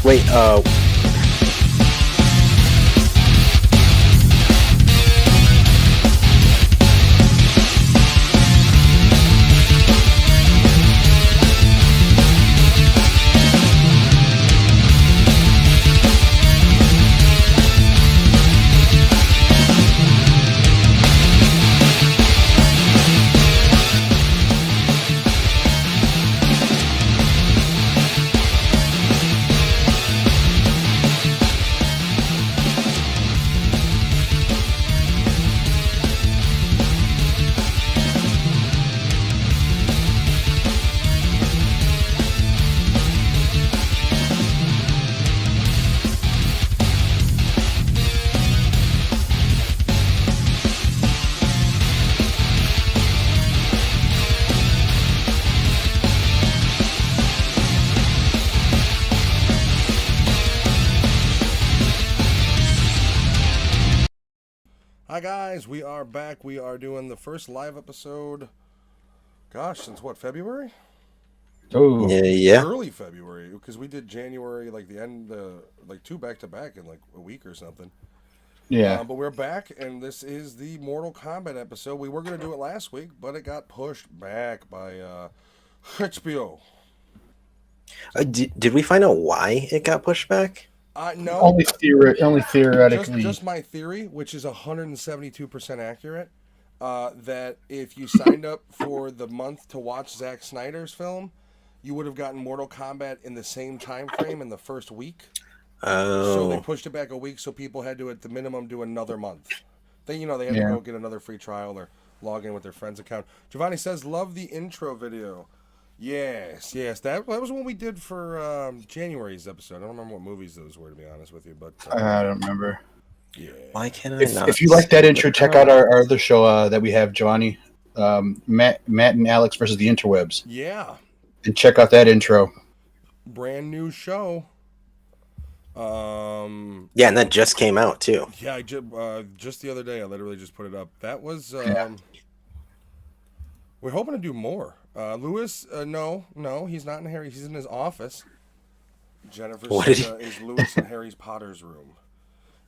Wait, Hi guys, we are back. We are doing the first live episode. Gosh, since what, February? Oh, yeah. Early February, because we did January, like the end, like 2 back to back in like a week or something. yeah. But we're back, and this is the Mortal Kombat episode. We were gonna do it last week, but it got pushed back by HBO. Did we find out why it got pushed back? No, Only theoretically. just my theory, which is 172% accurate. That if you signed up for the month to watch Zack Snyder's film, you would have gotten Mortal Kombat in the same time frame in the first week. So they Oh, pushed it back a week, so people had to, at the minimum, do another month. They had to Yeah. go get another free trial or log in with their friend's account. Giovanni says, "Love the intro video." Yes, that was what we did for January's episode. I don't remember what movies those were, to be honest with you, but I don't remember. yeah. why can't I not? If you like that see intro, the check out comment? our other show that we have, Giovanni, Matt and Alex versus the interwebs, Yeah, and check out that intro. brand new show. Yeah, and that just came out too. Yeah, just the other day, I literally just put it up. That was Yeah. We're hoping to do more. Lewis, no, he's not in Harry. He's in his office. Jennifer What said, did is Lewis in Harry Potter's room.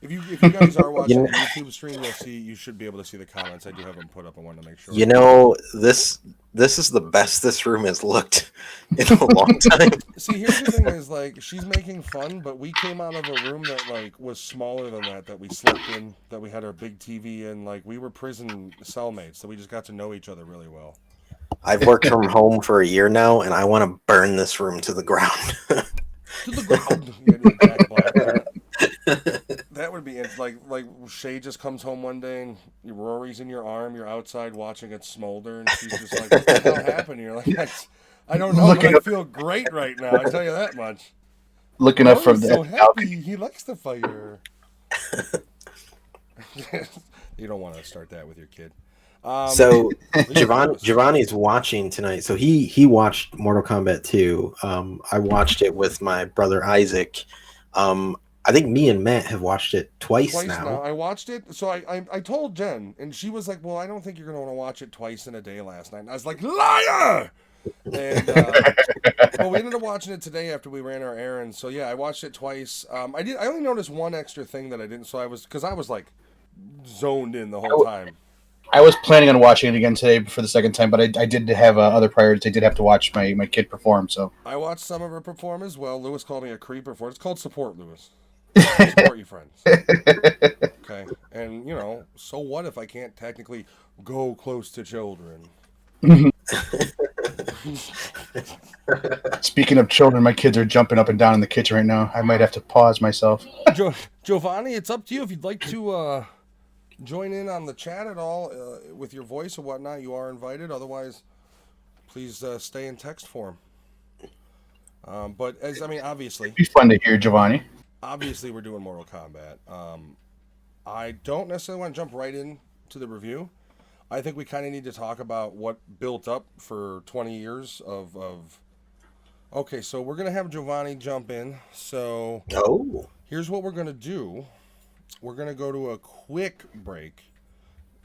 If you guys are watching You the YouTube stream, you should be able to see the comments. I do have them put up. I wanted to make sure. You know, this is the best this room has looked in a long time. See, here's the thing: is like she's making fun, but we came out of a room that like was smaller than that we slept in, that we had our big TV in. Like we were prison cellmates, so we just got to know each other really well. I've worked from home for a year now, and I want to burn this room to the ground. To the ground. Yeah, Jack Black. That would be it. Like Shay just comes home one day and Rory's in your arm. You're outside watching it smolder, and she's just like, "What the hell happened?" And you're like, "I don't know, but I feel great right now. I tell you that much." Looking up from Rory's the so happy. He likes the fire. You don't want to start that with your kid. So Giovanni's watching tonight. So he watched Mortal Kombat 2. I watched it with my brother Isaac. I think me and Matt have watched it twice now. I watched it. So I told Jen, and she was like, "Well, I don't think you're going to want to watch it twice in a day last night." And I was like, "Liar!" And well, we ended up watching it today after we ran our errands. So yeah, I watched it twice. I only noticed one extra thing that I didn't. So I was like zoned in the whole time. I was planning on watching it again today for the second time, but I did have other priorities. I did have to watch my kid perform. So I watched some of her perform as well. Lewis called me a creeper for it. It's called support, Lewis. Support your friends. Okay, and so what if I can't technically go close to children? Speaking of children, my kids are jumping up and down in the kitchen right now. I might have to pause myself. Giovanni, it's up to you if you'd like to join in on the chat at all with your voice or whatnot. You are invited. Otherwise, please stay in text form. But obviously, It'd be fun to hear, Giovanni. Obviously, we're doing Mortal Kombat. I don't necessarily want to jump right into the review. I think we kind of need to talk about what built up for 20 years of... Okay, so we're going to have Giovanni jump in. So here's what we're going to do. We're going to go to a quick break.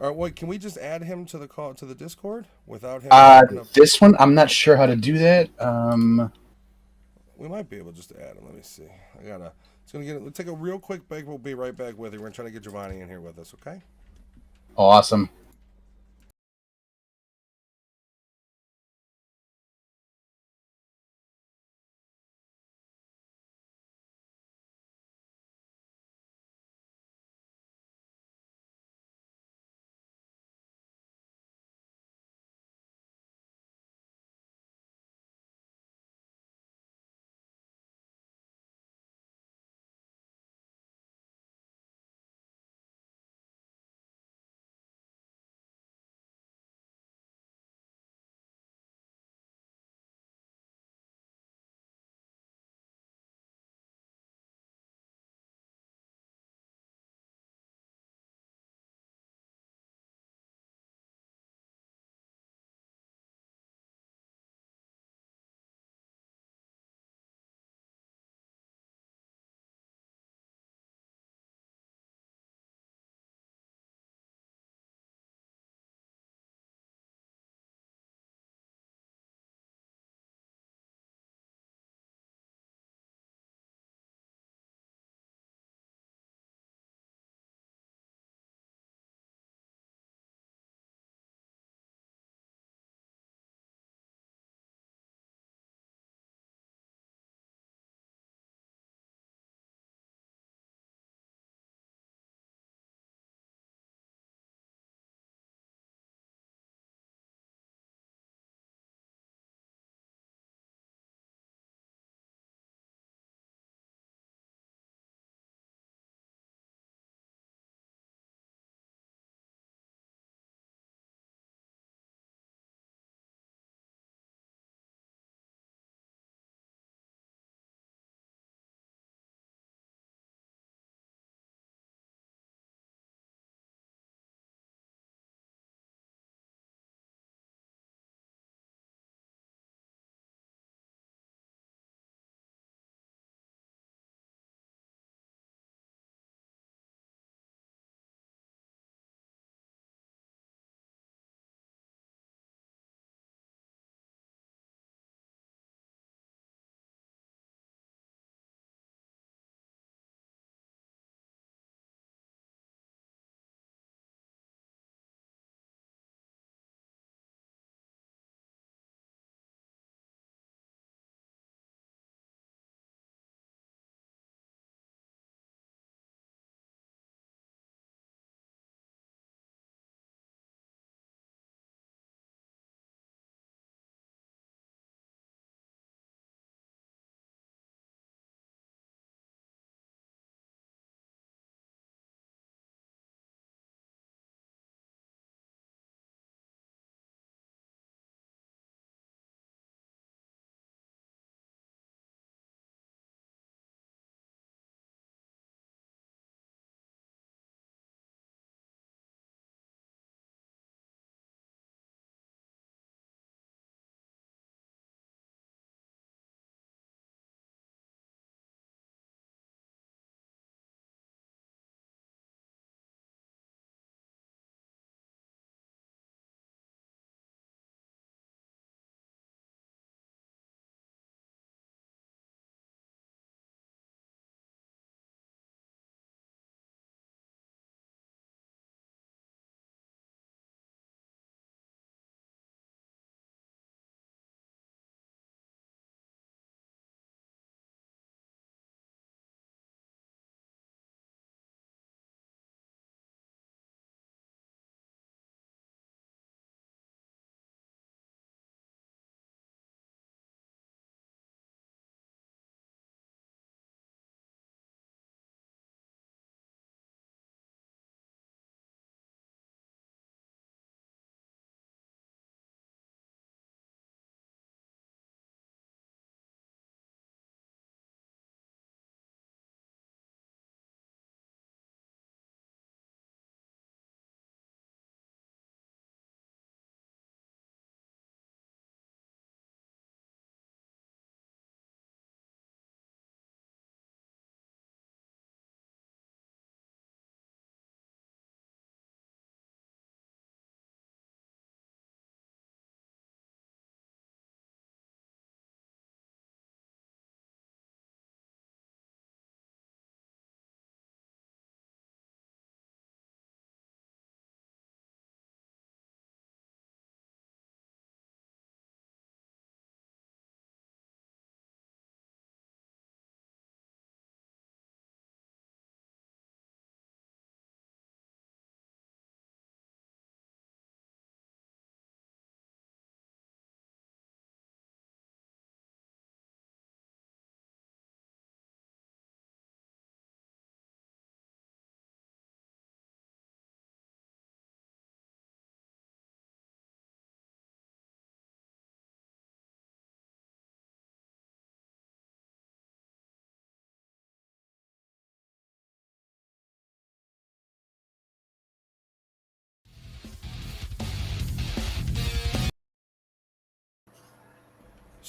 All right, wait, can we just add him to the call to the Discord without him? This one, I'm not sure how to do that. We might be able just to add him. Let me see. I gotta. It's gonna get. Let's take a real quick break. We'll be right back with you. We're gonna try to get Giovanni in here with us. Okay. Awesome.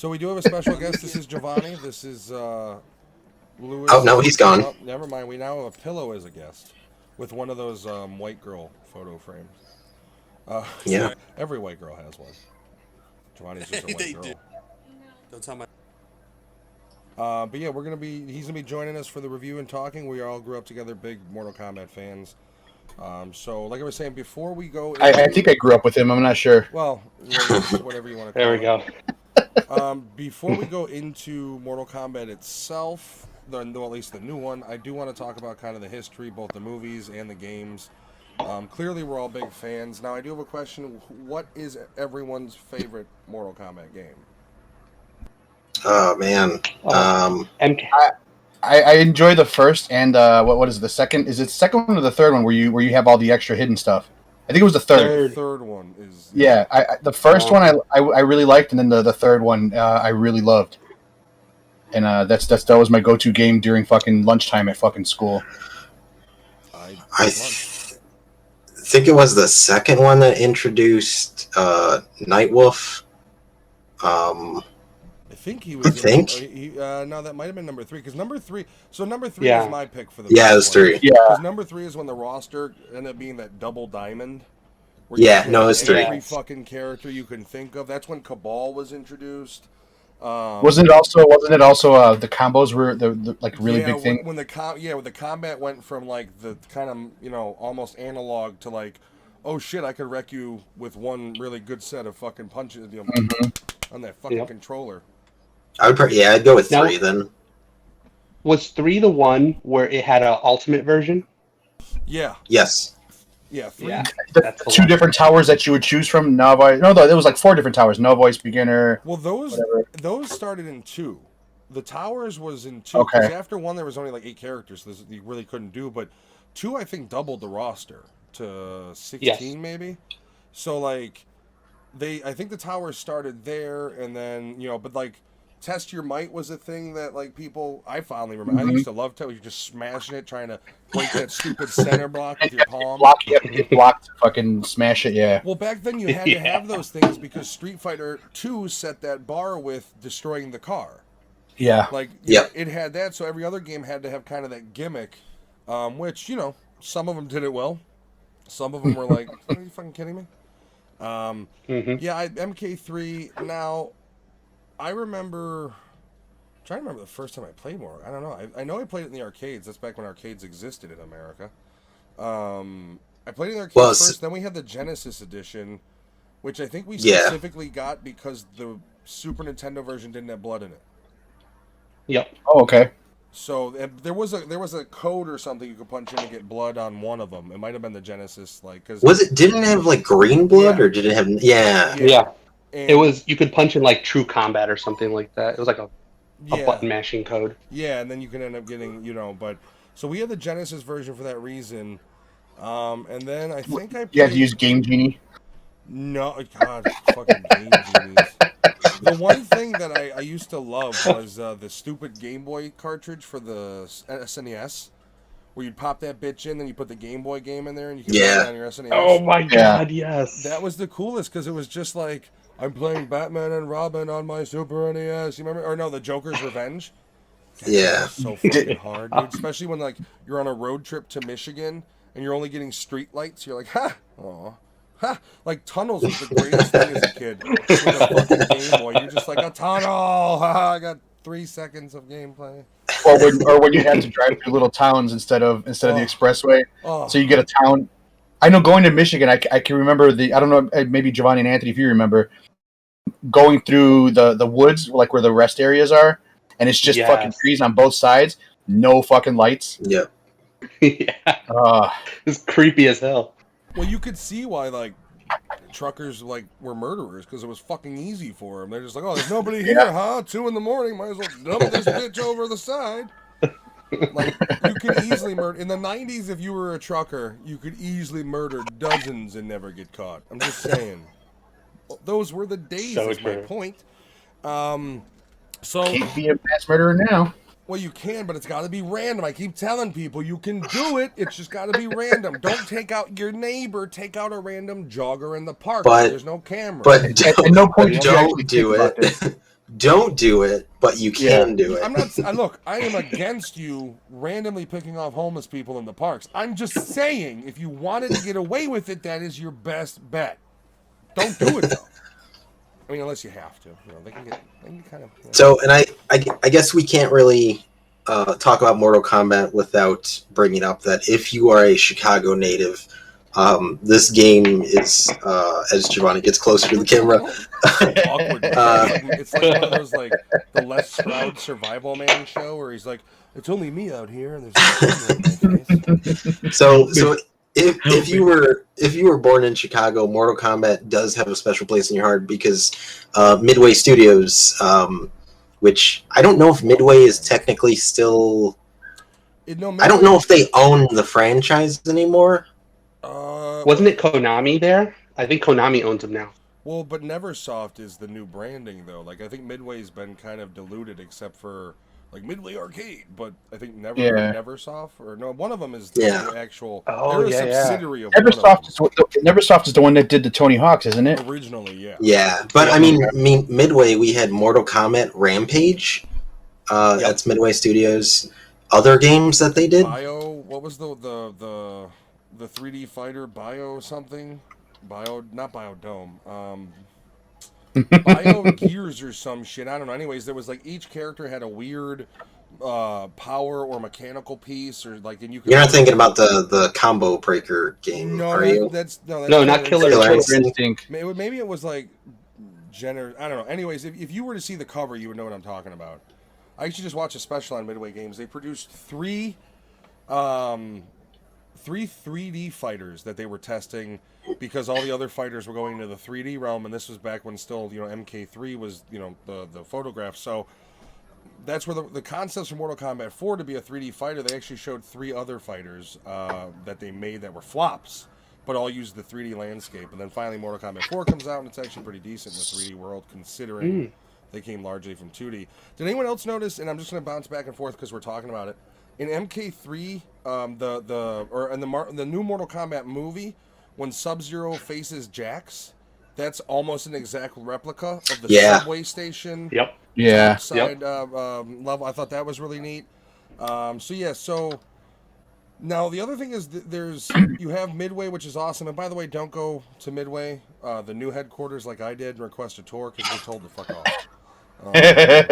So we do have a special guest. This is Giovanni. This is Louis. Oh, no, he's gone. Oh, never mind. We now have a pillow as a guest with one of those white girl photo frames. Yeah. Every white girl has one. Giovanni's just a white girl. Don't tell my. But yeah, he's gonna be joining us for the review and talking. We all grew up together, big Mortal Kombat fans. So like I was saying, before we go, I think I grew up with him. I'm not sure. Well, whatever you want to call There we it. go. Before we go into Mortal Kombat itself, at least the new one, I do want to talk about kind of the history, both the movies and the games. Clearly, we're all big fans. Now, I do have a question. What is everyone's favorite Mortal Kombat game? Oh man. MK. I enjoy the first and what is the second? Is it the second one or the third one where you have all the extra hidden stuff? I think it was the third. The third one is Yeah, the first one I really liked, and then the third one I really loved. And that was my go-to game during fucking lunchtime at fucking school. I think it was the second one that introduced Nightwolf. I think he was. No, that might have been number 3 because number 3. So number 3 Yeah. is my pick for the. Yeah, it was 3. Yeah, Because number 3 is when the roster ended up being that double diamond. Where you Yeah, had no, it's 3. Every fucking character you can think of. That's when Cabal was introduced. wasn't it also the combos were the like really big thing? When the combat went from like the kind of almost analog to like, oh shit, I could wreck you with one really good set of fucking punches on that fucking controller. I'd go with 3 Now- then. Was 3 the one where it had an ultimate version? Yeah, Yes. yeah, 3. Yeah. The That's the two one. different towers that you would choose from. There was like 4 different towers. Novice, beginner. Well, those Whatever. started in 2. The towers was in 2. Okay. 'Cause after 1, there was only like 8 characters. So you really couldn't do. But 2, I think, doubled the roster to 16, Yes. maybe. So like, I think the towers started there, and then but like. Test your might was a thing that like people I finally remember. I used to love you just smashing it, trying to break that stupid center block with your palm. Block to fucking smash it. Yeah. Well, back then you had to have those things because Street Fighter 2 set that bar with destroying the car. Yeah. Like Yep. it had that, so every other game had to have kind of that gimmick, which some of them did it well. Some of them were like, "Are you fucking kidding me?" Yeah, MK3 now. I remember. I'm trying to remember the first time I played more. I don't know. I know I played it in the arcades. That's back when arcades existed in America. I played it in the arcades first. Then we had the Genesis edition, which I think we specifically got because the Super Nintendo version didn't have blood in it. Yep. Oh, okay. So there was a code or something you could punch in to get blood on one of them. It might have been the Genesis, like because Didn't it have like green blood or did it have? Yeah. Yeah. and, It was, you could punch in like True Combat or something like that. It was like a button mashing code. Yeah, and then you can end up getting but so we had the Genesis version for that reason. And then I think I played, You had to use Game Genie. No, God, fucking Game Genies. The one thing that I used to love was the stupid Game Boy cartridge for the SNES, where you'd pop that bitch in, then you put the Game Boy game in there, and you could play it on your SNES. Oh my god, yes. That was the coolest because it was just like I'm playing Batman and Robin on my Super NES. You remember? Or no, the Joker's Revenge. Yeah. So fucking hard, dude. Especially when like you're on a road trip to Michigan and you're only getting street lights. You're like, ha, aw. Ha! Like tunnels was the greatest thing as a kid. With a fucking Game Boy, you're just like a tunnel. Ha! I got 3 seconds of gameplay. Or when you had to drive through little towns instead of the expressway. Oh. So you get a town. I know going to Michigan, I can remember I don't know, maybe Giovanni and Anthony, if you remember, going through the woods, like where the rest areas are, and it's just fucking trees on both sides, no fucking lights. Yep. Yeah. It's creepy as hell. Well, you could see why like truckers like were murderers because it was fucking easy for them. They're just like, oh, there's nobody here, huh? 2 a.m. Might as well dump this bitch over the side. Like you could easily murder in the 90s if you were a trucker. You could easily murder dozens and never get caught. I'm just saying. Those were the days. So is my true. point. So Can't be a mass murderer now. well, you can, but it's got to be random. I keep telling people you can do it. It's just got to be random. Don't take out your neighbor. Take out a random jogger in the park. But- There's no camera. But At no point did you don't actually do think about it. don't do it, but you can do it. I'm not. Look, I am against you randomly picking off homeless people in the parks. I'm just saying, if you wanted to get away with it, that is your best bet. Don't do it though. I mean, unless you have to. You know, they can kind of. So, and I guess we can't really talk about Mortal Kombat without bringing up that if you are a Chicago native, this game is, as Giovanni gets closer to the camera, awkward. It's like one of those like the Les Stroud Survival Man show where he's like, "It's only me out here, and there's a camera in my face." So if you were born in Chicago, Mortal Kombat does have a special place in your heart because Midway Studios, which I don't know if Midway is technically still. I don't know if they own the franchise anymore. Wasn't it Konami there? I think Konami owns them now. Well, but Neversoft is the new branding, though. Like, I think Midway's been kind of diluted, except for like Midway Arcade. But I think Neversoft, or no, one of them is the actual. Oh, they're a subsidiary of Neversoft is the one that did the Tony Hawks, isn't it? Originally, yeah. Yeah, but I mean, Midway, we had Mortal Kombat Rampage. That's Midway Studios. Other games that they did. What was the 3D fighter Bio something? Not Biodome. Bio Gears or some shit. I don't know. Anyways, there was like each character had a weird power or mechanical piece, or like, and you could. You're not thinking about the combo breaker game, are you? No, not Killer Instinct. Maybe it was like I don't know. Anyways, if you were to see the cover, you would know what I'm talking about. I actually just watched a special on Midway Games. They produced three 3D fighters that they were testing because all the other fighters were going into the 3D realm, and this was back when still, MK3 was, the photograph. So that's where the concepts for Mortal Kombat 4 to be a 3D fighter, they actually showed three other fighters that they made that were flops, but all used the 3D landscape. And then finally Mortal Kombat 4 comes out, and it's actually pretty decent in the 3D world, considering they came largely from 2D. Did anyone else notice, and I'm just going to bounce back and forth because we're talking about it, in MK3, the new Mortal Kombat movie, when Sub-Zero faces Jax, that's almost an exact replica of the subway station. Yep. Yeah. Side level. I thought that was really neat. So now the other thing is you have Midway, which is awesome. And by the way, don't go to Midway, the new headquarters, like I did, and request a tour because we're told to fuck off. They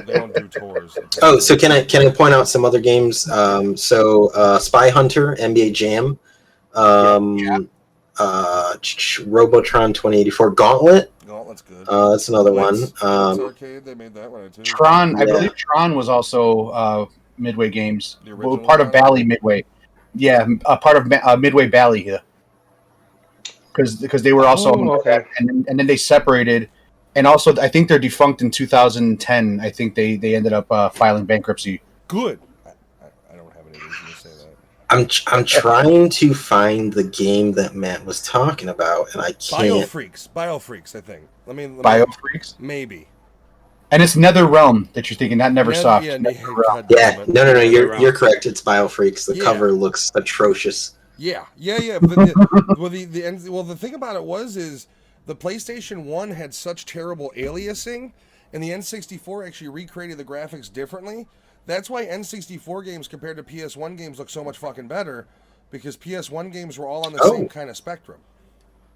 don't do tours. Oh, so can I point out some other games? Spy Hunter, NBA Jam, Robotron 2084, Gauntlet. Gauntlet's good. That's another one. Arcade, they made that one too. Tron, I believe Tron was also Midway Games. Part of Bally Midway. Yeah, part of Midway Bally here. Because they were also and then they separated. And also, I think they're defunct in 2010. I think they ended up filing bankruptcy. Good. I don't have any reason to say that. I'm trying to find the game that Matt was talking about, and I can't. Biofreaks, I think. Let me Biofreaks? Maybe. And it's NetherRealm that you're thinking, not Neversoft. No. You're correct. It's Biofreaks. The cover looks atrocious. Yeah. But the thing about it is the PlayStation 1 had such terrible aliasing, and the N64 actually recreated the graphics differently. That's why N64 games compared to PS1 games look so much fucking better, because PS1 games were all on the same kind of spectrum.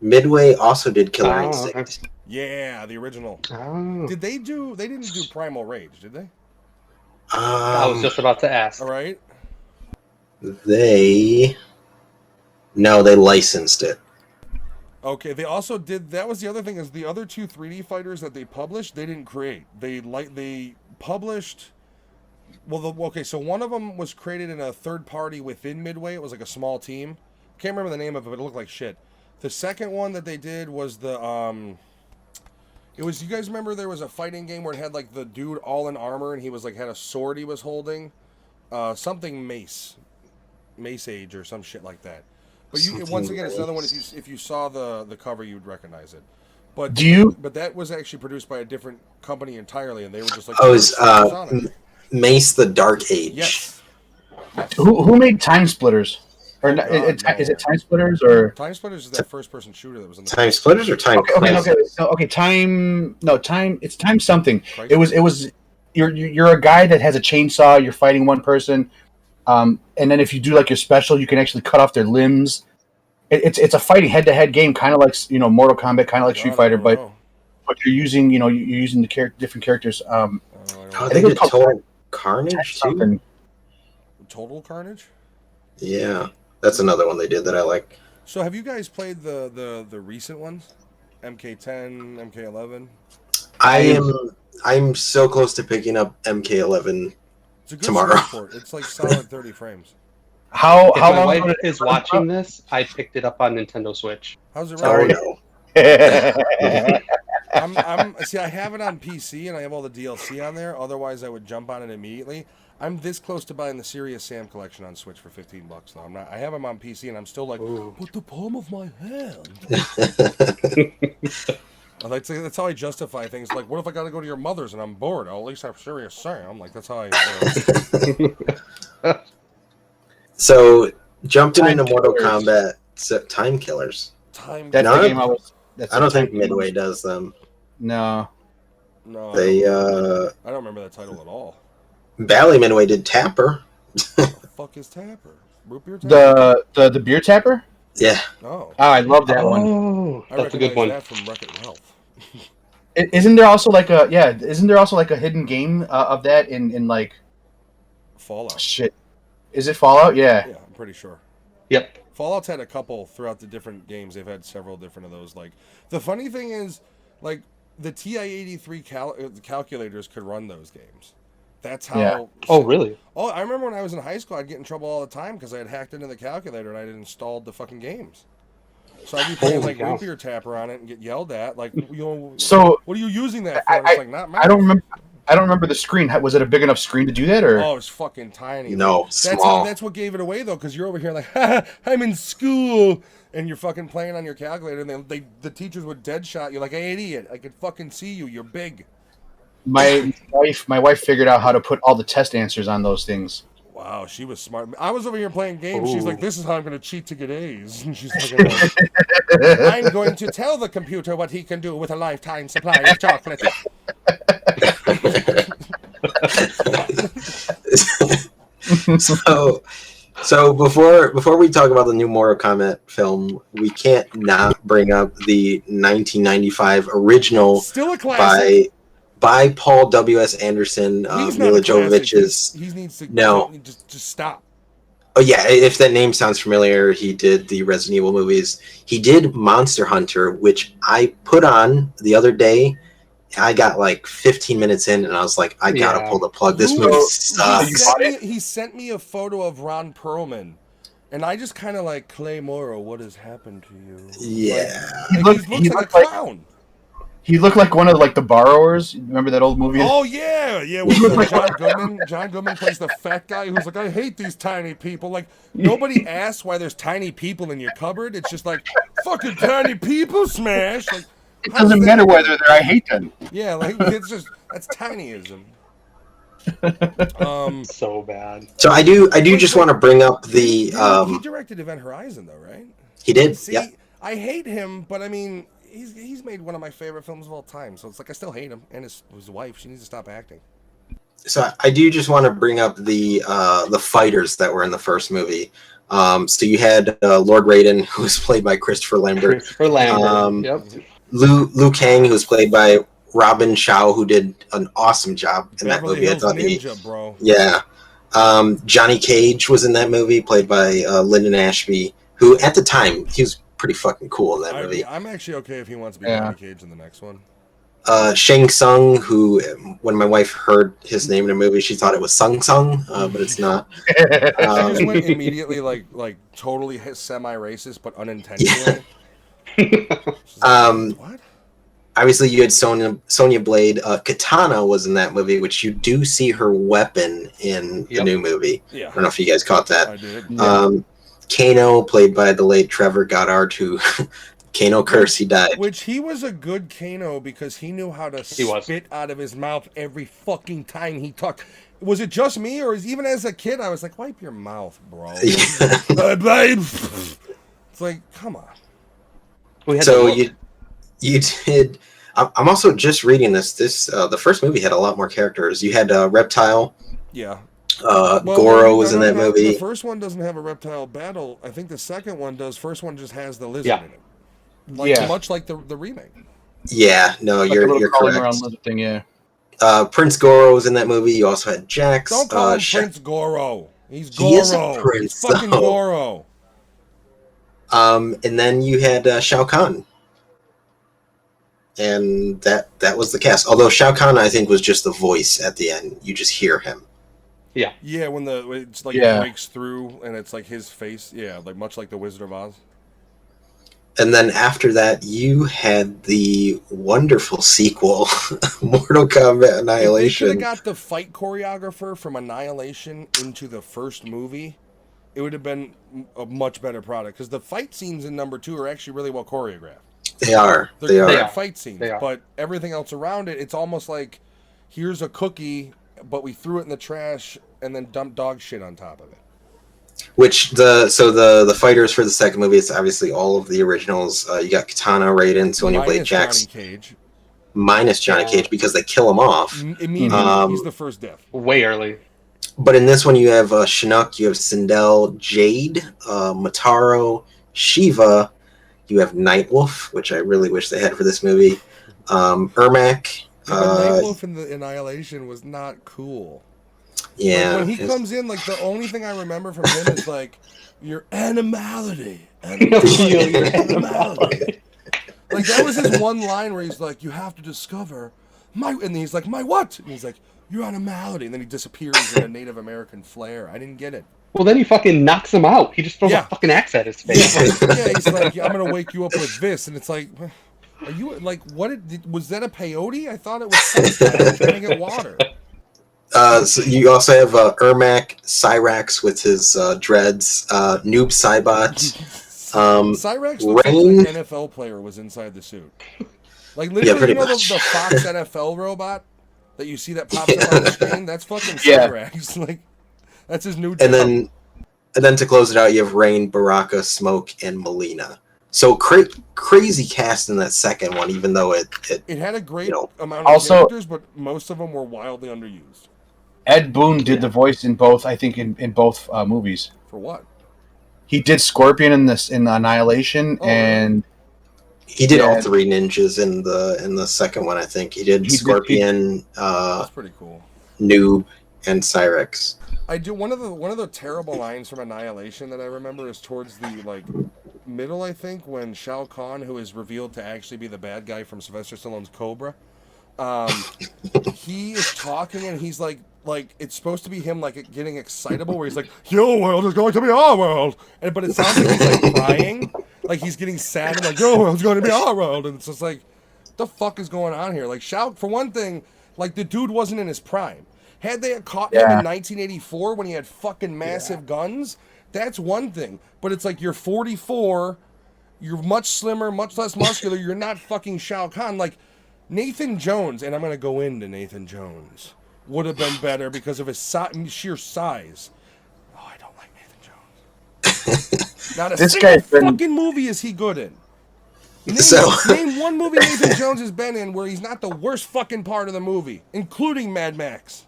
Midway also did Killer Instinct. Yeah, the original. They didn't do Primal Rage, did they? I was just about to ask. All right. They licensed it. Okay, they also did. That was the other thing, is the other two 3D fighters that they published, they didn't create. They published. So one of them was created in a third party within Midway. It was like a small team. Can't remember the name of it, but it looked like shit. The second one that they did was you guys remember there was a fighting game where it had like the dude all in armor and he was like had a sword he was holding, something Mace Age or some shit like that. But once again, it's another one. If you saw the cover, you'd recognize it. But But that was actually produced by a different company entirely, and they were just like. Oh, is Mace the Dark Age? Yes. Who made Time Splitters? Or Oh, God, is it no. Time Splitters or Time Splitters is that first-person shooter that was in the Time Splitters or Time Crisis? Time. No, Time. It's Time something. Crisis? It was. You're a guy that has a chainsaw. You're fighting one person, and then if you do like your special, you can actually cut off their limbs. It's a fighting head-to-head game, kind of like Mortal Kombat, kind of like Street Fighter, but you're using you're using the different characters. Oh, I they think did it's called Total Carnage too. something. Total Carnage? Yeah, that's another one they did that I like. So have you guys played the recent ones? MK10, MK11? I'm so close to picking up MK11 It's a good tomorrow. sport. It's like solid 30 frames. How If my long wife ago is watching this, I picked it up on Nintendo Switch. How's it Oh run? no. See, I have it on PC and I have all the DLC on there. Otherwise, I would jump on it immediately. I'm this close to buying the Serious Sam collection on Switch for $15 though. I'm not. I have them on PC and I'm still like, with the palm of my hand. That's how I justify things. Like, what if I got to go to your mother's and I'm bored? I'll at least have Serious Sam. Like, that's how I. So jumping into Mortal Kombat, Time Killers. Time. That's No, the game I was. I don't think Midway does them. No. No. They I don't remember that title at all. Bally Midway did Tapper. What the fuck is Tapper? Root beer Tapper? The beer tapper. Yeah. Oh. Oh, I love that one. Oh, I that's a good one. That from Wreck-It Ralph. Isn't there also like a Isn't there also like a hidden game of that in like Fallout. shit? Is it Fallout? Yeah. Yeah, I'm pretty sure. Yep. Fallout's had a couple throughout the different games. They've had several different of those. Like, the funny thing is, like, the TI-83 calculators could run those games. That's how. Yeah. Oh, really? Oh, I remember when I was in high school, I'd get in trouble all the time because I had hacked into the calculator and I had installed the fucking games. So I'd be playing Holy like cow. root beer tapper on it and get yelled at. Like, So what are you using that for? It's like, not I don't remember. I don't remember the screen. Was it a big enough screen to do that, or? Oh, it's fucking tiny. No, small. That's what gave it away though, because you're over here like, I'm in school, and you're fucking playing on your calculator, and the teachers would dead shot you like, hey, idiot, I could fucking see you. You're big. My wife figured out how to put all the test answers on those things. Wow, she was smart. I was over here playing games. She's Ooh. like, this is how I'm going to cheat to get A's. And she's like, I'm going to tell the computer what he can do with a lifetime supply of chocolate. So before we talk about the new Mortal Kombat film, we can't not bring up the 1995 original Still a classic. by Paul W.S. Anderson, He's Mila not a classic. Jovovich's. He needs to just stop. Oh yeah, if that name sounds familiar, he did the Resident Evil movies. He did Monster Hunter, which I put on the other day. I got like 15 minutes in, and I was like, I gotta pull the plug. This movie sucks. He sent me a photo of Ron Perlman, and I just kind of like, Claymore, what has happened to you? Yeah. Like, he looks like a clown. He looked like one of like the borrowers. Remember that old movie? Oh yeah. With John Goodman. John Goodman plays the fat guy who's like, I hate these tiny people. Like, nobody asks why there's tiny people in your cupboard. It's just like, fucking tiny people smash. Like, it doesn't matter whether they're. I hate them. Yeah, like it's just that's tinyism. So bad. So I do just want to bring up the. He directed Event Horizon though, right? He did. See, Yeah. I hate him, but I mean, he's made one of my favorite films of all time. So it's like I still hate him, and his wife. She needs to stop acting. So I do just want to bring up the fighters that were in the first movie. So you had Lord Raiden, who was played by Christopher Lambert. Christopher Lambert. Yep. Liu Kang, who was played by Robin Shaw, who did an awesome job in that Beverly movie. Hills I thought Ninja, bro. Yeah. Johnny Cage was in that movie, played by Lyndon Ashby, who at the time he was pretty fucking cool in that movie. I'm actually okay if he wants to be Johnny Cage in the next one. Shang Tsung, who when my wife heard his name in a movie, she thought it was Sung Sung, but it's not. She just went immediately like totally semi-racist, but unintentionally. What? Obviously, you had Sonya Blade. Katana was in that movie, which you do see her weapon in the new movie. Yeah. I don't know if you guys caught that. I did. Kano, played by the late Trevor Goddard, who Kano curse, he died. Which he was a good Kano because he knew how to spit out of his mouth every fucking time he talked. Was it just me, or even as a kid, I was like, wipe your mouth, bro. It's like, come on. So you did. I'm also just reading this. The first movie had a lot more characters. You had Reptile. Yeah. Goro was in that movie. The first one doesn't have a reptile battle. I think the second one does. First one just has the lizard in it. Much like the remake. Yeah, no, like you're correct. Around lizard thing, yeah. Prince Goro was in that movie. You also had Jax. Don't call him Prince Goro. He's Goro. He is a prince, He's fucking Goro. And then you had Shao Kahn. And that was the cast. Although Shao Kahn, I think, was just the voice at the end. You just hear him. Yeah. Yeah, when it's like it breaks through and it's like his face. Yeah, like much like the Wizard of Oz. And then after that, you had the wonderful sequel, Mortal Kombat Annihilation. If they could have got the fight choreographer from Annihilation into the first movie, it would have been a much better product. Because the fight scenes in number 2 are actually really well choreographed. They are. They are fight scenes. But everything else around it, it's almost like, here's a cookie, but we threw it in the trash and then dumped dog shit on top of it. Which the fighters for the second movie, it's obviously all of the originals. You got Katana, Raiden, Sonya Blade, Jax. Johnny Cage. Minus Johnny Cage because they kill him off. Immediately, he's the first death. Way early. But in this one, you have Shinnok, you have Sindel, Jade, Mataro, Shiva. You have Nightwolf, which I really wish they had for this movie. Ermac. Nightwolf in the Annihilation was not cool. Yeah. Like when he comes in, like the only thing I remember from him is like your animality. Animality. Like that was his one line where he's like, "You have to discover my," and he's like, "My what?" And he's like, "Your animality," and then he disappears in a Native American flair. I didn't get it. Well, then he fucking knocks him out. He just throws a fucking axe at his face. Yeah, he's like, "I'm gonna wake you up with this," and it's like, are you like, what? Was that a peyote? I thought it was trying to get water. So you also have Ermac, Cyrax with his dreads, Noob Saibot. Cyrax looks like an NFL player was inside the suit. Like literally, the Fox NFL robot that you see that pops up on the screen? That's fucking Cyrax. Like that's his new job. And then to close it out, you have Rain, Baraka, Smoke, and Melina. So crazy cast in that second one, even though it had a great amount of characters, but most of them were wildly underused. Ed Boon did the voice in both. I think in both movies. For what? He did Scorpion in Annihilation, and he did all 3 ninjas in the second one. I think he did Scorpion. That's pretty cool. Noob and Cyrax. I do one of the terrible lines from Annihilation that I remember is towards the middle. I think when Shao Kahn, who is revealed to actually be the bad guy from Sylvester Stallone's Cobra, he is talking and he's like it's supposed to be him like getting excitable where he's like, your world is going to be our world, but it sounds like he's like crying, like he's getting sad and like your world's going to be our world, and it's just like, the fuck is going on here? Like Shao, for one thing, like the dude wasn't in his prime. Had they caught him in 1984 when he had fucking massive guns, that's one thing. But it's like you're 44, you're much slimmer, much less muscular, you're not fucking Shao Kahn. Like Nathan Jones, and I'm going to go into Nathan Jones, would have been better because of his sheer size. Oh, I don't like Nathan Jones. Not a single fucking movie is he good in. Name one movie Nathan Jones has been in where he's not the worst fucking part of the movie, including Mad Max.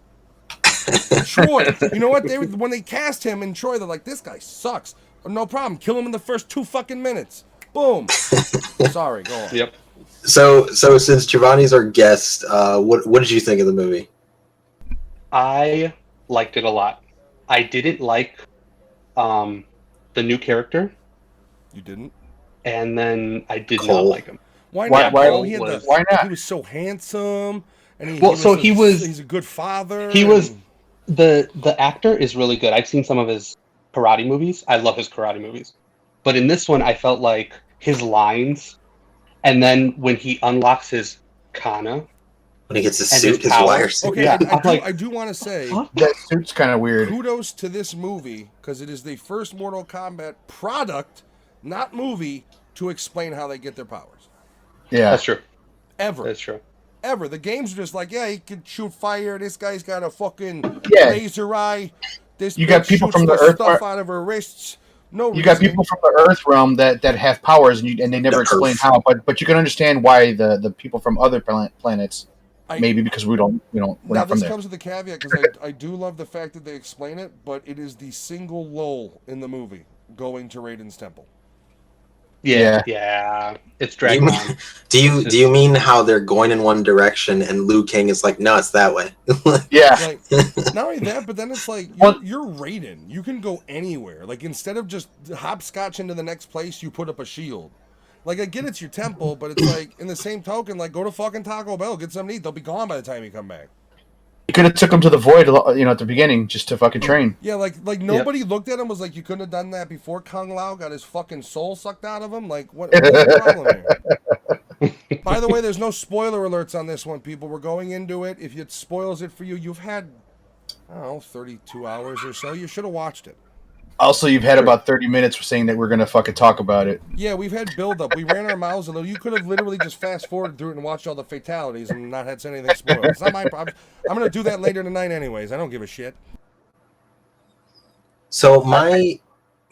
Troy, you know what? When they cast him in Troy, they're like, this guy sucks. No problem. Kill him in the first 2 fucking minutes. Boom. Sorry, go on. Yep. So since Giovanni's our guest, what did you think of the movie? I liked it a lot. I didn't like the new character. You didn't? And then I did not like him. Why not? Why not? He was so handsome, and he's a good father. The actor is really good. I've seen some of his karate movies. I love his karate movies. But in this one, I felt like his lines, and then when he unlocks his kana, when he gets his suit, his wires. Okay, I do want to say that suit's kind of weird. Kudos to this movie because it is the first Mortal Kombat product, not movie, to explain how they get their powers. Yeah, That's true. Ever. That's true. Ever. The games are just like, yeah, he can shoot fire. This guy's got a fucking Yeah. laser eye. This You got bitch people shoots from the the Earth stuff part- out of her wrists. No you reason. got people from the Earth realm that have powers, and they never The explain Earth. how. But you can understand why the people from other planets, maybe because we're Now, not from this there. comes with a caveat because I do love the fact that they explain it, but it is the single lull in the movie going to Raiden's temple. Yeah. It's dragging on. Do you mean how they're going in one direction and Liu Kang is like, no, it's that way? Yeah, Like, not only that, but then it's like, you're Raiden. You can go anywhere. Like, instead of just hopscotch into the next place, you put up a shield. Like, I get it's your temple, but it's like, in the same token, like, go to fucking Taco Bell, get something to eat. They'll be gone by the time you come back. you could have took him to the void, at the beginning, just to fucking train. Yeah, like nobody looked at him was like, you couldn't have done that before Kung Lao got his fucking soul sucked out of him. Like, what's the problem here? By the way, there's no spoiler alerts on this one, people. We're going into it. If it spoils it for you, you've had, I don't know, 32 hours or so. You should have watched it. Also, you've had about 30 minutes for saying that we're gonna fucking talk about it. Yeah, we've had build up. We ran our mouths a little. You could have literally just fast forwarded through it and watched all the fatalities and not had anything spoiled. It's not my problem. I'm gonna do that later tonight anyways. I don't give a shit. So my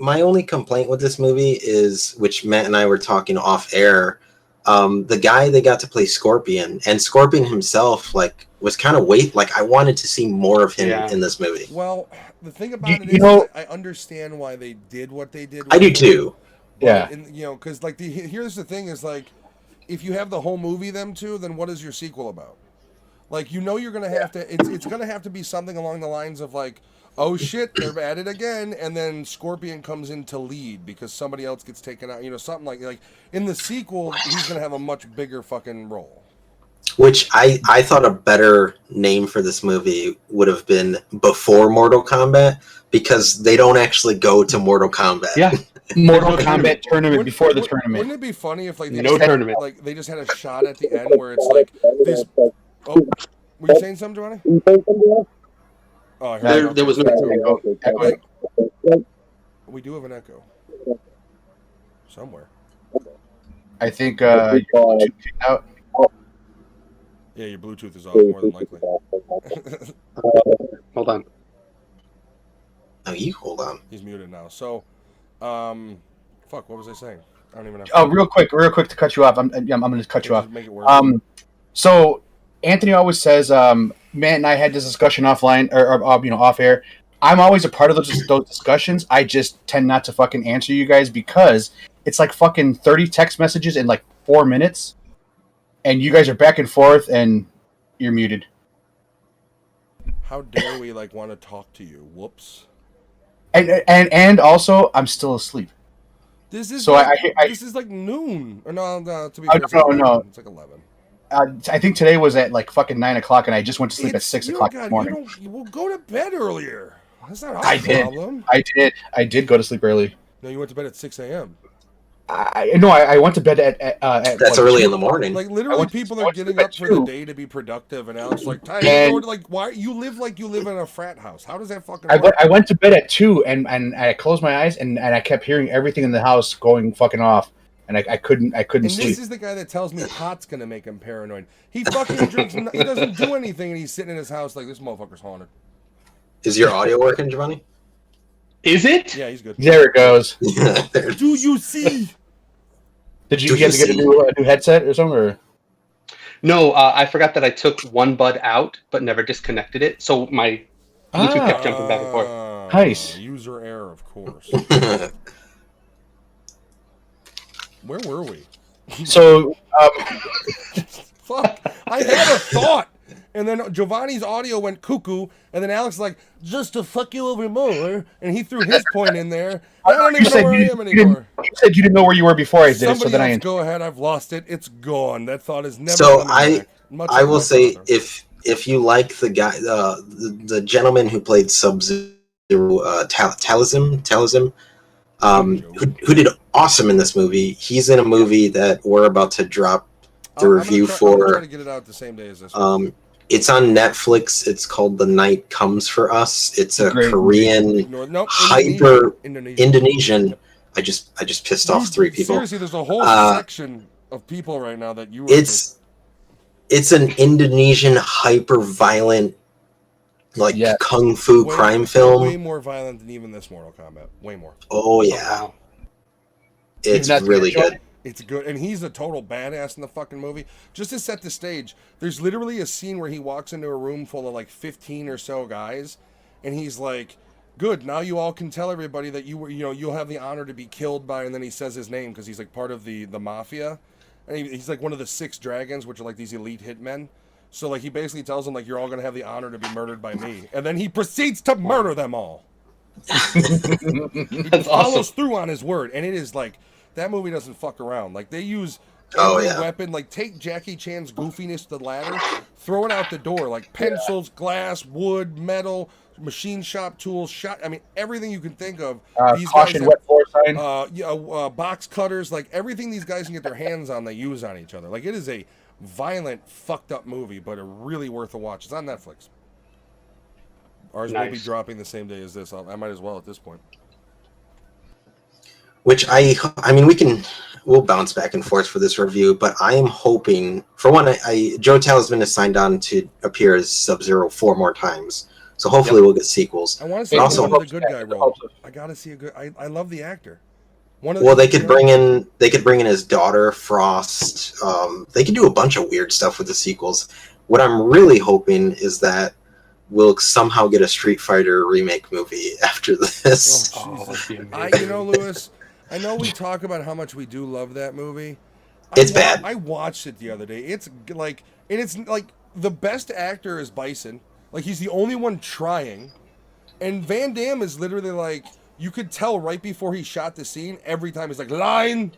only complaint with this movie is, which Matt and I were talking off air, the guy they got to play Scorpion, and Scorpion himself, like, was kind of like, I wanted to see more of him in this movie. Well, the thing about it is, I understand why they did what they did. I do too. Yeah. And, because like here's the thing is like, if you have the whole movie them two, then what is your sequel about? Like, you're gonna have to. It's gonna have to be something along the lines of like, oh shit, they're at it again, and then Scorpion comes in to lead because somebody else gets taken out. Something like in the sequel, he's gonna have a much bigger fucking role. Which I thought a better name for this movie would have been Before Mortal Kombat, because they don't actually go to Mortal Kombat. Yeah. Mortal Kombat tournament before the tournament. Wouldn't it be funny if like tournament? Like they just had a shot at the end where it's like this. Oh, were you saying something, Giovanni? Oh, There was no echo. We do have an echo somewhere. I think you're out. Yeah, your Bluetooth is off more than likely. Hold on. Oh, you hold on. He's muted now. So, fuck. What was I saying? I don't even know. Oh, real quick to cut you off. I'm going to cut you off. Make it work. So Anthony always says, Matt and I had this discussion offline or off air. I'm always a part of those discussions. I just tend not to fucking answer you guys because it's like fucking 30 text messages in like 4 minutes, and you guys are back and forth, and you're muted. How dare we want to talk to you? Whoops. And also, I'm still asleep. This is so this is like noon. Or no, to be fair, no. It's like 11. I think today was at like fucking 9 o'clock, and I just went to sleep at 6 o'clock this morning. We'll go to bed earlier. That's not our problem. I did go to sleep early. No, you went to bed at 6 a.m. I went to bed at that's early in the morning. Like literally, people are getting up for the day to be productive, and Alex like, why you live like you live in a frat house? How does that fucking work? I went to bed at 2, and I closed my eyes, and I kept hearing everything in the house going fucking off, and I couldn't and sleep. This is the guy that tells me pot's gonna make him paranoid. He fucking drinks. He doesn't do anything, and he's sitting in his house like, this motherfucker's haunted. Is your audio working, Giovanni? Is it? Yeah, he's good. There it goes. Do you see? Did you get a new headset or something? Or? No, I forgot that I took one bud out, but never disconnected it, so my Bluetooth kept jumping back and forth. Nice. User error, of course. Where were we? So, fuck! I had a thought, and then Giovanni's audio went cuckoo, and then Alex was like, just to fuck you over more, and he threw his point in there. I don't even know where I am anymore. You said you didn't know where you were before I did Somebody it, so then else go ahead. I've lost it. It's gone. That thought is never. So I will say, if you like the guy, the gentleman who played Sub-Zero, Talism, who did awesome in this movie. He's in a movie that we're about to drop the review for. I'm gonna try to get it out the same day as this one. It's on Netflix. It's called The Night Comes for Us. It's a Korean, Indonesian I just pissed off 3 people. Seriously, there's a whole section of people right now that you. It's an Indonesian hyper violent, like kung fu crime film. Way more violent than even this Mortal Kombat. Way more. Oh yeah, it's really good. It's good, and he's a total badass in the fucking movie. Just to set the stage, there's literally a scene where he walks into a room full of like 15 or so guys, and he's like, "Good, now you all can tell everybody that you'll have the honor to be killed by," and then he says his name because he's like part of the mafia, and he's like one of the 6 dragons, which are like these elite hitmen. So like he basically tells them like, "You're all gonna have the honor to be murdered by me," and then he proceeds to murder them all. He follows through on his word, and it is like. That movie doesn't fuck around. Like, they use every weapon. Like, take Jackie Chan's goofiness to the ladder, throw it out the door. Like, pencils, glass, wood, metal, machine shop tools, I mean, everything you can think of. These guys have, wet floor sign. box cutters. Like, everything these guys can get their hands on, they use on each other. Like, it is a violent, fucked up movie, but a really worth a watch. It's on Netflix. Ours will be dropping the same day as this. I might as well at this point. Which I mean, we'll bounce back and forth for this review, but I am hoping, for one, Joe Talisman has signed on to appear as Sub-Zero 4 more times, so hopefully we'll get sequels. I want to see one of the good guy role. I gotta see a good. I love the actor. They could bring in his daughter Frost. They could do a bunch of weird stuff with the sequels. What I'm really hoping is that we'll somehow get a Street Fighter remake movie after this. Lewis. I know we talk about how much we do love that movie. It's bad. I watched it the other day. It's like the best actor is Bison. Like, he's the only one trying. And Van Damme is literally like, you could tell right before he shot the scene, every time he's like, line!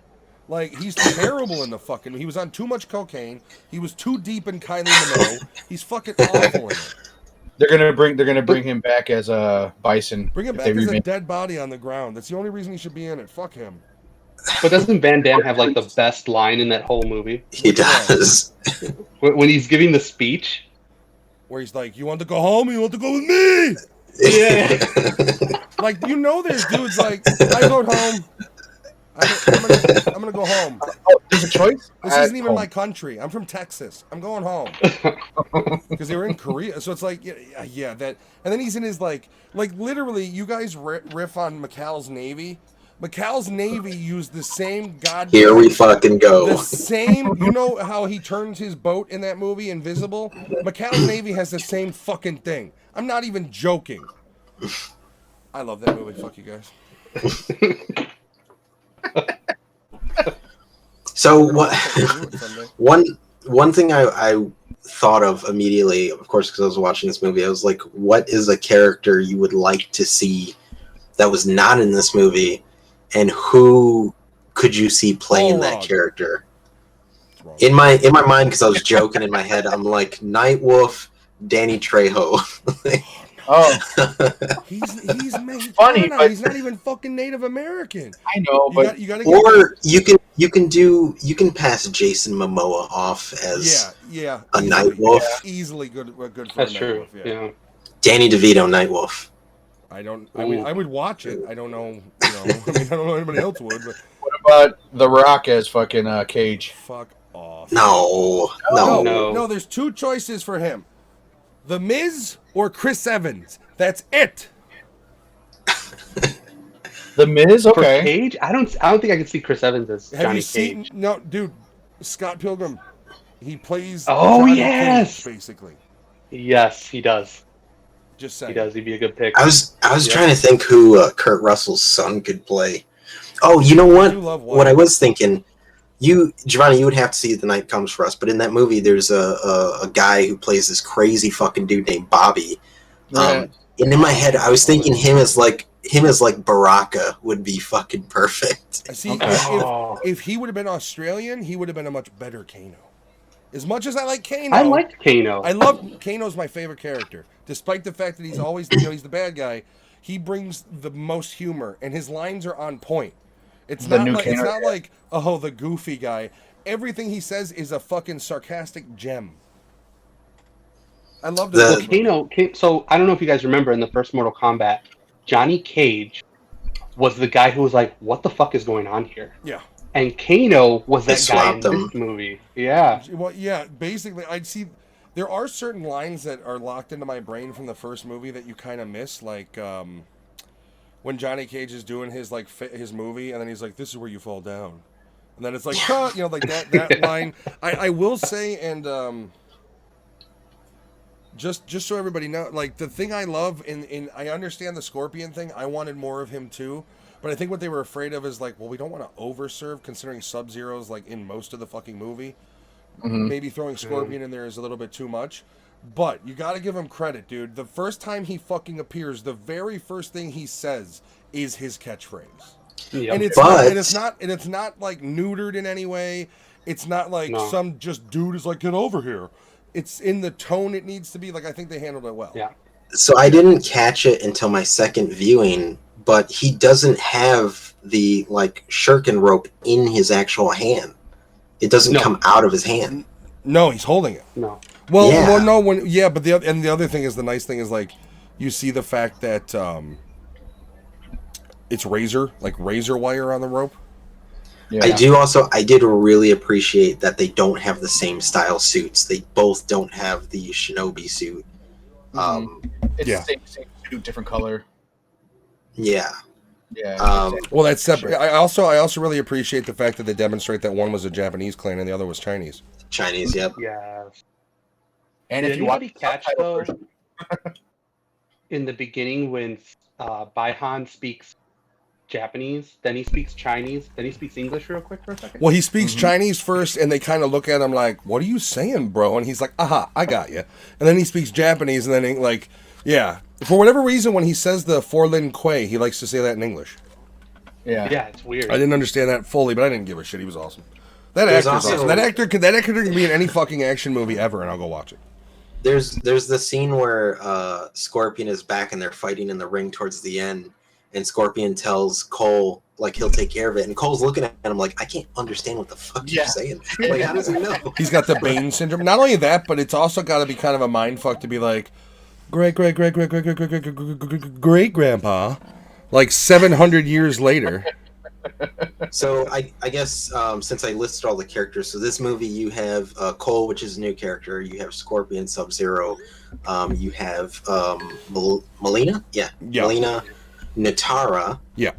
Like, he's terrible in the fucking... He was on too much cocaine. He was too deep in Kylie Minogue. He's fucking awful in it. They're gonna bring him back as a Bison. Bring him back as a dead body on the ground. That's the only reason he should be in it. Fuck him. But doesn't Van Damme have like the best line in that whole movie? He does. When he's giving the speech, where he's like, "You want to go home? Or you want to go with me?" Yeah. Like, there's dudes like, "I go home. I'm gonna go home." Oh, there's a choice. This isn't even my country. I'm from Texas. I'm going home because they were in Korea. So it's like, yeah, that. And then he's in his like literally. You guys riff on McCall's Navy. McCall's Navy used the same goddamn. Here we fucking go. The same. You know how he turns his boat in that movie, Invisible? McCall's Navy has the same fucking thing. I'm not even joking. I love that movie. Fuck you guys. So one thing I thought of immediately, of course, because I was watching this movie, I was like, what is a character you would like to see that was not in this movie, and who could you see playing that character? In my mind, because I was joking in my head, I'm like, Nightwolf, Danny Trejo. Oh, he's funny, but he's not even fucking Native American. I know, but you gotta or you can pass Jason Momoa off as a Nightwolf. Easily good for that's a true. Nightwolf. Yeah. Danny DeVito, Nightwolf. I mean, I would watch it. I don't know. I don't know anybody else would. But what about The Rock as fucking Cage? Fuck off. No. There's 2 choices for him: The Miz or Chris Evans. That's it. The Miz, okay. For Cage, I don't think I can see Chris Evans as Have Johnny you seen? Cage. No, dude. Scott Pilgrim. He plays. Oh, Johnny yes! Cage, basically. Yes, he does. Just saying. He does. He'd be a good pick. I was trying to think who Kurt Russell's son could play. Oh, you know what? What I was thinking, Giovanni, you would have to see The Night Comes for Us, but in that movie, there's a guy who plays this crazy fucking dude named Bobby. And in my head, I was thinking him as like Baraka would be fucking perfect. See, if he would have been Australian, he would have been a much better Kano. As much as I like Kano, I liked Kano. I love Kano's my favorite character, despite the fact that he's always he's the bad guy. He brings the most humor, and his lines are on point. It's not like the goofy guy. Everything he says is a fucking sarcastic gem. I love Kano. So I don't know if you guys remember in the first Mortal Kombat, Johnny Cage was the guy who was like, "What the fuck is going on here?" Yeah. And Kano was They that guy in swapped him. this movie. Yeah. Well, yeah. Basically, I'd see. There are certain lines that are locked into my brain from the first movie that you kind of miss, like when Johnny Cage is doing his his movie, and then he's like, "This is where you fall down," and then it's like, cut, like that line. I will say, and just so everybody know, like the thing I love in I understand the Scorpion thing. I wanted more of him too, but I think what they were afraid of is like, well, we don't want to overserve considering Sub-Zero's like in most of the fucking movie. Mhm. Maybe throwing Scorpion in there is a little bit too much. But you got to give him credit, dude. The first time he fucking appears, the very first thing he says is his catchphrase. Yep. And it's not like neutered in any way. It's not like some just dude is like, get over here. It's in the tone it needs to be. Like, I think they handled it well. Yeah. So I didn't catch it until my second viewing, but he doesn't have the like shuriken rope in his actual hand. It doesn't come out of his hand. No, he's holding it. No. Well, Yeah. well, no, but the other thing is, the nice thing is like you see the fact that it's razor wire on the rope. Yeah. I did really appreciate that they don't have the same style suits. They both don't have the shinobi suit. It's Yeah. same suit, different color. Yeah. Yeah. Well, that's separate. I also really appreciate the fact that they demonstrate that one was a Japanese clan and the other was Chinese. Chinese, yep. Yeah. And Did if you watch anybody the catch subtitle though version- in the beginning when Baihan speaks Japanese, then he speaks Chinese, then he speaks English real quick for a second? Well, he speaks Chinese first, and they kind of look at him like, "What are you saying, bro?" And he's like, "Aha, I got you." And then he speaks Japanese, and then like, yeah, for whatever reason, when he says the Forlin Quay, he likes to say that in English. Yeah. Yeah, it's weird. I didn't understand that fully, but I didn't give a shit. He was awesome. That There's actor's also- awesome. That actor can be in any fucking action movie ever, and I'll go watch it. There's the scene where Scorpion is back and they're fighting in the ring towards the end, and Scorpion tells Cole like he'll take care of it, and Cole's looking at him like, I can't understand what the fuck you're saying. Like, how does he know? He's got the Bane syndrome. Not only that, but it's also got to be kind of a mind fuck to be like, great grandpa, like 700 years later. So I guess since I listed all the characters, so this movie you have Cole, which is a new character. You have Scorpion, Sub-Zero. You have Melina, Melina, Natara. Yeah.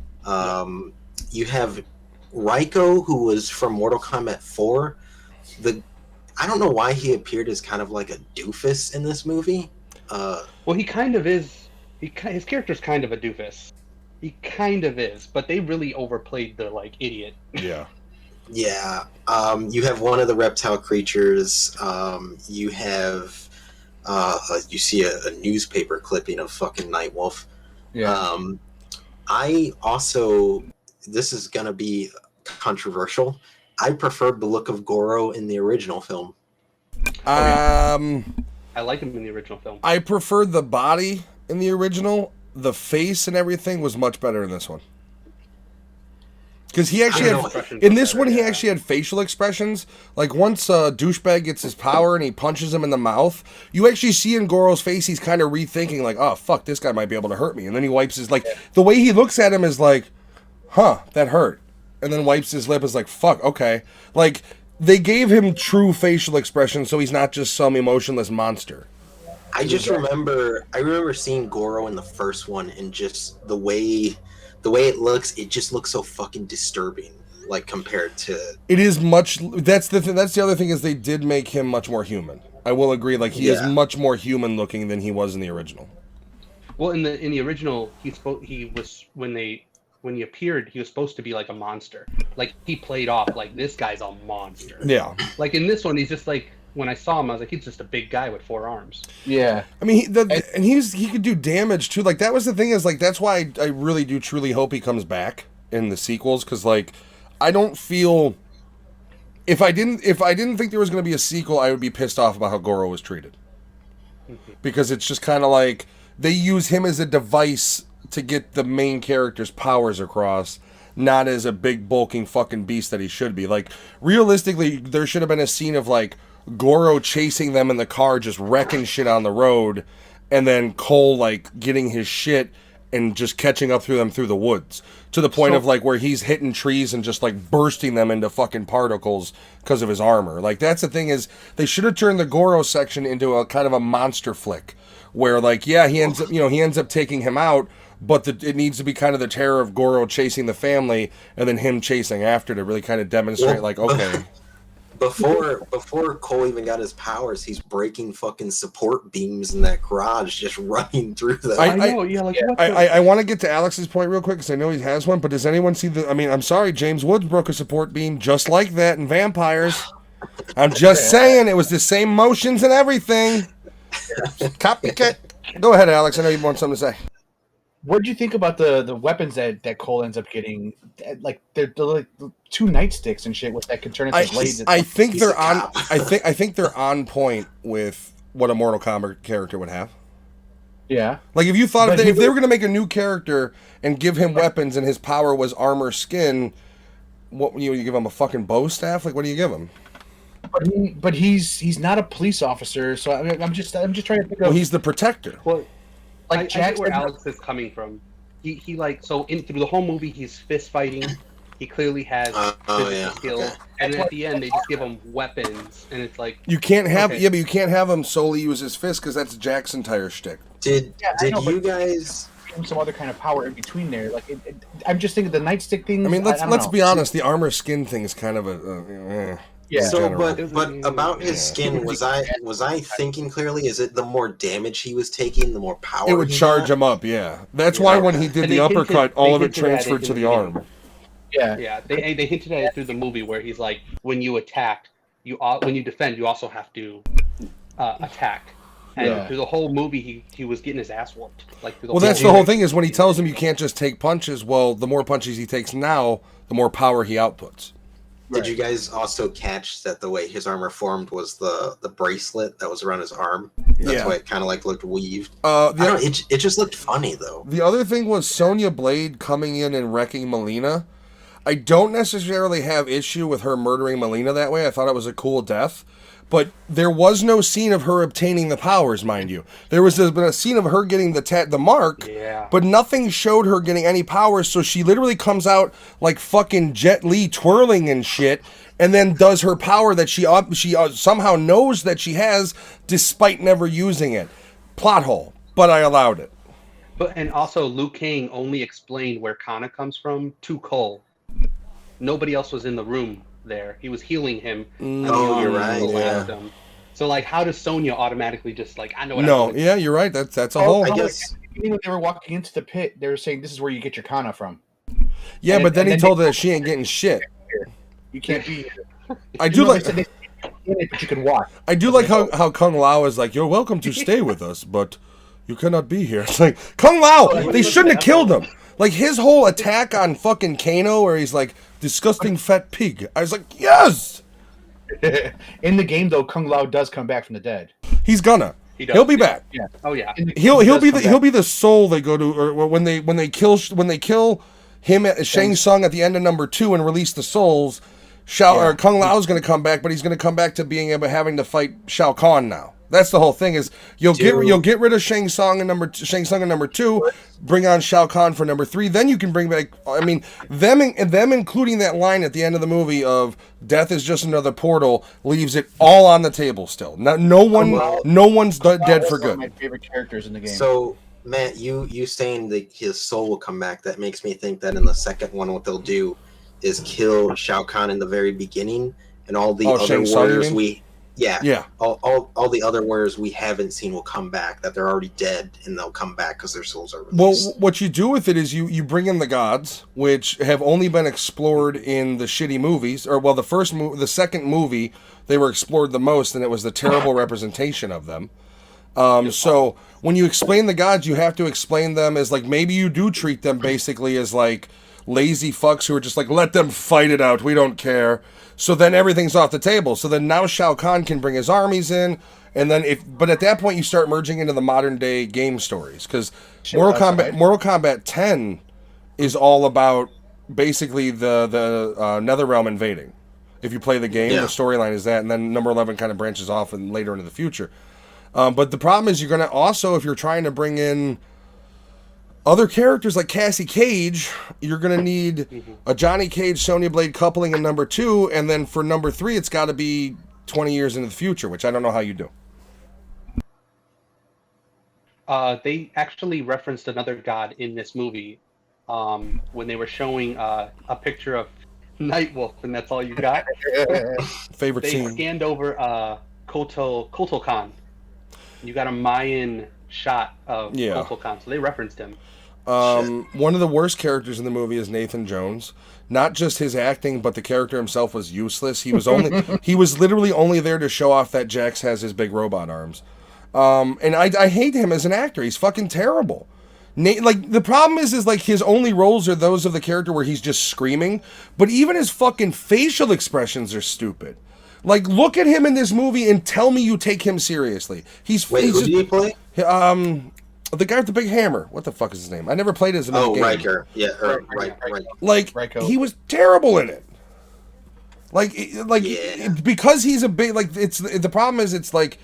You have Raiko, who was from Mortal Kombat 4. I don't know why he appeared as kind of like a doofus in this movie. Well, he kind of is. His character's kind of a doofus. He kind of is, but they really overplayed the like idiot. Yeah. Yeah. You have one of the reptile creatures. You have you see a newspaper clipping of fucking Nightwolf. Yeah. I also, this is gonna be controversial. I preferred the look of Goro in the original film. I like him in the original film. I preferred the body in the original. The face and everything was much better in this one. Because he actually had, in this one, he actually had facial expressions. Like once douchebag gets his power and he punches him in the mouth, you actually see in Goro's face he's kind of rethinking, like, oh fuck, this guy might be able to hurt me. And then he wipes his the way he looks at him is like, huh, that hurt. And then wipes his lip, is like, fuck, okay. Like they gave him true facial expressions, so he's not just some emotionless monster. I remember seeing Goro in the first one, and just the way it looks, it just looks so fucking disturbing. Like compared to, it is much. That's the thing. That's the other thing, is they did make him much more human. I will agree. Like he is much more human looking than he was in the original. Well, in the original, he was when he appeared, he was supposed to be like a monster. Like he played off like this guy's a monster. Yeah. Like in this one, he's just like, when I saw him, I was like, he's just a big guy with 4 arms. Yeah. I mean, he could do damage too. Like that was the thing, is like that's why I really do truly hope he comes back in the sequels, because like I don't feel, if I didn't think there was going to be a sequel, I would be pissed off about how Goro was treated, because it's just kind of like they use him as a device to get the main character's powers across, not as a big bulking fucking beast that he should be. Like realistically, there should have been a scene of like Goro chasing them in the car, just wrecking shit on the road, and then Cole like getting his shit, and just catching up through them through the woods to the point of like where he's hitting trees and just like bursting them into fucking particles because of his armor. Like that's the thing is they should have turned the Goro section into a kind of a monster flick where like he ends up taking him out, but it needs to be kind of the terror of Goro chasing the family and then him chasing after to really kind of demonstrate like okay. Before Cole even got his powers, he's breaking fucking support beams in that garage, just running through them. I want to get to Alex's point real quick because I know he has one. But does anyone see the? I mean, I'm sorry, James Woods broke a support beam just like that in Vampires. I'm just saying it was the same motions and everything. Copycat. Go ahead, Alex. I know you want something to say. What do you think about the weapons that Cole ends up getting? Like they're like 2 nightsticks and shit, with that can turn into blades. I think they're on. I think they're on point with what a Mortal Kombat character would have. Yeah. Like if you thought if they were gonna make a new character and give him weapons and his power was armor skin, what you give him a fucking bow staff? Like what do you give him? But he's not a police officer, so I'm just trying to think of. Well, he's the protector. Well, like I get where Alex is coming from. He like so through the whole movie he's fist fighting. He clearly has physical skills, and then at the end they just give him weapons, and it's like you can't have but you can't have him solely use his fist because that's Jack's entire shtick. Did you guys give him some other kind of power in between there? Like I'm just thinking the nightstick thing. I mean, let's be honest. The armor skin thing is kind of a. Yeah. So, but about his skin, was I thinking clearly? Is it the more damage he was taking, the more power? It would charge him up. Yeah, that's why when he did the uppercut, all of it transferred to the arm. Yeah. They hinted at it through the movie where he's like, when you attack, when you defend, you also have to attack. And through the whole movie, he was getting his ass whooped. Like that's the whole thing is when he tells him you can't just take punches. Well, the more punches he takes now, the more power he outputs. Did you guys also catch that the way his armor formed was the bracelet that was around his arm? That's why it kind of like looked weaved. It just looked funny though. The other thing was Sonya Blade coming in and wrecking Melina. I don't necessarily have issue with her murdering Melina that way. I thought it was a cool death. But there was no scene of her obtaining the powers, mind you. There's been a scene of her getting the mark, but nothing showed her getting any powers, so she literally comes out like fucking Jet Li twirling and shit, and then does her power that she somehow knows that she has, despite never using it. Plot hole, but I allowed it. And also, Liu Kang only explained where Kana comes from to Cole. Nobody else was in the room there. He was healing him. Oh, you're right. So like, how does Sonya automatically just like I know what? No, yeah, you're right. That's a whole. I guess even when they were walking into the pit, they were saying this is where you get your Kana from. Yeah, but then he told her that she ain't getting shit. You can't be here. I do like. But you can walk. I do like how Kung Lao is like, you're welcome to stay with us, but you cannot be here. It's like Kung Lao. They shouldn't have killed him. Like his whole attack on fucking Kano, where he's like, disgusting fat pig. I was like, yes! In the game, though, Kung Lao does come back from the dead. He's gonna. He'll be back. Yeah. Oh yeah. He'll be the soul they go to, or when they kill him at Shang Tsung at the end of number 2 and release the souls. Kung Lao's gonna come back, but he's gonna come back to having to fight Shao Kahn now. That's the whole thing is you'll get rid of Shang Tsung in number 2, bring on Shao Kahn for number 3, then you can bring back them including that line at the end of the movie of death is just another portal leaves it all on the table still. No one's dead for good. One of my favorite characters in the game. So Matt, you saying that his soul will come back, that makes me think that in the second one what they'll do is kill Shao Kahn in the very beginning and all the other warriors all the other warriors we haven't seen will come back, that they're already dead, and they'll come back because their souls are released. Well, what you do with it is you bring in the gods, which have only been explored in the shitty movies, or the second movie they were explored the most, and it was the terrible representation of them. So when you explain the gods, you have to explain them as like, maybe you do treat them basically as like lazy fucks who are just like, let them fight it out, we don't care. So then everything's off the table. So then now Shao Kahn can bring his armies in, and then but at that point you start merging into the modern day game stories, because Mortal Kombat 10 is all about basically the Netherrealm invading. If you play the game, the storyline is that, and then number 11 kind of branches off and later into the future. But the problem is you're going to also, if you're trying to bring in Other characters like Cassie Cage, you're going to need a Johnny Cage, Sonya Blade coupling in number 2, and then for number 3, it's got to be 20 years into the future, which I don't know how you do. They actually referenced another god in this movie when they were showing a picture of Nightwolf, and that's all you got. Favorite They scene. scanned over Kotal Khan. You got a Mayan shot of Kotal Khan, so they referenced him. One of the worst characters in the movie is Nathan Jones. Not just his acting, but the character himself was useless. He was literally only there to show off that Jax has his big robot arms. And I hate him as an actor. He's fucking terrible. Like, the problem is like his only roles are those of the character where he's just screaming, but even his fucking facial expressions are stupid. Like, look at him in this movie and tell me you take him seriously. Who did he play? The guy with the big hammer. What the fuck is his name? I never played as him. Oh, Riker. Yeah, right. Like, Riker. He was terrible in it. Because he's a big, like, the problem is it's like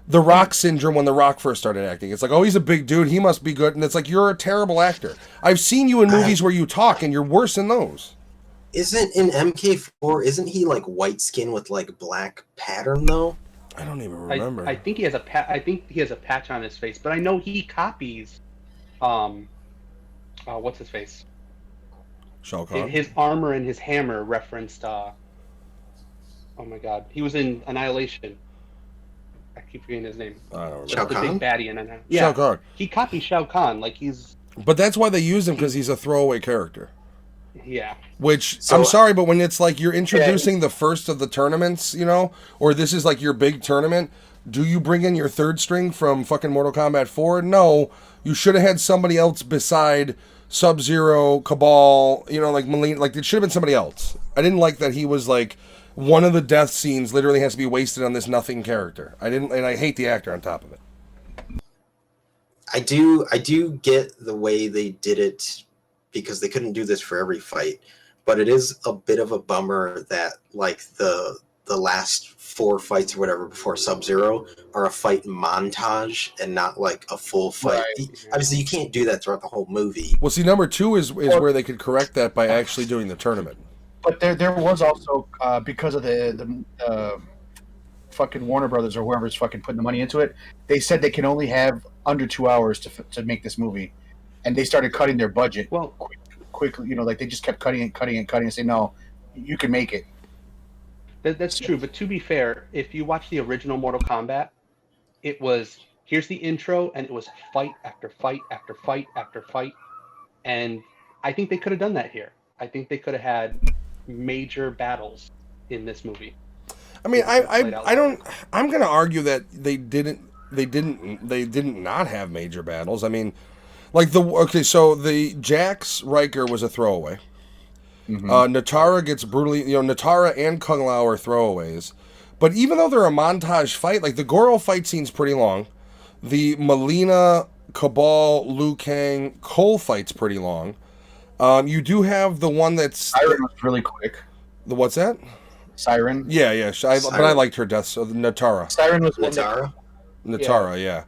the Rock syndrome when The Rock first started acting. It's like, oh, he's a big dude, he must be good, and it's like, you're a terrible actor. I've seen you in movies where you talk, and you're worse in those. Isn't in MK4? Isn't he like white skin with like black pattern though? I don't even remember. I think he has a patch on his face, but I know he copies. What's his face? Shao Kahn. His armor and his hammer referenced. Oh my god, he was in Annihilation. I keep forgetting his name. I don't remember. Shao The Kahn? big baddie in Annihilation. Yeah, Shao Kahn. he copies Shao Kahn. Like he's. But that's why they use him, because he's a throwaway character. Yeah. Which, So- I'm sorry, but when it's like you're introducing the first of the tournaments, you know, or this is like your big tournament, do you bring in your third string from fucking Mortal Kombat 4? No. You should have had somebody else beside Sub-Zero, Cabal, you know, like Malina. Like, it should have been somebody else. I didn't like that he was like, one of the death scenes literally has to be wasted on this nothing character. And I hate the actor on top of it. I do get the way they did it, because they couldn't do this for every fight, but it is a bit of a bummer that like the last 4 fights or whatever before Sub-Zero are a fight montage and not like a full fight. Right. Obviously, you can't do that throughout the whole movie. Well, see, number 2 is where they could correct that by actually doing the tournament. But there was also because of the fucking Warner Brothers or whoever's fucking putting the money into it, they said they can only have under 2 hours to make this movie, and they started cutting their budget. Well, quickly, you know, like they just kept cutting and say, no, you can make it. That's true, but to be fair, if you watch the original Mortal Kombat, it was, here's the intro, and it was fight after fight after fight after fight, and I think they could have done that here. I think they could have had major battles in this movie. I mean, I'm going to argue that they didn't not have major battles. I mean, like so the Jax Riker was a throwaway. Mm-hmm. Natara gets brutally, Natara and Kung Lao are throwaways. But even though they're a montage fight, like the Goro fight scene's pretty long. The Melina, Cabal, Liu Kang, Cole fight's pretty long. You do have the one that's... Siren was really quick. The what's that? Siren? Yeah. But I liked her death, so Natara. Siren was Natara, yeah.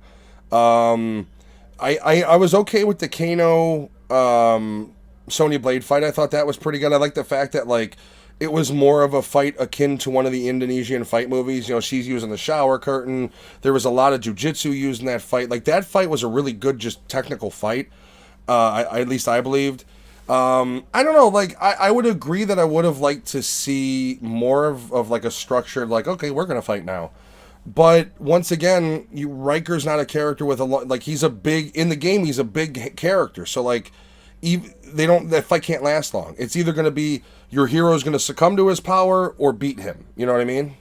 I was okay with the Kano Sonya Blade fight. I thought that was pretty good. I like the fact that like it was more of a fight akin to one of the Indonesian fight movies. You know, she's using the shower curtain. There was a lot of jujitsu used in that fight. Like that fight was a really good, just technical fight. At least I believed. I don't know. Like I would agree that I would have liked to see more of like a structured, like, okay, we're gonna fight now. But once again, Riker's not a character with a lot. Like he's a big in the game. He's a big character. So like, that fight can't last long. It's either going to be your hero's going to succumb to his power or beat him. You know what I mean?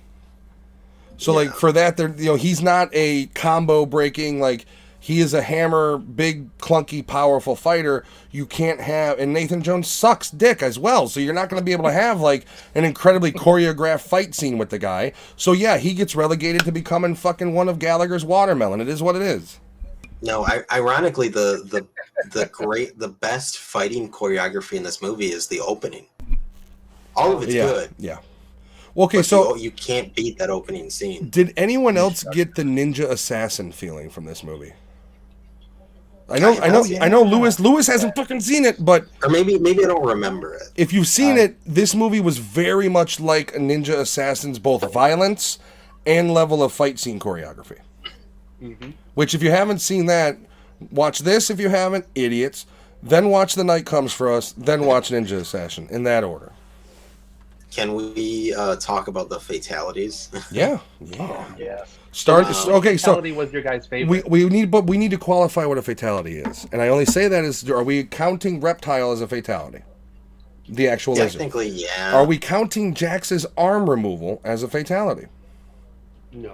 So like for that, he's not a combo breaking. Like he is a hammer, big, clunky, powerful fighter. You can't have, and Nathan Jones sucks dick as well. So you're not going to be able to have like an incredibly choreographed fight scene with the guy. So yeah, he gets relegated to becoming fucking one of Gallagher's watermelon. It is what it is. No, ironically, the best fighting choreography in this movie is the opening. All of it's good. Yeah. Well, okay, but so you can't beat that opening scene. Did anyone else get the ninja assassin feeling from this movie? I know. Lewis hasn't fucking seen it, but or maybe I don't remember it. if you've seen it, this movie was very much like Ninja Assassins, both violence and level of fight scene choreography. Mm-hmm. Which, if you haven't seen that, watch this. If you haven't, idiots. Then watch The Night Comes for Us. Then watch Ninja Assassin in that order. Can we talk about the fatalities? Yeah. Yes. Okay, so Fatality was your guy's favorite. we need to qualify what a fatality is, and I only say that is: are we counting Reptile as a fatality? The actual lizard. Technically, yeah. Are we counting Jax's arm removal as a fatality? No.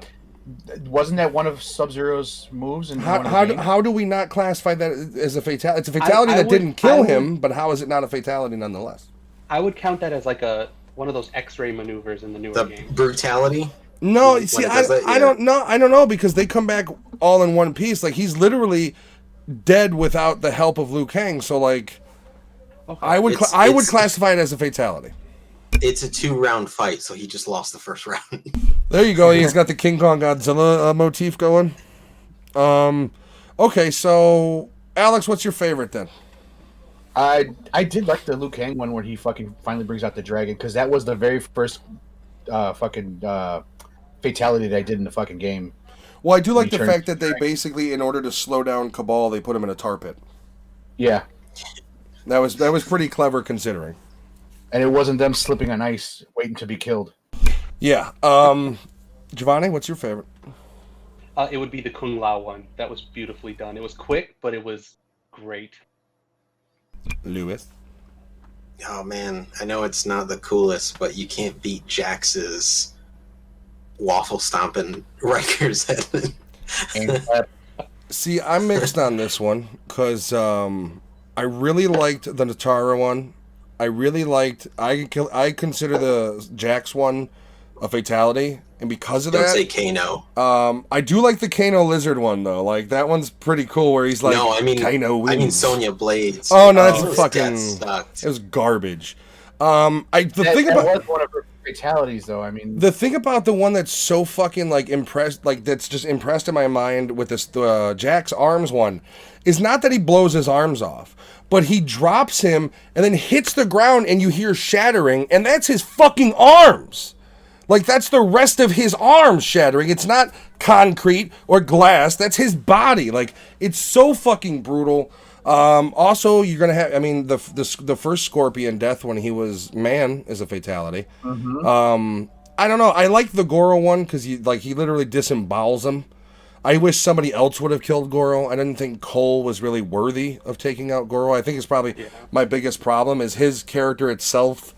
Wasn't that one of Sub-Zero's moves? In How do we not classify that as a fatality? It's a fatality that didn't kill him, but how is it not a fatality nonetheless? I would count that as like one of those X-ray maneuvers in the newer game. Brutality. No, see, I don't know. I don't know because they come back all in one piece. Like he's literally dead without the help of Liu Kang. So like, okay. I would classify it as a fatality. It's a 2-round fight, so he just lost the first round. There you go. He's got the King Kong Godzilla motif going. Okay, so Alex, what's your favorite then? I did like the Liu Kang one where he fucking finally brings out the dragon because that was the very first fatality that I did in the fucking game. Well, I do like the fact that they basically, in order to slow down Cabal, they put him in a tar pit. Yeah, that was pretty clever considering. And it wasn't them slipping on ice, waiting to be killed. Yeah. Giovanni, what's your favorite? It would be the Kung Lao one. That was beautifully done. It was quick, but it was great. Lewis? Oh, man. I know it's not the coolest, but you can't beat Jax's waffle stomping Riker's head. See, I'm mixed on this one, because I really liked the Natara one. I really liked... I consider the Jax one a fatality, and because of that... Don't say Kano. I do like the Kano lizard one, though. Like, that one's pretty cool, where he's like... No, I mean... Kano wins. I mean Sonya Blades. Oh, no, that's fucking... Sucked. It was garbage. That was one of her fatalities, though. I mean... The thing about the one that's so fucking, like, impressed... Like, that's just impressed in my mind with this Jax arms one is not that he blows his arms off, but he drops him and then hits the ground and you hear shattering, and that's his fucking arms. Like, that's the rest of his arms shattering. It's not concrete or glass. That's his body. Like, it's so fucking brutal. Also, you're going to have... I mean, the first Scorpion death when he was man is a fatality. Mm-hmm. I don't know. I like the Goro one because he literally disembowels him. I wish somebody else would have killed Goro. I didn't think Cole was really worthy of taking out Goro. I think it's probably my biggest problem is his character itself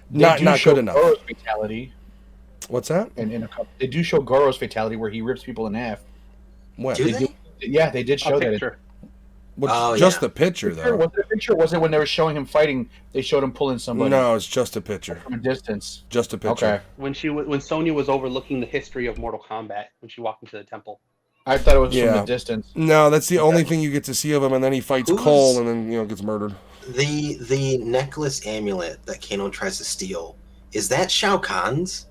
not good enough. Goro's fatality. What's that? And in a couple, they do show Goro's fatality where he rips people in half. What? Yeah, they did show that. Just the picture, though. Was it a picture? Was it when they were showing him fighting? They showed him pulling somebody. No, it's just a picture from a distance. Just a picture. Okay. When Sonya was overlooking the history of Mortal Kombat when she walked into the temple. I thought it was from the distance. No, that's the only thing you get to see of him, and then he fights Cole, and then gets murdered. The necklace amulet that Kano tries to steal, is that Shao Kahn's?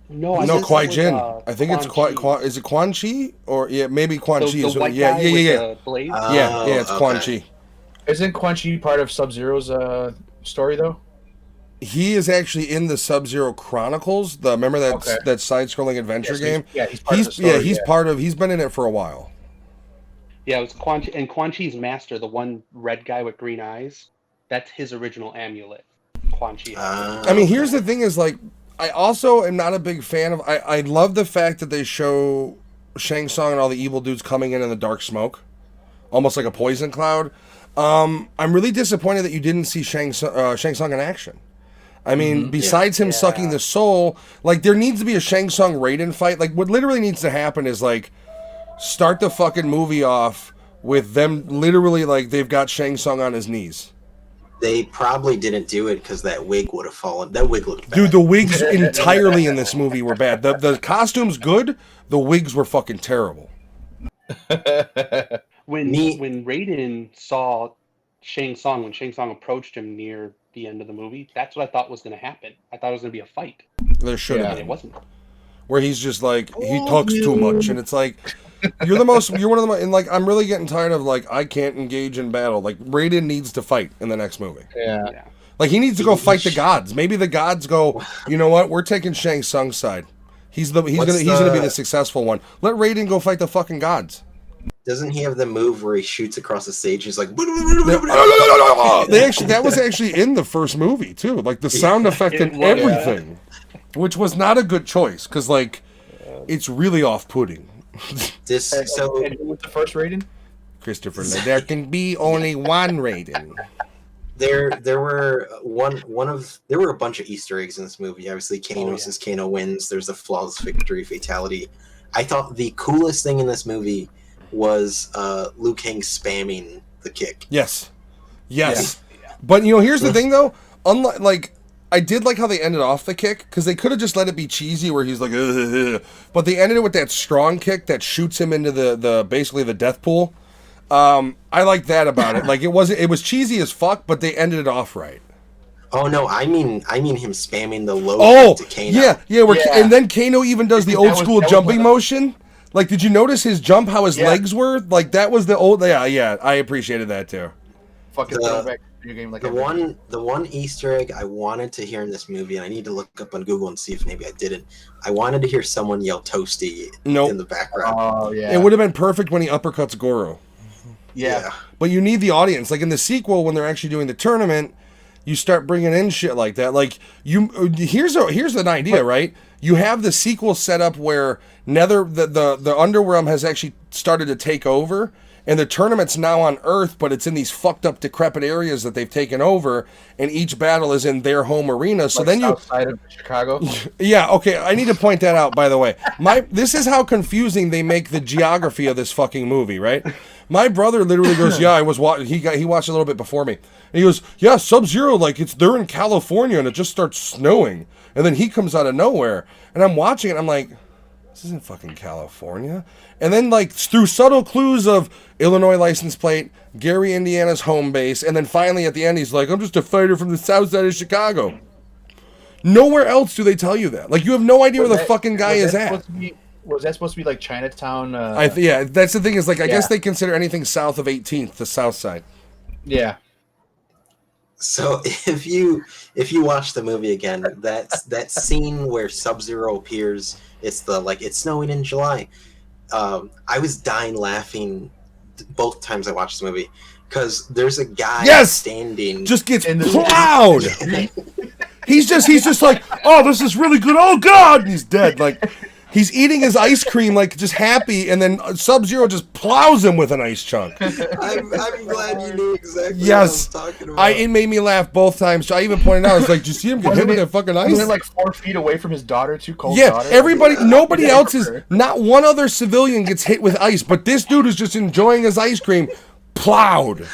No, Kwai Jin. I think it's is it Quan Chi or maybe Quan Chi is yeah. It's Quan Chi. Isn't Quan Chi part of Sub-Zero's story though? He is actually in the Sub-Zero Chronicles. Remember that side-scrolling adventure game? He's part of the story, he's part of. He's been in it for a while. Yeah, it was Quan Chi, and Quan Chi's master, the one red guy with green eyes. That's his original amulet. Quan Chi. I mean, here's the thing: is like I also am not a big fan of. I love the fact that they show Shang Tsung and all the evil dudes coming in the dark smoke, almost like a poison cloud. I'm really disappointed that you didn't see Shang Tsung in action. I mean, besides him sucking the soul, like, there needs to be a Shang Tsung Raiden fight. Like, what literally needs to happen is, like, start the fucking movie off with them literally, like, they've got Shang Tsung on his knees. They probably didn't do it because that wig would have fallen. That wig looked bad. Dude, the wigs entirely in this movie were bad. The costumes good, the wigs were fucking terrible. When Raiden saw Shang Tsung, when Shang Tsung approached him near the end of the movie, that's what I thought was going to happen. I thought it was going to be a fight. There should have been. It wasn't. Where he's just like, he talks too much, and it's like, You're one of the most, and like I'm really getting tired of like I can't engage in battle. Like Raiden needs to fight in the next movie. Yeah. Like he needs to go fight the gods. Maybe the gods go, you know what? We're taking Shang Tsung's side. He's gonna be the successful one. Let Raiden go fight the fucking gods. Doesn't he have the move where he shoots across the stage? He's like, that was actually in the first movie too. Like the sound effect and everything, which was not a good choice because like it's really off-putting. And who was the first Raiden? Christopher. There can be only one Raiden. There were a bunch of Easter eggs in this movie. Obviously, Kano says Kano wins. There's a flawless victory fatality. I thought the coolest thing in this movie was Liu Kang spamming the kick. Yes. Yeah. But here's the thing though. Unlike like I did like how they ended off the kick because they could have just let it be cheesy where he's like, ugh. But they ended it with that strong kick that shoots him into the basically the death pool. I like that about it. Like it was cheesy as fuck, but they ended it off right. Oh no, I mean him spamming the low kick to Kano. Yeah. And then Kano even does the old school jumping motion. Like, did you notice his jump? How his legs were? Like that was the old. Yeah. I appreciated that too. Fucking throwback video game like the one Easter egg I wanted to hear in this movie, and I need to look up on Google and see if maybe I didn't. I wanted to hear someone yell "Toasty" in the background. Oh yeah, it would have been perfect when he uppercuts Goro. Yeah. But you need the audience. Like in the sequel, when they're actually doing the tournament, you start bringing in shit like that. Like here's an idea, right? You have the sequel set up where the Underrealm has actually started to take over, and the tournament's now on Earth, but it's in these fucked up, decrepit areas that they've taken over, and each battle is in their home arena. So then outside of Chicago. Yeah, okay. I need to point that out, by the way. This is how confusing they make the geography of this fucking movie, right? My brother literally goes, "Yeah, I was watching." He watched a little bit before me, and he goes, "Yeah, Sub-Zero, like they're in California, and it just starts snowing." And then he comes out of nowhere, and I'm watching it. And I'm like, "This isn't fucking California." And then, like through subtle clues of Illinois license plate, Gary, Indiana's home base, and then finally at the end, he's like, "I'm just a fighter from the south side of Chicago." Nowhere else do they tell you that. Like you have no idea where the fucking guy is at. Was that supposed to be like Chinatown? Yeah, that's the thing is like I guess they consider anything south of 18th the south side. Yeah. So if you watch the movie again, that scene where Sub-Zero appears, it's snowing in July. I was dying laughing both times I watched the movie because there's a guy standing just gets plowed. He's just like, "Oh, this is really good. Oh God," and he's dead. Like he's eating his ice cream, like just happy, and then Sub-Zero just plows him with an ice chunk. I'm glad you knew exactly what I was talking about. It made me laugh both times. So I even pointed out, I was like, "Did you see him get hit with that fucking ice?" Wasn't it like 4 feet away from his daughter, too cold? Yeah, nobody else is. Not one other civilian gets hit with ice, but this dude is just enjoying his ice cream, plowed.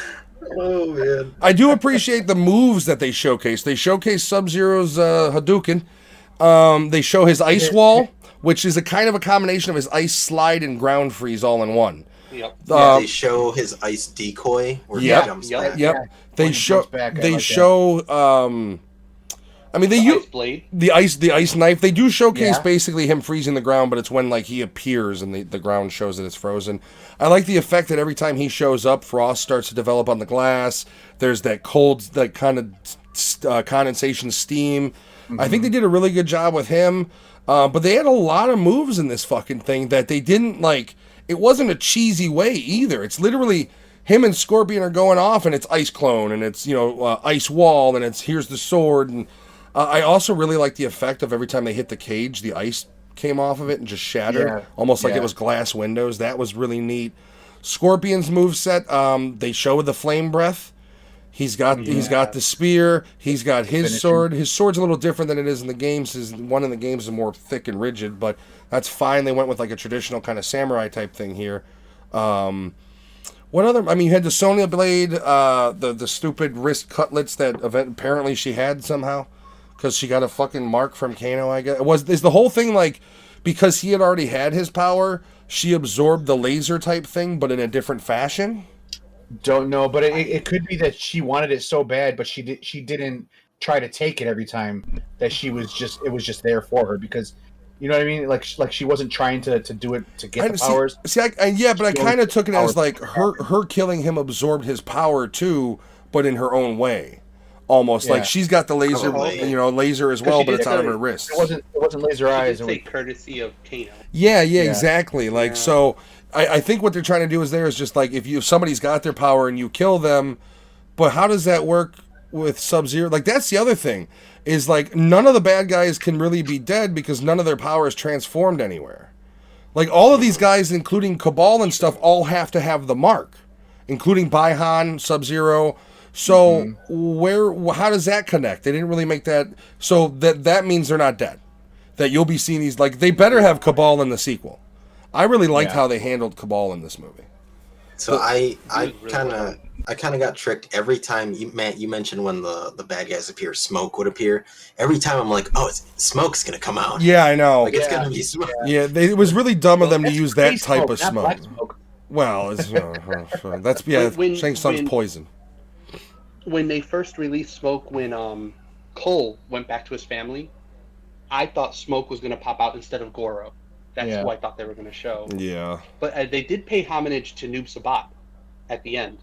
Oh man! I do appreciate the moves that they showcase. They showcase Sub-Zero's Hadouken. They show his ice wall, which is a kind of a combination of his ice slide and ground freeze all in one. Yep. They show his ice decoy where he jumps back. Yep. They show. I mean, they ice blade. the ice knife. They do showcase basically him freezing the ground, but it's when like he appears and the ground shows that it's frozen. I like the effect that every time he shows up, frost starts to develop on the glass. There's that cold, like kind of condensation steam. Mm-hmm. I think they did a really good job with him, but they had a lot of moves in this fucking thing that they didn't like. It wasn't a cheesy way either. It's literally him and Scorpion are going off, and it's ice clone, and it's ice wall, and it's here's the sword. And I also really like the effect of every time they hit the cage, the ice came off of it and just shattered, almost like it was glass windows. That was really neat. Scorpion's moveset, they show the flame breath. He's got the spear. He's got his sword. His sword's a little different than it is in the games. His one in the games is more thick and rigid, but that's fine. They went with like a traditional kind of samurai type thing here. What other? I mean, you had the Sonya blade, the stupid wrist cutlets that apparently she had somehow because she got a fucking mark from Kano. I guess is the whole thing like because he had already had his power, she absorbed the laser type thing, but in a different fashion. Don't know, but it could be that she wanted it so bad, but she didn't try to take it every time. That it was just there for her because You know what I mean? Like she wasn't trying to do it to get the see, powers. But I kind of took it as like her killing him absorbed his power too, but in her own way. Almost like she's got the laser, laser as well, but it's out of her wrist. It wasn't laser eyes. It was courtesy of Kano. Yeah, exactly. Like so, I think what they're trying to do is just like if somebody's got their power and you kill them, but how does that work with Sub-Zero? Like that's the other thing is like none of the bad guys can really be dead because none of their power is transformed anywhere. Like all of these guys, including Cabal and stuff, all have to have the mark, including Baihan, Sub-Zero. So how does that connect? They didn't really make that. So that means they're not dead. That you'll be seeing these, like they better have Cabal in the sequel. I really liked how they handled Cabal in this movie. So I kind of got tricked every time you mentioned when the bad guys appear, Smoke would appear. Every time I'm like, oh, Smoke's gonna come out. Yeah, I know. Like it's gonna be Smoke. Yeah, it was really dumb of them to use that type of smoke. Smoke. Well, it's that's Shang Tsung's poison. When they first released Smoke, when Cole went back to his family, I thought Smoke was going to pop out instead of Goro. That's who I thought they were going to show. Yeah. But they did pay homage to Noob Sabat at the end.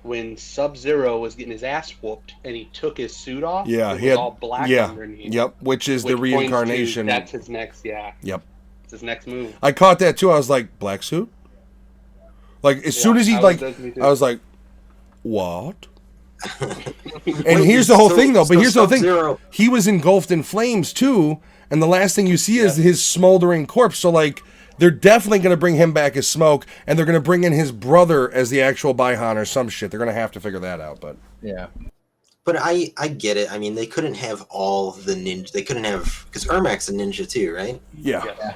When Sub-Zero was getting his ass whooped and he took his suit off, he was had all black underneath. Yep, which is the reincarnation. That's his next, Yep. It's his next move. I caught that too. I was like, black suit? Like, as soon as he, I was like, what? And here's the whole thing, though. But here's the thing: he was engulfed in flames too, and the last thing you see is his smoldering corpse. So, like, they're definitely going to bring him back as Smoke, and they're going to bring in his brother as the actual Baihan or some shit. They're going to have to figure that out. But but I get it. I mean, they couldn't have all the ninja. They couldn't have because Ermac's a ninja too, right? Yeah.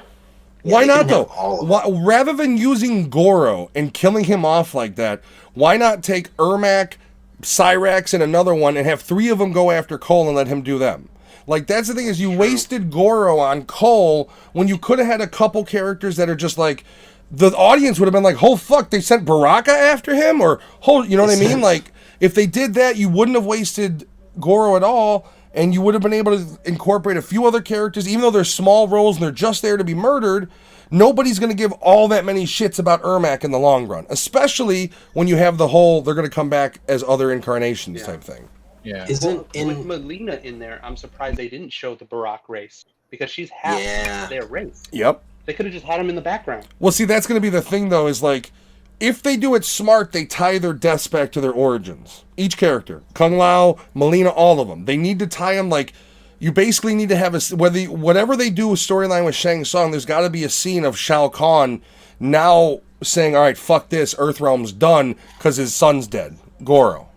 Why not though? Rather than using Goro and killing him off like that, why not take Ermac, Cyrax, and another one and have 3 of them go after Cole and let him do them? Like, that's the thing is you wasted Goro on Cole when you could have had a couple characters that are just like, the audience would have been like, oh fuck, they sent Baraka after him? Or, you know what I mean? Like, if they did that, you wouldn't have wasted Goro at all, and you would have been able to incorporate a few other characters, even though they're small roles and they're just there to be murdered. Nobody's going to give all that many shits about Ermac in the long run, especially when you have the whole they're going to come back as other incarnations type thing. Yeah. With Melina in there, I'm surprised they didn't show the Barak race because she's half their race. Yep. They could have just had him in the background. Well, see, that's going to be the thing, though, is like, if they do it smart, they tie their deaths back to their origins. Each character. Kung Lao, Melina, all of them. They need to tie them, like, you basically need to have whatever they do with storyline with Shang Tsung, there's got to be a scene of Shao Kahn now saying, all right, fuck this, Earthrealm's done, because his son's dead. Goro.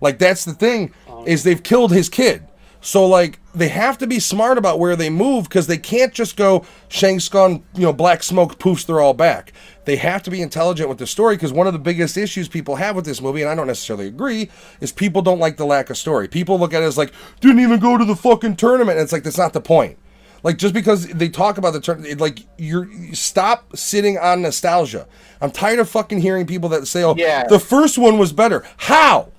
Like, that's the thing, is they've killed his kid. So, like, they have to be smart about where they move, because they can't just go, Shang Tsung, black smoke, poofs, they're all back. They have to be intelligent with the story, because one of the biggest issues people have with this movie, and I don't necessarily agree, is people don't like the lack of story. People look at it as like, didn't even go to the fucking tournament, and it's like, that's not the point. Like, just because they talk about the tournament, like, you stop sitting on nostalgia. I'm tired of fucking hearing people that say, the first one was better. How?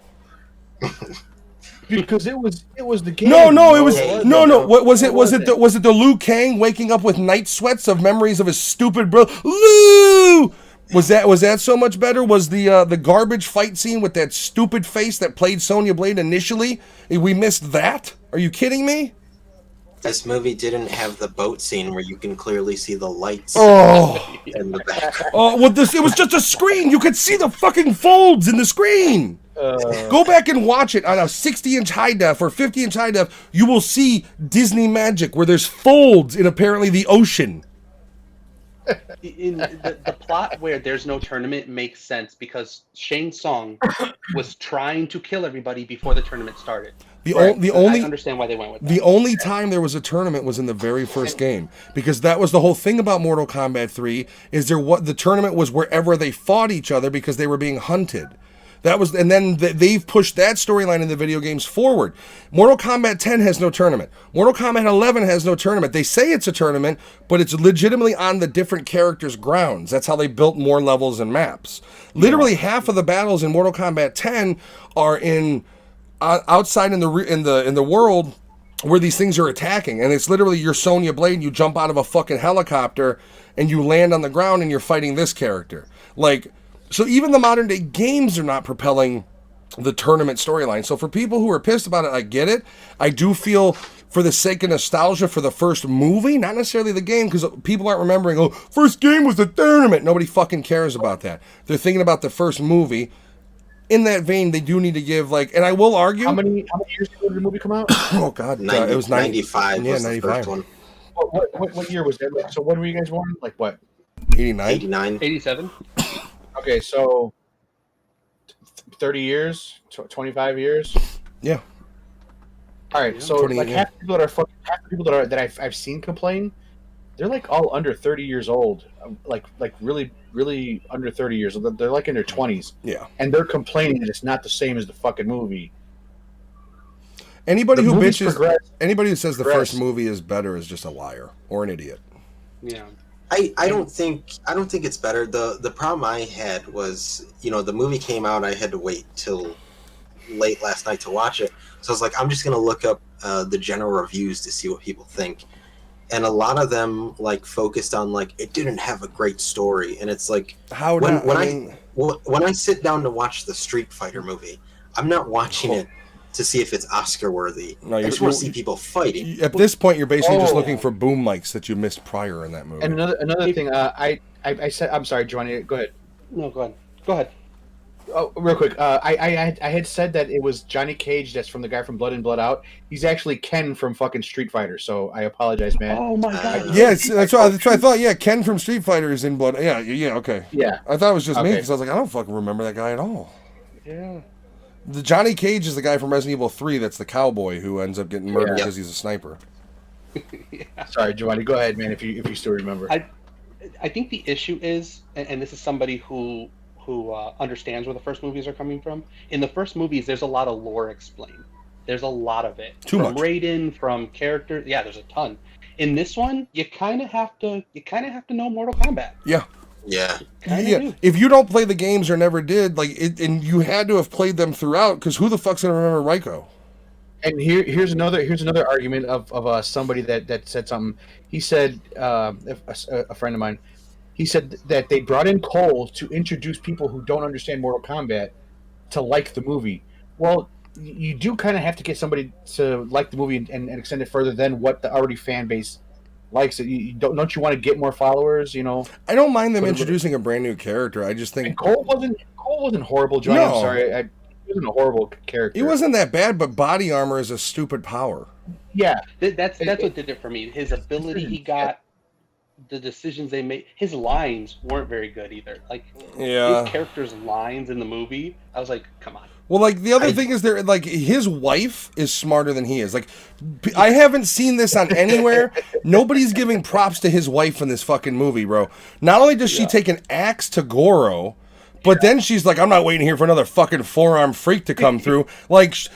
Because it was the game. No. What was it? Was it the Liu Kang waking up with night sweats of memories of his stupid brother? Liu. Was that so much better? Was the garbage fight scene with that stupid face that played Sonya Blade initially? We missed that? Are you kidding me? This movie didn't have the boat scene where you can clearly see the lights in the background. It was just a screen. You could see the fucking folds in the screen. Go back and watch it on a 60-inch high def or 50-inch high def. You will see Disney magic where there's folds in apparently the ocean. In the plot where there's no tournament makes sense because Shang Tsung was trying to kill everybody before the tournament started. I understand why they went with that. The only time there was a tournament was in the very first game, because that was the whole thing about Mortal Kombat 3 is the tournament was wherever they fought each other because they were being hunted. And then they've pushed that storyline in the video games forward. Mortal Kombat 10 has no tournament. Mortal Kombat 11 has no tournament. They say it's a tournament, but it's legitimately on the different characters' grounds. That's how they built more levels and maps. Literally half of the battles in Mortal Kombat 10 are outside in the world where these things are attacking, and it's literally your Sonya Blade, and you jump out of a fucking helicopter, and you land on the ground, and you're fighting this character. Like, so even the modern day games are not propelling the tournament storyline. So for people who are pissed about it, I get it. I do feel, for the sake of nostalgia for the first movie, not necessarily the game, because people aren't remembering, oh, first game was the tournament. Nobody fucking cares about that. They're thinking about the first movie. In that vein, they do need to give, like, and I will argue. How many years ago did the movie come out? Oh God, it was 95. Yeah, was 95. the first one. What year was that? Like, so when were you guys born? Like what? 89. 89. 87. Okay, so 30 years, 25 years. Yeah. All right, so like half the people that I've seen complain, they're like all under 30 years old, like really under 30 years old. They're like in their 20s. Yeah. And they're complaining that it's not the same as the fucking movie. Anybody who movie's bitches, anybody who says the first movie is better is just a liar or an idiot. Yeah. I don't think it's better. The problem I had was, the movie came out, I had to wait till late last night to watch it. So I was like, I'm just gonna look up the general reviews to see what people think. And a lot of them like focused on like it didn't have a great story, and it's like when I sit down to watch the Street Fighter movie, I'm not watching it to see if it's Oscar worthy. No, I just want to see people fighting. At this point, you're basically just looking for boom mics that you missed prior in that movie. And another thing, I said, I'm sorry, Giovanni, go ahead. No, go ahead. Oh, real quick, I had said that it was Johnny Cage that's from the guy from Blood In, Blood Out. He's actually Ken from fucking Street Fighter, so I apologize, man. Oh my god. Yes, that's what I thought. Yeah, Ken from Street Fighter is in Blood. Yeah, okay. Yeah. I thought it was just me, because I was like, I don't fucking remember that guy at all. Yeah. The Johnny Cage is the guy from Resident Evil 3 that's the cowboy who ends up getting murdered because he's a sniper. Yeah. Sorry, Giovanni, go ahead, man, if you still remember. I think the issue is, and this is somebody who understands where the first movies are coming from. In the first movies, there's a lot of lore explained. There's a lot of it. Too much. From Raiden, from characters. Yeah, there's a ton. In this one, you kind of have to know Mortal Kombat. Yeah. Yeah. If you don't play the games or never did, and you had to have played them throughout, because who the fuck's gonna remember Raiko? And here's another argument of somebody that said something. He said, a friend of mine, he said that they brought in Cole to introduce people who don't understand Mortal Kombat to like the movie. Well, you do kind of have to get somebody to like the movie and extend it further than what the already fan base likes it. Don't you want to get more followers? I don't mind them introducing a brand new character. I just think and Cole wasn't horrible, Johnny. No. I'm sorry, he wasn't a horrible character. He wasn't that bad, but body armor is a stupid power. Yeah, that's what did it for me. His ability he got, the decisions they made. His lines weren't very good either. His character's lines in the movie, I was like, come on. Well, the other thing is his wife is smarter than he is. I haven't seen this on anywhere. Nobody's giving props to his wife in this fucking movie, bro. Not only does she take an axe to Goro, but then she's like, I'm not waiting here for another fucking forearm freak to come through. That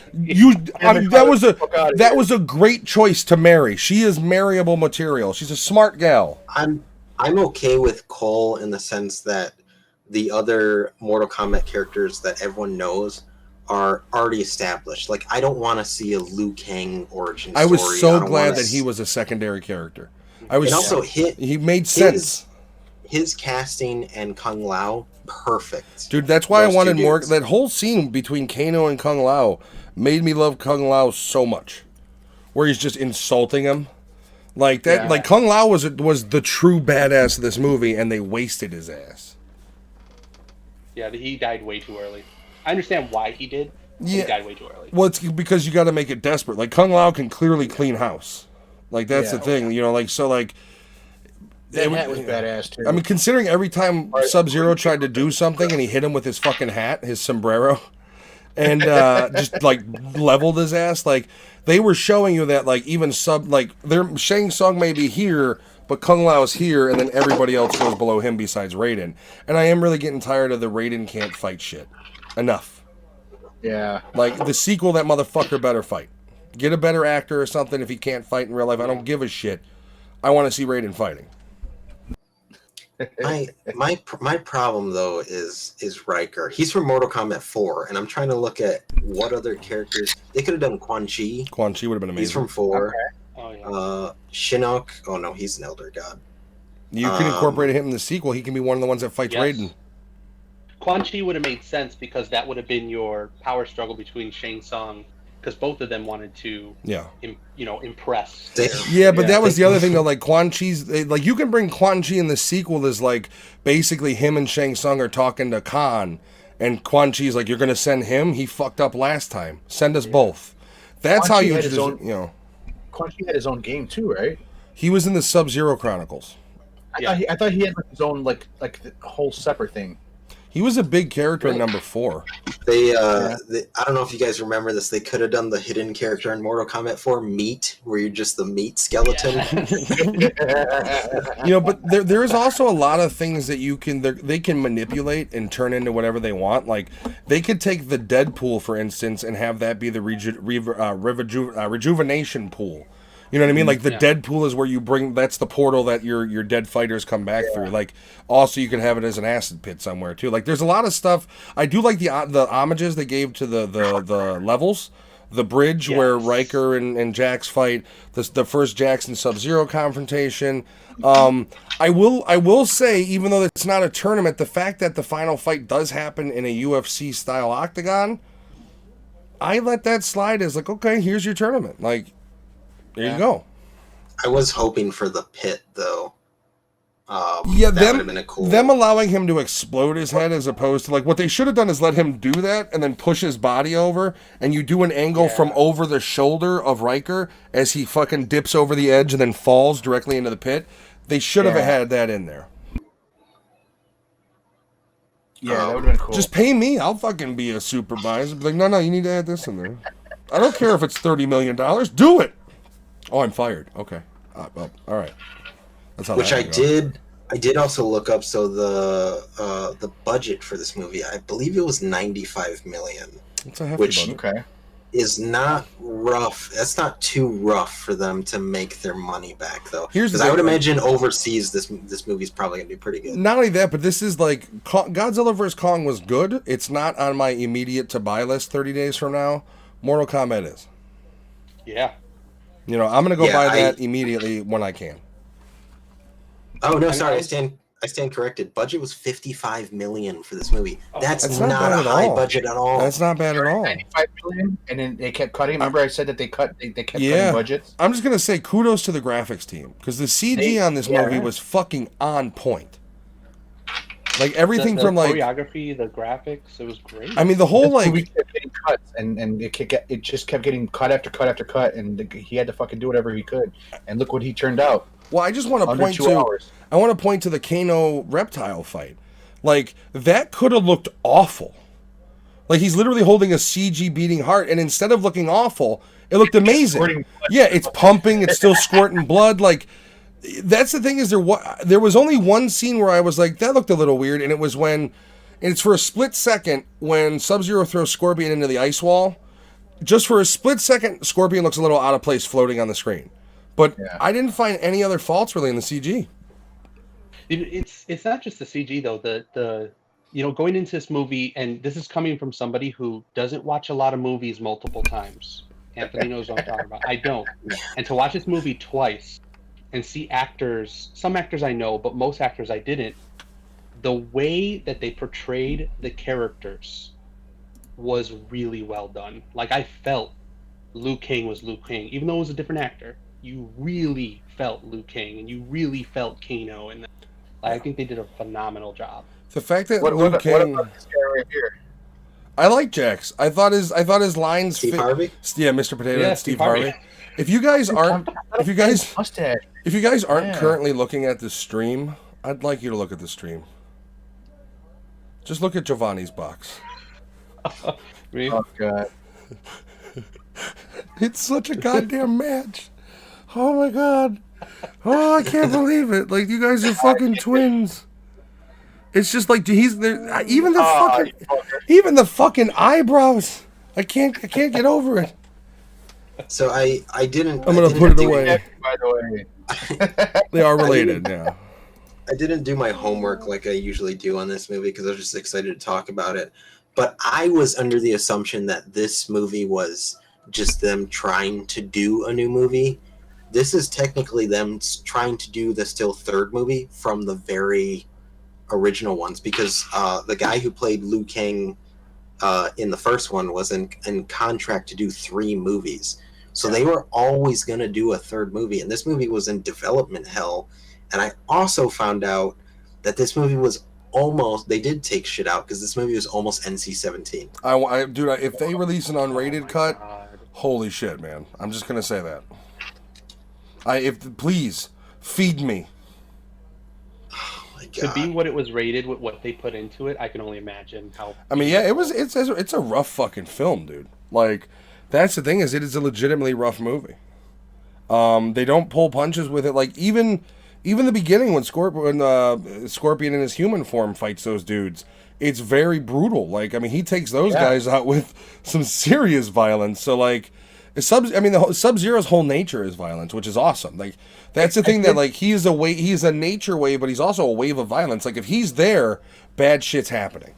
was a great choice to marry. She is marryable material. She's a smart gal. I'm okay with Cole in the sense that the other Mortal Kombat characters that everyone knows are already established. I don't want to see a Liu Kang origin story. I was so glad that he was a secondary character. He made sense. His casting and Kung Lao, perfect. Dude, that's why I wanted more. That whole scene between Kano and Kung Lao made me love Kung Lao so much. Where he's just insulting him. Kung Lao was the true badass of this movie, and they wasted his ass. Yeah, he died way too early. I understand why he did. He died way too early. Well, it's because you got to make it desperate. Kung Lao can clearly clean house. That's the thing. That hat was badass too. I mean, considering every time Sub-Zero tried to do something and he hit him with his fucking hat, his sombrero, and just leveled his ass, they were showing you that even their Shang Tsung may be here, but Kung Lao's here, and then everybody else goes below him besides Raiden. And I am really getting tired of the Raiden can't fight shit. Enough. Yeah. The sequel, that motherfucker better fight. Get a better actor or something if he can't fight in real life. I don't give a shit. I want to see Raiden fighting. My problem though is Riker. He's from Mortal Kombat 4, and I'm trying to look at what other characters they could have done. Quan Chi. Quan Chi would have been amazing. He's from 4. Okay. Oh yeah. Shinnok. Oh no, he's an Elder God. You can incorporate him in the sequel. He can be one of the ones that fights Raiden. Quan Chi would have made sense because that would have been your power struggle between Shang Tsung, because both of them wanted to, impress. But that was the other thing though. Like Quan Chi's, like you can bring Quan Chi in the sequel as like basically him and Shang Tsung are talking to Khan, and Quan Chi's like, "You're gonna send him? He fucked up last time. Send us both." That's Quan how Chi you had his introduce. own- Quan Chi had his own game too, right? He was in the Sub-Zero Chronicles. I thought he had like his own like the whole separate thing. He was a big character in number 4. They I don't know if you guys remember this. They could have done the hidden character in Mortal Kombat 4, Meat, where you're just the meat skeleton. But there is also a lot of things that they can manipulate and turn into whatever they want. Like they could take the Deadpool, for instance, and have that be the rejuvenation pool. You know what I mean? Like the Deadpool is where you that's the portal that your dead fighters come back through. Like also you can have it as an acid pit somewhere too. Like there's a lot of stuff. I do like the homages they gave to the levels. The bridge where Riker and Jax fight, the first Jax and Sub-Zero confrontation. I will say, even though it's not a tournament, the fact that the final fight does happen in a UFC style octagon, I let that slide as like, okay, here's your tournament. Like, there you go. I was hoping for the pit though. That would have been a cool. Them allowing him to explode his head as opposed to like what they should have done is let him do that and then push his body over, and you do an angle from over the shoulder of Riker as he fucking dips over the edge and then falls directly into the pit. They should have had that in there. Yeah, that would have been cool. Just pay me. I'll fucking be a supervisor. Be like, no, you need to add this in there. I don't care if it's $30 million. Do it. Oh, I'm fired. Okay. Well, all right. That's how. Which I did. I did also look up. So the budget for this movie, I believe it was $95 million. It's a hefty budget. Is not rough. That's not too rough for them to make their money back, though. Because I would imagine overseas, this movie's probably gonna be pretty good. Not only that, but this is like Godzilla vs Kong was good. It's not on my immediate to buy list 30 days from now. Mortal Kombat is. Yeah. I'm gonna go buy that immediately when I can. Oh no, sorry, I stand corrected. Budget was $55 million for this movie. That's not a high budget at all. That's not bad at all. $95 million, and then they kept cutting. Remember, I said that they kept cutting budgets. I'm just gonna say kudos to the graphics team because the CG on this movie was fucking on point. Like everything the from like choreography, the graphics, it was great. I mean, the whole like movie kept getting cuts, and it just kept getting cut after cut after cut, and he had to fucking do whatever he could. And look what he turned out. Well, I just want to point to I want to point to the Kano reptile fight. Like that could have looked awful. Like he's literally holding a CG beating heart, and instead of looking awful, it looked amazing. Yeah, it's pumping, it's still squirting blood. Like that's the thing is there was only one scene where I was like that looked a little weird, and it was when it's for a split second when Sub-Zero throws Scorpion into the ice wall. Just for a split second, Scorpion looks a little out of place floating on the screen. But I didn't find any other faults really in the CG. It's not just the CG though. The going into this movie, and this is coming from somebody who doesn't watch a lot of movies multiple times. Anthony knows what I'm talking about. I don't. And to watch this movie twice and see actors, some actors I know, but most actors I didn't. The way that they portrayed the characters was really well done. Like I felt Liu Kang was Liu Kang, even though it was a different actor. You really felt Liu Kang, and you really felt Kano, and I think they did a phenomenal job. The fact that Liu Kang, what about this guy right here? I like Jax. I thought his lines. Steve Harvey. Yeah, Mr. Potato. Yeah, Steve Harvey. If you guys aren't currently looking at this stream, I'd like you to look at the stream. Just look at Giovanni's box. Me? Oh god. It's such a goddamn match. Oh my god. Oh, I can't believe it. Like you guys are fucking twins. It's just like he's there. Even the fucking eyebrows. I can't get over it. So I didn't. I'm gonna put it away. By the way, They are related, yeah. didn't do my homework like I usually do on this movie because I was just excited to talk about it. But I was under the assumption that this movie was just them trying to do a new movie. This is technically them trying to do the still third movie from the very original ones, because the guy who played Liu Kang in the first one was in contract to do 3 movies. So they were always going to do a third movie, and this movie was in development hell. And I also found out that this movie was almost, they did take shit out because this movie was almost NC-17. Dude, if they release an unrated cut, God. holy shit, man. I'm just gonna say that. Please feed me. Oh my To God. be what it was rated with what they put into it, I can only imagine how. I mean, yeah, it's a rough fucking film, dude. Like, that's the thing, is it is a legitimately rough movie. They don't pull punches with it. Like, even the beginning when Scorpion in his human form fights those dudes, it's very brutal. Like, I mean, he takes those guys out with some serious violence. So, like, Sub-Zero's whole nature is violence, which is awesome. Like, that's the thing, that, like, he's a nature wave, but he's also a wave of violence. Like, if he's there, bad shit's happening.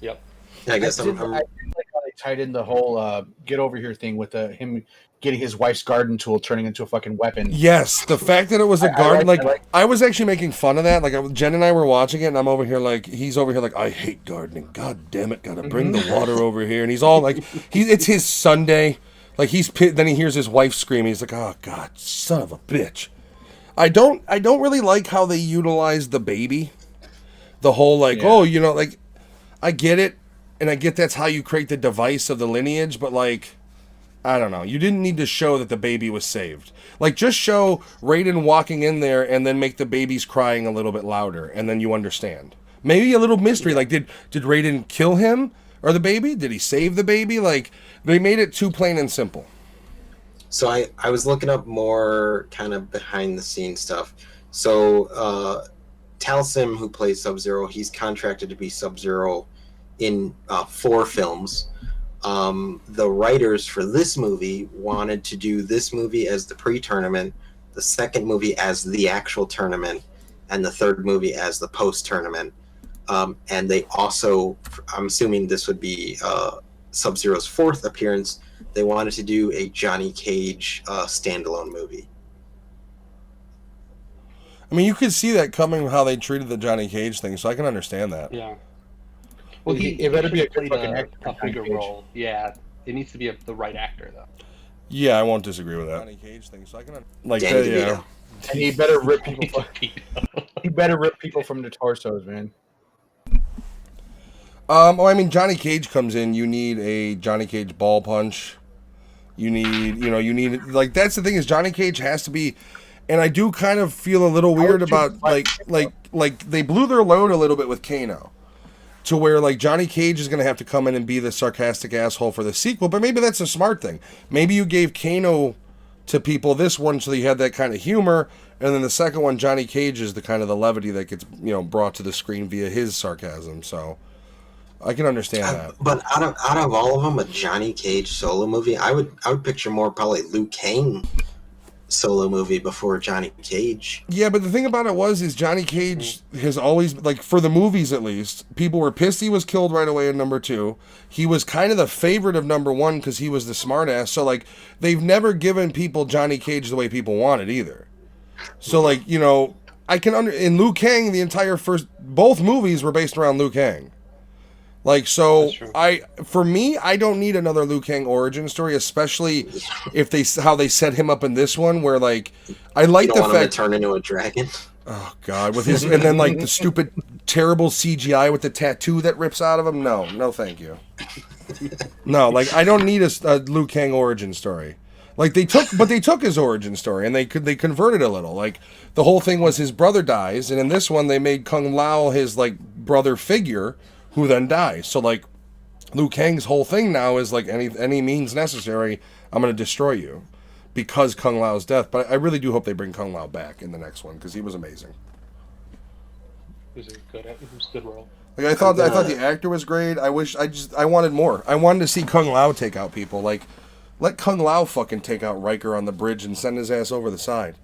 Yep. I guess I did like how they tied in the whole get over here thing with him getting his wife's garden tool turning into a fucking weapon. Yes, the fact that it was a garden, I was actually making fun of that. Like, Jen and I were watching it, and I'm over here like, he's over here like, I hate gardening. God damn it, gotta bring the water over here. And he's all like, it's his Sunday. Like, then he hears his wife screaming. He's like, oh God, son of a bitch. I don't really like how they utilize the baby. The whole like, oh, you know, like, I get it, and I get that's how you create the device of the lineage, but like, I don't know. You didn't need to show that the baby was saved. Like, just show Raiden walking in there and then make the babies crying a little bit louder, and then you understand. Maybe a little mystery, like, did Raiden kill him or the baby? Did he save the baby? Like, they made it too plain and simple. So I was looking up more kind of behind the scenes stuff. So Talsim, who plays Sub-Zero, he's contracted to be Sub-Zero in 4 films. The writers for this movie wanted to do this movie as the pre-tournament, the second movie as the actual tournament, and the third movie as the post-tournament. And they also, I'm assuming this would be Sub-Zero's 4th appearance, they wanted to do a Johnny Cage standalone movie. I mean, you could see that coming, how they treated the Johnny Cage thing, so I can understand that. Yeah. Well, it better be a good fucking actor. A bigger role. Yeah. It needs to be the right actor, though. Yeah, I won't disagree with that. Johnny Cage thing, so I can like Danny that, DeVito. And he better rip people. He better rip people from the torsos, man. I mean, Johnny Cage comes in. You need a Johnny Cage ball punch. You need like, that's the thing, is Johnny Cage has to be. And I do kind of feel a little weird about like they blew their load a little bit with Kano, to where like Johnny Cage is going to have to come in and be the sarcastic asshole for the sequel. But maybe that's a smart thing. Maybe you gave Kano to people this one so you had that kind of humor, and then the second one, Johnny Cage is the kind of the levity that gets, you know, brought to the screen via his sarcasm. So I can understand that. But out of all of them, a Johnny Cage solo movie, I would picture more probably Liu Kang solo movie before Johnny Cage. Yeah, but the thing about it is Johnny Cage has always, like, for the movies at least, people were pissed he was killed right away in number 2. He was kind of the favorite of number 1 because he was the smartass. So, like, they've never given people Johnny Cage the way people wanted either. So, like, you know, I can in Liu Kang, the entire both movies were based around Liu Kang. Like, so I don't need another Liu Kang origin story, especially if how they set him up in this one, where like, I like the fact him to turn into a dragon. Oh God, with his, and then like the stupid, terrible CGI with the tattoo that rips out of him. No, thank you. No, like, I don't need a Liu Kang origin story. Like, they took his origin story and they converted a little. Like, the whole thing was his brother dies, and in this one they made Kung Lao his like brother figure, who then dies. So, like, Liu Kang's whole thing now is, like, any means necessary, I'm going to destroy you. Because Kung Lao's death. But I really do hope they bring Kung Lao back in the next one, because he was amazing. It was a good role. Like, I thought the actor was great. I wanted more. I wanted to see Kung Lao take out people. Like, let Kung Lao fucking take out Riker on the bridge and send his ass over the side.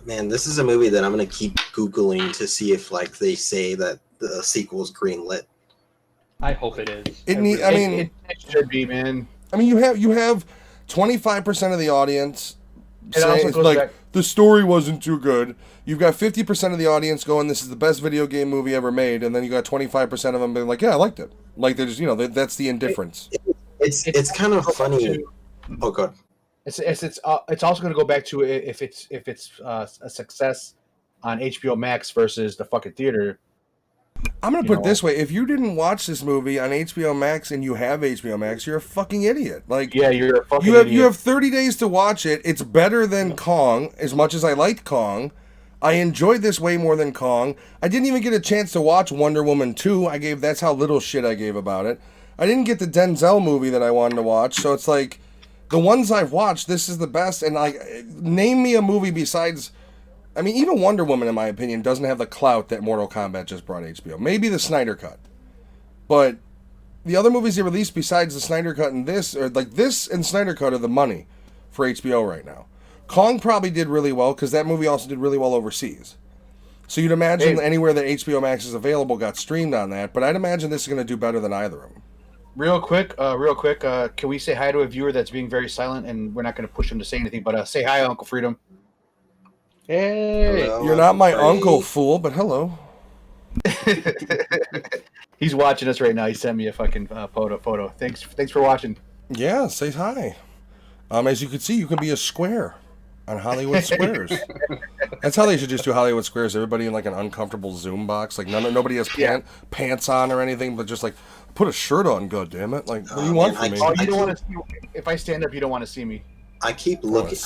Man, this is a movie that I'm gonna keep Googling to see if like they say that the sequel is greenlit. I hope it is. It should be, man. I mean, you have 25% of the audience saying goes back. the story wasn't too good. You've got 50% of the audience going, "This is the best video game movie ever made," and then you got 25% of them being like, "Yeah, I liked it." Like they're just that's the indifference. It's kind of funny. Oh, God. It's also going to go back to if it's a success on HBO Max versus the fucking theater. I'm gonna put it this way: if you didn't watch this movie on HBO Max and you have HBO Max, you're a fucking idiot. Like, yeah, you're a fucking idiot. You have 30 days to watch it. It's better than Kong. As much as I liked Kong, I enjoyed this way more than Kong. I didn't even get a chance to watch Wonder Woman 2. That's how little shit I gave about it. I didn't get the Denzel movie that I wanted to watch. So it's like, the ones I've watched, this is the best. And like, name me a movie besides. I mean, even Wonder Woman, in my opinion, doesn't have the clout that Mortal Kombat just brought HBO. Maybe the Snyder Cut. But the other movies they released besides the Snyder Cut and this, or like this and Snyder Cut, are the money for HBO right now. Kong probably did really well because that movie also did really well overseas. So you'd imagine anywhere that HBO Max is available got streamed on that. But I'd imagine this is going to do better than either of them. Real quick, can we say hi to a viewer that's being very silent, and we're not going to push him to say anything, but say hi, Uncle Freedom. Hey, Hello, you're not my uncle, fool, but hello. He's watching us right now. He sent me a fucking photo. Thanks for watching. Yeah, say hi. As you can see, you can be a square on Hollywood Squares. That's how they should just do Hollywood Squares. Everybody in like an uncomfortable Zoom box. Like nobody has pants on or anything, but just like put a shirt on. God damn it! Like what do you want from me? Oh, you don't want to see. If I stand up, you don't want to see me. I keep looking.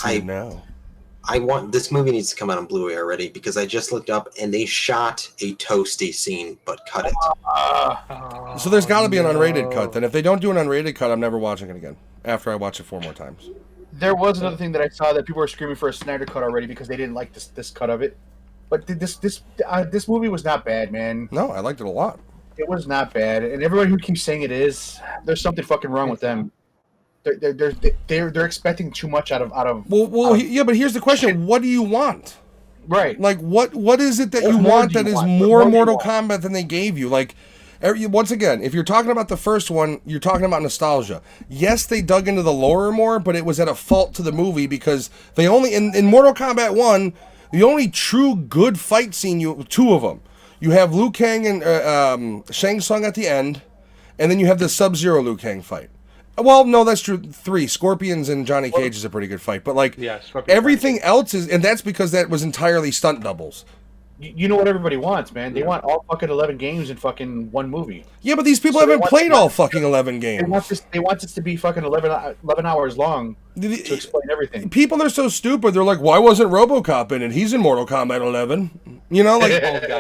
I want this movie needs to come out on Blu-ray already because I just looked up and they shot a toasty scene but cut it. So there's got to be an unrated cut. Then if they don't do an unrated cut, I'm never watching it again. After I watch it 4 more times. There was another thing that I saw that people were screaming for a Snyder cut already because they didn't like this cut of it. But this movie was not bad, man. No, I liked it a lot. It was not bad, and everybody who keeps saying it is, there's something fucking wrong with them. They're expecting too much out of. Yeah, but here's the question: what do you want? Right. Like, what is it that you want that is more Mortal Kombat than they gave you? Like, once again, if you're talking about the first one, you're talking about nostalgia. Yes, they dug into the lore more, but it was at a fault to the movie because they only in Mortal Kombat 1, the only true good fight scene, 2 of them. You have Liu Kang and Shang Tsung at the end, and then you have the Sub-Zero Liu Kang fight. Well, no, that's true. 3 Scorpions and Johnny Cage is a pretty good fight, but like everything else is, and that's because that was entirely stunt doubles. You know what everybody wants, man? They want all fucking 11 games in fucking one movie. Yeah, but these people haven't played all fucking 11 games. They want this to be fucking 11 hours long to explain everything. People are so stupid. They're like, why wasn't RoboCop in it? He's in Mortal Kombat 11. You know, like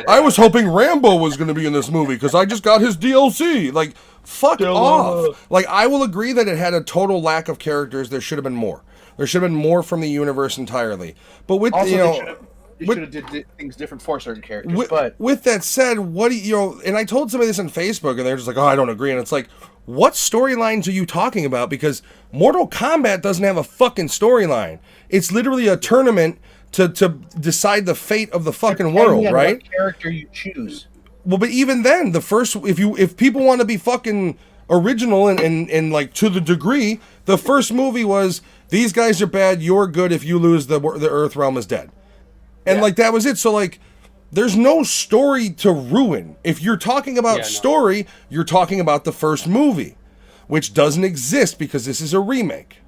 I was hoping Rambo was going to be in this movie because I just got his DLC. Like, fuck off. Like, I will agree that it had a total lack of characters. There should have been more. There should have been more from the universe entirely. But with also, they should have did things different for certain characters. But with that said, what do you and I told somebody this on Facebook, and they're just like, "Oh, I don't agree." And it's like, what storylines are you talking about? Because Mortal Kombat doesn't have a fucking storyline. It's literally a tournament to decide the fate of the fucking world, right? What character you choose. Well, but even then, the first if people want to be fucking original and like to the degree, the first movie was these guys are bad, you're good. If you lose, the Earth realm is dead. And like that was it. So like there's no story to ruin. If you're talking about story, you're talking about the first movie, which doesn't exist because this is a remake.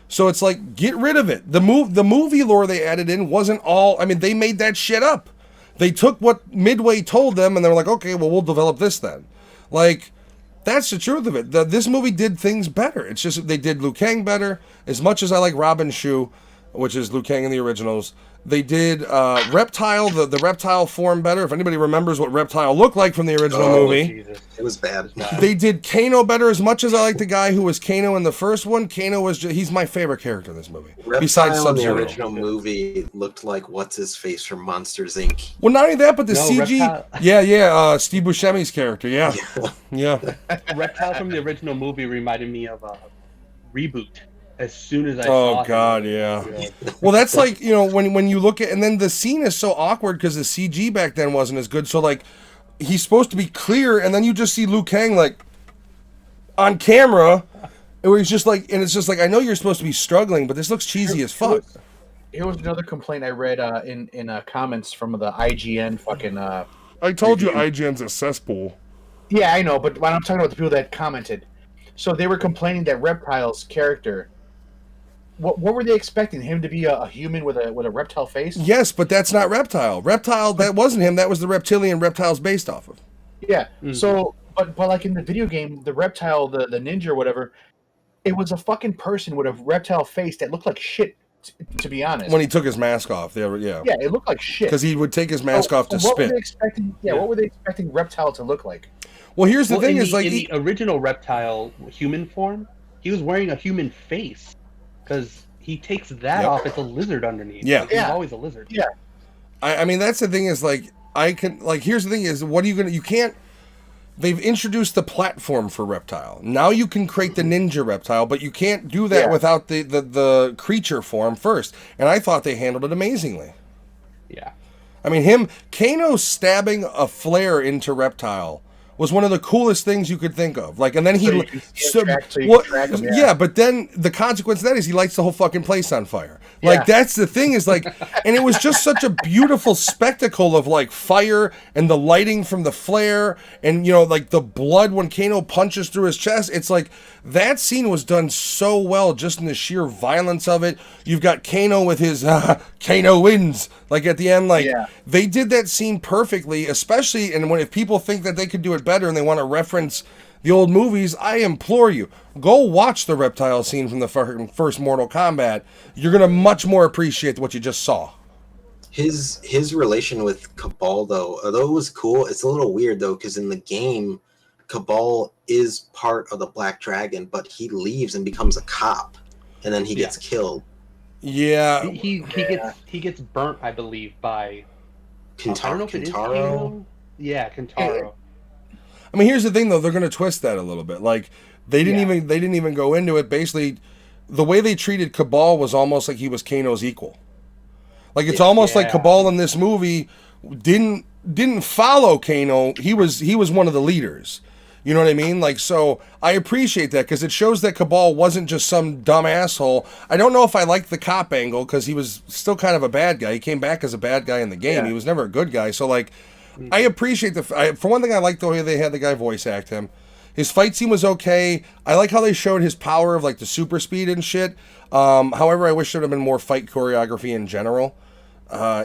So it's like, get rid of it. The movie lore they added in wasn't all, I mean, they made that shit up. They took what Midway told them and they were like, okay, well, we'll develop this then. Like, that's the truth of it. This movie did things better. It's just they did Liu Kang better. As much as I like Robin Shu, which is Liu Kang in the originals, they did Reptile, the Reptile form better. If anybody remembers what Reptile looked like from the original movie. Jesus. It was bad. They did Kano better. As much as I like the guy who was Kano in the first one, Kano was he's my favorite character in this movie. Reptile besides Sub-Zero. in the original movie looked like what's-his-face from Monsters, Inc. Well, not only that, but the CG... Reptile. Steve Buscemi's character, yeah. Reptile from the original movie reminded me of Reboot. as soon as I saw Oh God, him. yeah. Well, that's like, you know, when you look at, and then the scene is so awkward because the CG back then wasn't as good. So like, he's supposed to be clear, and then you just see Liu Kang like on camera, where he's just like, and it's just like, I know you're supposed to be struggling, but this looks cheesy as fuck. Here was another complaint I read in comments from the IGN fucking. I told you review. IGN's a cesspool. Yeah, I know, but when I'm talking about the people that commented, so they were complaining that Reptile's character. What were they expecting him to be a human with a reptile face? Yes, but that's not Reptile. Reptile, that wasn't him. That was the reptilian Reptile's based off of. Yeah. Mm-hmm. So, but like in the video game, the reptile, the ninja or whatever, it was a fucking person with a reptile face that looked like shit. To be honest, when he took his mask off, yeah, it looked like shit because he would take his mask off to what spit. Were they expecting? Yeah, what were they expecting Reptile to look like? Well, here's the thing: in is like in the original Reptile human form, he was wearing a human face because he takes that off. It's a lizard underneath. Yeah, like, he's always a lizard. Yeah, I mean that's the thing is like I can like here's the thing is what are you gonna you can't. They've introduced the platform for Reptile. Now you can create the ninja Reptile, but you can't do that without the creature form first. And I thought they handled it amazingly. Yeah. I mean, Kano stabbing a flare into Reptile was one of the coolest things you could think of. Like, and then yeah, but then the consequence of that is he lights the whole fucking place on fire. Like, that's the thing is like, and it was just such a beautiful spectacle of like fire and the lighting from the flare and, you know, like the blood when Kano punches through his chest. It's like that scene was done so well just in the sheer violence of it. You've got Kano with his Kano wins. Like at the end, like they did that scene perfectly, especially and if people think that they could do it better and they want to reference the old movies, I implore you, go watch the Reptile scene from the first Mortal Kombat. You're gonna much more appreciate what you just saw. His relation with Cabal, though, although it was cool, it's a little weird though, because in the game, Cabal is part of the Black Dragon, but he leaves and becomes a cop, and then he gets killed. Yeah, he gets burnt, I believe, by Kintaro. I don't know if it is Kano. Yeah, Kintaro. I mean, here's the thing though, they're going to twist that a little bit. Like they didn't even go into it. Basically, the way they treated Cabal was almost like he was Kano's equal. Like it's almost like Cabal in this movie didn't follow Kano. He was one of the leaders. You know what I mean? Like, so I appreciate that because it shows that Cabal wasn't just some dumb asshole. I don't know if I like the cop angle because he was still kind of a bad guy. He came back as a bad guy in the game. He was never a good guy. So like, I appreciate for one thing, I like the way they had the guy voice act him. His fight scene was okay. I like how they showed his power of like the super speed and shit. However, I wish there would have been more fight choreography in general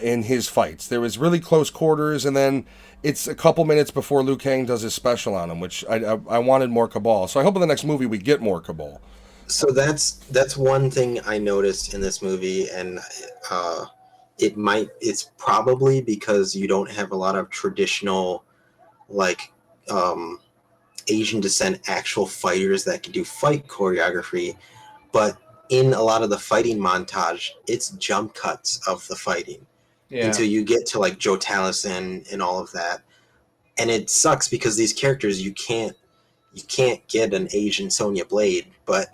in his fights. There was really close quarters, and then it's a couple minutes before Liu Kang does his special on him, which I wanted more Cabal. So I hope in the next movie we get more Cabal. So that's one thing I noticed in this movie, and it's probably because you don't have a lot of traditional like Asian descent actual fighters that can do fight choreography, but in a lot of the fighting montage, it's jump cuts of the fighting until you get to like Joe Taliesin and all of that, and it sucks because these characters you can't get an Asian Sonya Blade, but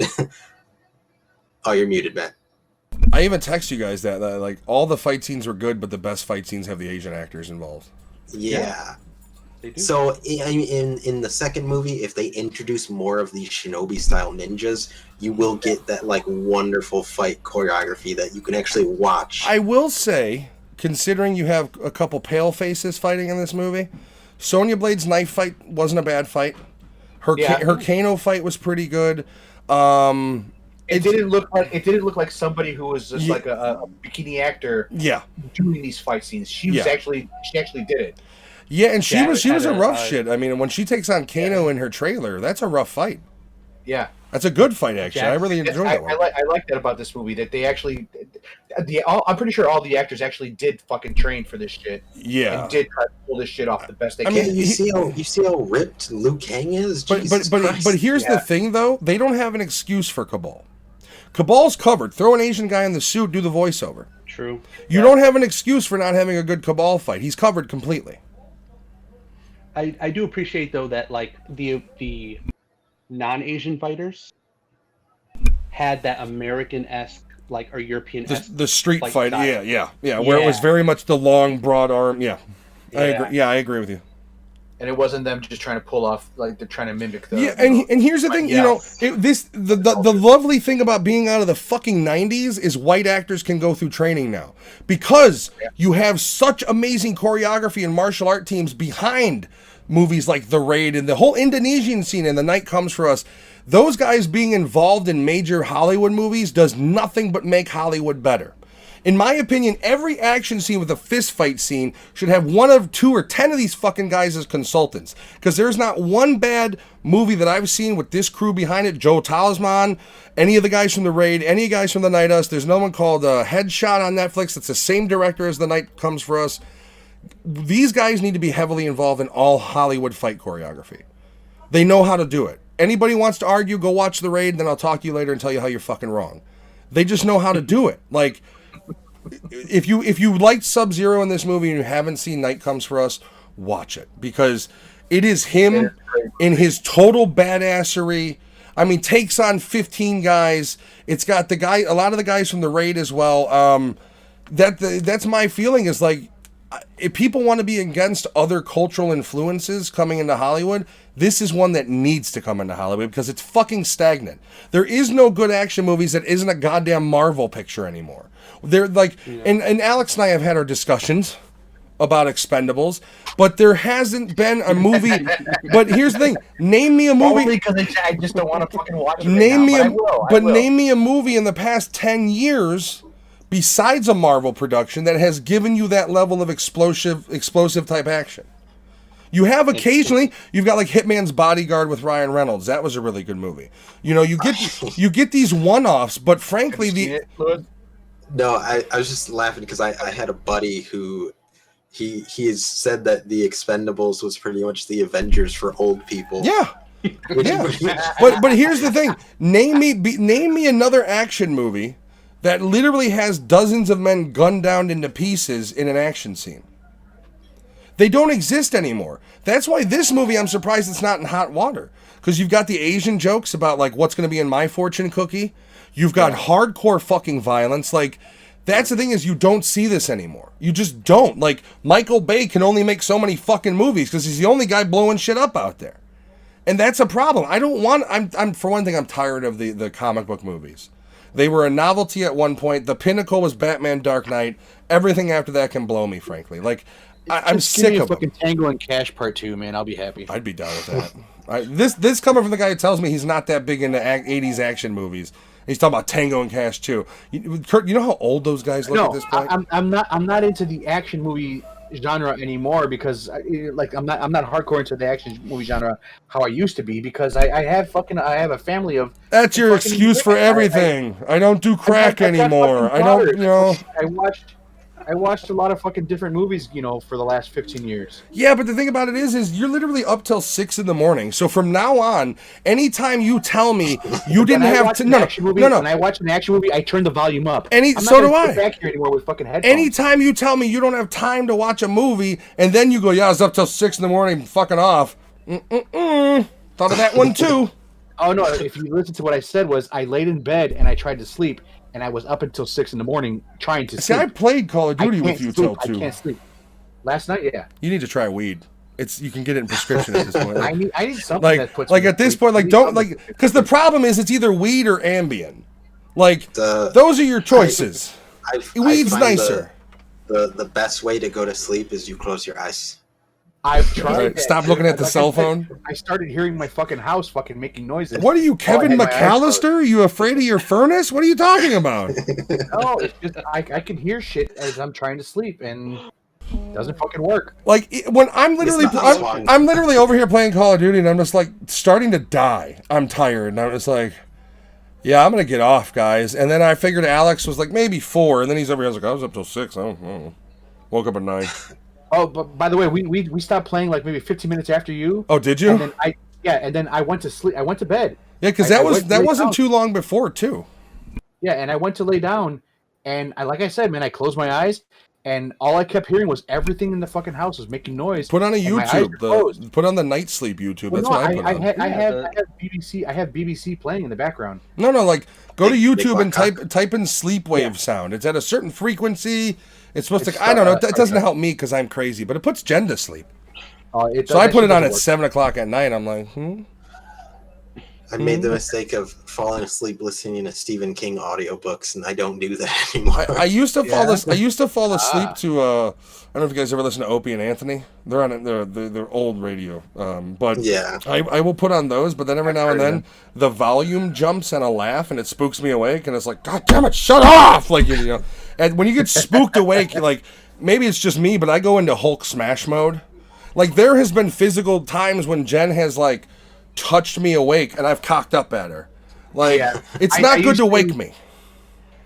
oh, you're muted, Matt. I even text you guys that like all the fight scenes were good, but the best fight scenes have the Asian actors involved. Yeah. They do. So in the second movie, if they introduce more of these shinobi style ninjas, you will get that like wonderful fight choreography that you can actually watch. I will say, considering you have a couple pale faces fighting in this movie, Sonya Blade's knife fight wasn't a bad fight. Her Kano fight was pretty good. It didn't look like somebody who was just like a bikini actor. Doing these fight scenes. She actually did it. Yeah, and she was a rough shit. I mean, when she takes on Kano in her trailer, that's a rough fight. Yeah, that's a good fight actually. I really enjoyed that one. I like that about this movie that they actually, I'm pretty sure all the actors actually did fucking train for this shit. Yeah, and did try to pull this shit off the best they can. Mean, you see how ripped Liu Kang is. But here's the thing though, they don't have an excuse for Cabal. Cabal's covered. Throw an Asian guy in the suit, do the voiceover. True. You don't have an excuse for not having a good Cabal fight. He's covered completely. I do appreciate though that like the non-Asian fighters had that American-esque, like, or European-esque, the street like, fight, style. yeah, where it was very much the long, broad arm. Yeah, Yeah. I agree. Yeah, I agree with you. And it wasn't them just trying to pull off, like they're trying to mimic the. Yeah, and here's the thing, the lovely thing about being out of the fucking 90s is white actors can go through training now because you have such amazing choreography and martial art teams behind movies like The Raid and the whole Indonesian scene and The Night Comes for Us. Those guys being involved in major Hollywood movies does nothing but make Hollywood better. In my opinion, every action scene with a fist fight scene should have 1 of 2 or 10 of these fucking guys as consultants. Because there's not one bad movie that I've seen with this crew behind it. Joe Talisman, any of the guys from The Raid, any guys from The Night Us. There's no one called Headshot on Netflix. It's the same director as The Night Comes for Us. These guys need to be heavily involved in all Hollywood fight choreography. They know how to do it. Anybody wants to argue, go watch The Raid, then I'll talk to you later and tell you how you're fucking wrong. They just know how to do it. Like, if you liked Sub-Zero in this movie and you haven't seen Night Comes for Us, watch it. Because it is him in his total badassery. I mean, takes on 15 guys. It's got a lot of the guys from The Raid as well. That's my feeling is like, if people want to be against other cultural influences coming into Hollywood, this is one that needs to come into Hollywood because it's fucking stagnant. There is no good action movies that isn't a goddamn Marvel picture anymore. They're like, and Alex and I have had our discussions about Expendables, but there hasn't been a movie. But here's the thing: name me a movie. Only because I just don't want to fucking watch it. Name right me now, name me a movie in the past 10 years. Besides a Marvel production that has given you that level of explosive type action. You have occasionally, you've got like Hitman's Bodyguard with Ryan Reynolds. That was a really good movie. You get these one-offs, but frankly, No, I was just laughing because I had a buddy who he has said that the Expendables was pretty much the Avengers for old people. Yeah. But here's the thing. Name me another action movie that literally has dozens of men gunned down into pieces in an action scene. They don't exist anymore. That's why this movie, I'm surprised it's not in hot water. Because you've got the Asian jokes about like what's going to be in my fortune cookie. You've got hardcore fucking violence. Like, that's the thing is you don't see this anymore. You just don't. Like, Michael Bay can only make so many fucking movies because he's the only guy blowing shit up out there. And that's a problem. I'm for one thing, I'm tired of the comic book movies. They were a novelty at one point. The pinnacle was Batman Dark Knight. Everything after that can blow me, frankly. Like, I'm sick of fucking Tango and Cash Part 2, man. I'll be happy. I'd be down with that. This coming from the guy who tells me he's not that big into 80s action movies. He's talking about Tango and Cash 2. Kurt, you know how old those guys look at this point? I'm not into the action movie genre anymore because I'm not hardcore into the action movie genre how I used to be because I have a family of. That's your excuse for everything. I don't do crack anymore. I don't, I watched a lot of fucking different movies, for the last 15 years. Yeah, but the thing about it is you're literally up till 6 a.m. So from now on, anytime you tell me you didn't have to, no. When I watch an action movie, I turn the volume up. So do I. Back here anymore with fucking headphones. Anytime you tell me you don't have time to watch a movie, and then you go, yeah, I was up till 6 a.m. fucking off. Thought of that one too. Oh no! If you listen to what I said, was I laid in bed and I tried to sleep. And I was up until 6 a.m. trying to sleep. See, I played Call of Duty with you till 2. I can't sleep. Last night, yeah. You need to try weed. You can get it in prescription at this point. I need something that puts me at this point, because the problem is it's either weed or Ambien. Like, those are your choices. Weed's nicer. The best way to go to sleep is you close your eyes. I've tried. Stop looking at the cell phone. I started hearing my fucking house fucking making noises. What are you, Kevin McAllister? Are you afraid of your furnace? What are you talking about? No, it's just I can hear shit as I'm trying to sleep and it doesn't fucking work. Like when I'm literally over here playing Call of Duty and I'm just like starting to die. I'm tired and I'm just like, yeah, I'm gonna get off, guys. And then I figured Alex was like maybe 4, and then he's over here. I was like, I was up till 6. I don't know. Woke up at 9. Oh, but by the way, we stopped playing like maybe 15 minutes after you. Oh, did you? And then I went to sleep. I went to bed. Yeah, because that wasn't too long before too. Yeah, and I went to lay down, and like I said, man, I closed my eyes, and all I kept hearing was everything in the fucking house was making noise. Put on a and my eyes were closed. YouTube. Put on the night sleep YouTube. Well, That's no, what I put on. I have BBC. I have BBC playing in the background. No, like go to YouTube and Cock. type in sleep wave sound. It's at a certain frequency. It's supposed to. I don't know. It doesn't help me because I'm crazy, but it puts Jen to sleep. So I put it on at 7 o'clock at night. I'm like, I made the mistake of falling asleep listening to Stephen King audiobooks, and I don't do that anymore. I used to fall. I used to fall asleep to. I don't know if you guys ever listen to Opie and Anthony. They're on their old radio. But yeah, I will put on those. But then every now and then the volume jumps and I laugh and it spooks me awake and it's like, God damn it, shut off! Like you know. And when you get spooked awake, like maybe it's just me, but I go into Hulk smash mode. Like there has been physical times when Jen has like touched me awake and I've cocked up at her. Like it's not good to wake me.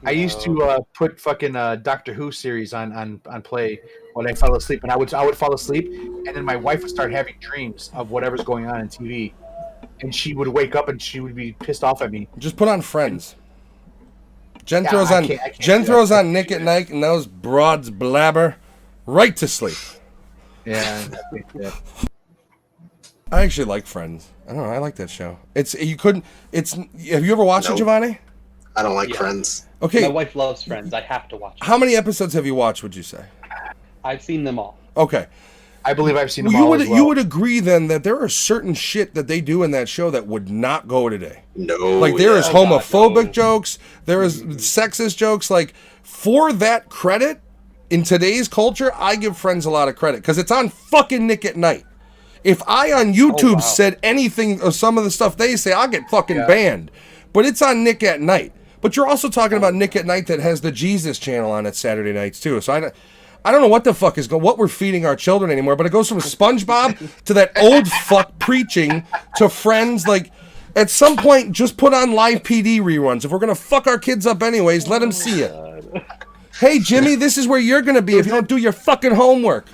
I used to put fucking Doctor Who series on play when I fell asleep, and I would fall asleep, and then my wife would start having dreams of whatever's going on TV, and she would wake up and she would be pissed off at me. Just put on Friends. Jen throws on Nick at Night, and those broads blabber right to sleep. Yeah. I actually like Friends. I don't know. I like that show. Have you ever watched it, Giovanni? I don't like Friends. Okay. My wife loves Friends. I have to watch it. How many episodes have you watched, would you say? I've seen them all. Okay. I believe I've seen them all as well. You would agree then that there are certain shit that they do in that show that would not go today. No. Like there is homophobic jokes, there is sexist jokes. Like for that credit, in today's culture, I give Friends a lot of credit because it's on fucking Nick at Night. If I on YouTube said anything of some of the stuff they say, I'll get fucking banned. But it's on Nick at Night. But you're also talking about Nick at Night that has the Jesus channel on it Saturday nights too. So I don't know what the fuck what we're feeding our children anymore. But it goes from SpongeBob to that old fuck preaching to Friends. Like at some point, just put on live PD reruns. If we're gonna fuck our kids up anyways, let them see it. Hey Jimmy, this is where you're gonna be if you don't do your fucking homework.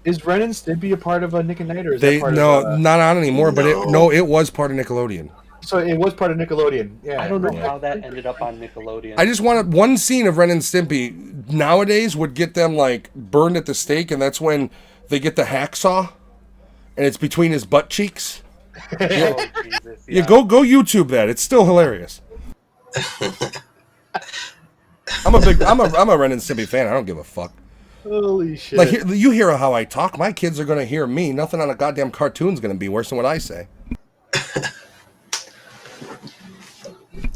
Is Ren and Stimpy a part of Nick at Night, or is not on anymore? But it was part of Nickelodeon. So it was part of Nickelodeon. Yeah, I don't know how that ended up on Nickelodeon. I just wanted one scene of Ren and Stimpy nowadays would get them like burned at the stake, and that's when they get the hacksaw, and it's between his butt cheeks. Jesus, go YouTube that. It's still hilarious. I'm a Ren and Stimpy fan. I don't give a fuck. Holy shit! Like you hear how I talk. My kids are gonna hear me. Nothing on a goddamn cartoon's gonna be worse than what I say.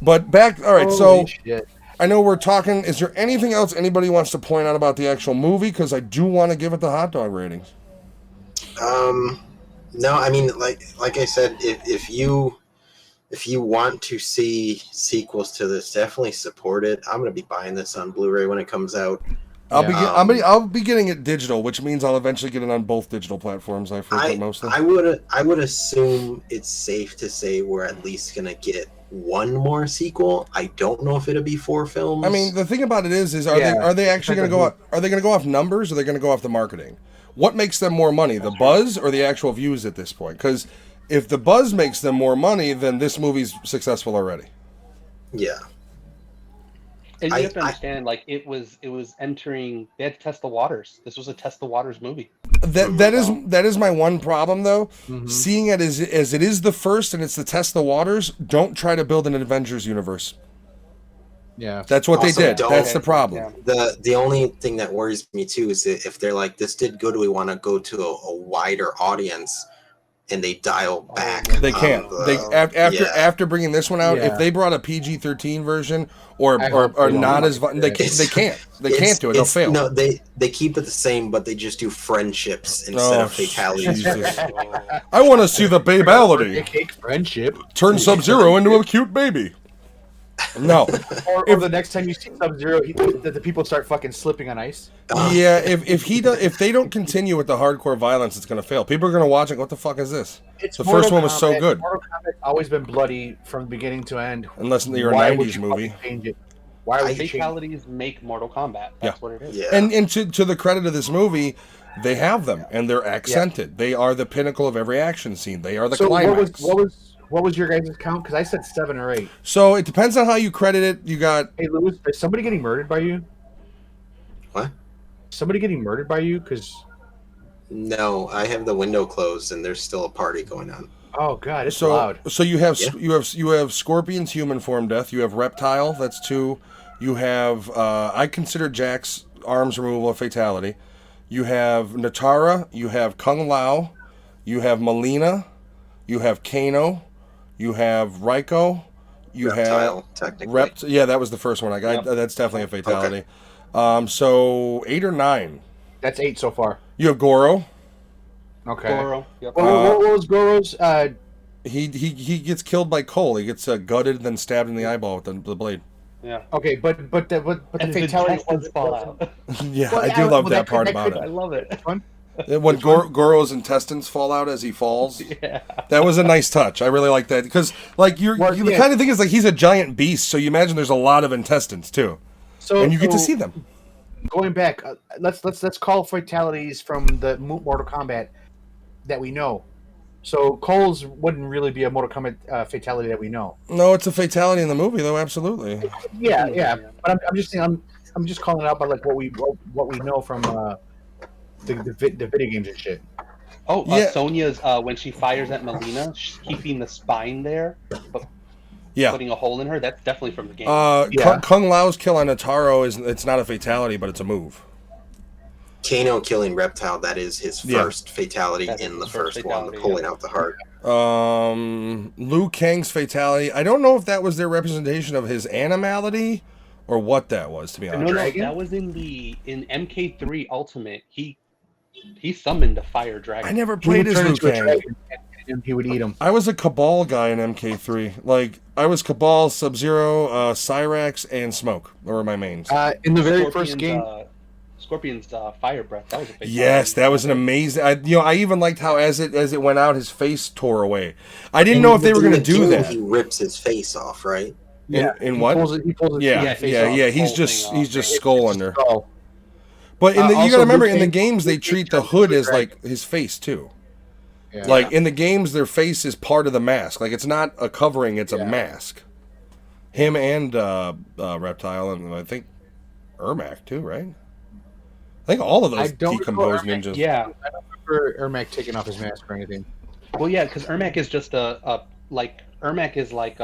But back, all right. Holy shit. I know we're talking. Is there anything else anybody wants to point out about the actual movie? Because I do want to give it the hot dog ratings. No, I mean, like I said, if you want to see sequels to this, definitely support it. I'm gonna be buying this on Blu-ray when it comes out. I'll be getting it digital, which means I'll eventually get it on both digital platforms. I would assume it's safe to say we're at least gonna get one more sequel. I don't know if it'll be 4 films. I mean, the thing about it is are they actually going to go off? Are they going to go off numbers, or are they going to go off the marketing? What makes them more money, the buzz or the actual views at this point? Because if the buzz makes them more money, then this movie's successful already. Yeah. And you have to understand, like it was entering. They had to test the waters. This was a test the waters movie. That is my one problem though. Mm-hmm. Seeing it as it is the first and it's the test the waters. Don't try to build an Avengers universe. Yeah, that's what they did. That's the problem. Yeah. The only thing that worries me too is that if they're like, this did good, we want to go to a wider audience. And they dial back. They can't. After bringing this one out, if they brought a PG-13 version or not as they can't. They can't do it. They'll fail. No, they keep it the same, but they just do friendships instead of fatalities. I want to see the babality. Friendship. Turn Sub-Zero into a cute baby. No. Or the next time you see Sub-Zero, the people start fucking slipping on ice. Yeah, if they don't continue with the hardcore violence, it's gonna fail. People are gonna watch it. What the fuck is this? The first one was so good. Mortal Kombat's always been bloody from beginning to end. Unless you're a '90s movie. Why would fatalities make Mortal Kombat? That's what it is. Yeah. And to the credit of this movie, they have them and they're accented. Yeah. They are the pinnacle of every action scene. They are the climax. What was your guys' count? Because I said 7 or 8. So it depends on how you credit it. You got. Hey, Lewis, is somebody getting murdered by you? What? somebody getting murdered by you? Because No, I have the window closed and there's still a party going on. oh god, it's loud. So you have Yeah. you have Scorpion's human form death. You have Reptile. That's 2. You have I consider Jack's arms removal a fatality. You have Natara. You have Kung Lao. You have Melina. You have Kano. You have Raiko. You Reptile, have technically. Yeah, that was the first one. I got that's definitely a fatality. So 8 or 9. That's 8 so far. You have Goro. Okay. Goro. Yep. What was Goro's? He gets killed by Cole. He gets gutted and then stabbed in the eyeball with the blade. Yeah. Okay, but the And his fatality intestines fall out. Yeah, Well, I do love well, that that part could- that about could- I it. love it. one. When Goro's intestines fall out as he falls, Yeah. that was a nice touch. I really like that because, like, the Yeah. kind of thing is like he's a giant beast, so you imagine there's a lot of intestines too, So and you get to see them. Going back, let's call fatalities from the Mortal Kombat that we know. So Cole's wouldn't really be a Mortal Kombat fatality that we know. No, it's a fatality in the movie though. Absolutely. Yeah. But I'm just saying, I'm just calling it out by like what we know from the video games and shit. Oh, Yeah. Sonya's when she fires at Melina, she's keeping the spine there, but Yeah. putting a hole in her. That's definitely from the game. Yeah. Kung Lao's kill on Nataro it's not a fatality, but it's a move. Kano killing Reptile, that is his first fatality That is in the his first first one, the fatality, pulling yeah. out the heart. Liu Kang's fatality. I don't know if that was their representation of his animality or what that was. To be honest, no, Dragon? that was in MK3 Ultimate. He summoned a fire dragon. I never He played would as turn Liu into a Kang. dragon and he would eat him. I was a Cabal guy in MK3. Like, I was Cabal, Sub-Zero, Cyrax, and Smoke. Those were my mains. In the very first game, Scorpion's fire breath. That was a fatality. Yes, that was an amazing. I even liked how as it went out, his face tore away. I didn't know if they were going to do that. He rips his face off, right? In he what? pulls his Yeah, face yeah, off. yeah. He's whole just thing he's off. just It's skull just under. skull. But in the you Also, gotta remember Liu in the Kang- games they Liu Kang treat the turns hood into a as like dragon. his face too. Yeah. Like in the games, their face is part of the mask. Like it's not a covering; it's a Yeah. mask. Him and Reptile, and I think Ermac too, right? I think all of I those don't decomposed recall Ermac. ninjas. Yeah. I don't remember Ermac taking off his mask or anything. Well, yeah, because Ermac is just Ermac is like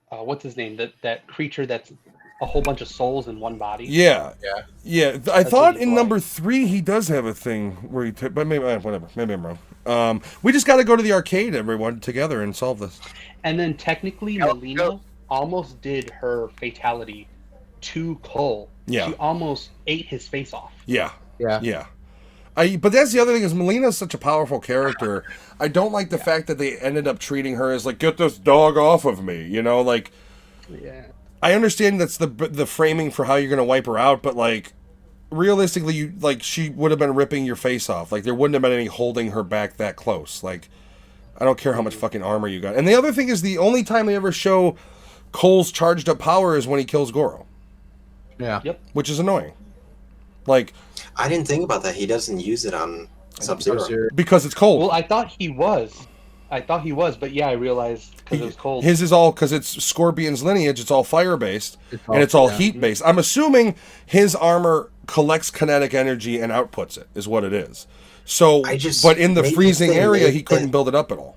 what's his name? That creature that's a whole bunch of souls in one body. Yeah. I thought what he's in like. number 3 he does have a thing where but maybe whatever. Maybe I'm wrong. We just got to go to the arcade, everyone, together and solve this. And then technically, Melina almost did her fatality to Cole. Yeah. She almost ate his face off. Yeah. Yeah. But that's the other thing is Melina's such a powerful character. I don't like the fact that they ended up treating her as like, get this dog off of me, you know, like. Yeah. I understand that's the framing for how you're gonna wipe her out, but like realistically, she would have been ripping your face off. Like there wouldn't have been any holding her back that close. Like I don't care how much fucking armor you got. And the other thing is the only time they ever show Cole's charged up power is when he kills Goro, Yeah. Yep. which is annoying. Like I didn't think about that. He doesn't use it on Sub-Zero. Sub-Zero. because it's cold. Well, I thought he was, but yeah, I realized because it was cold. His is all because it's Scorpion's lineage. It's all fire based all- and it's all yeah. heat based. I'm assuming his armor collects kinetic energy and outputs it. Is what it is. So, but in the maybe freezing if they area, made he couldn't that- build it up at all.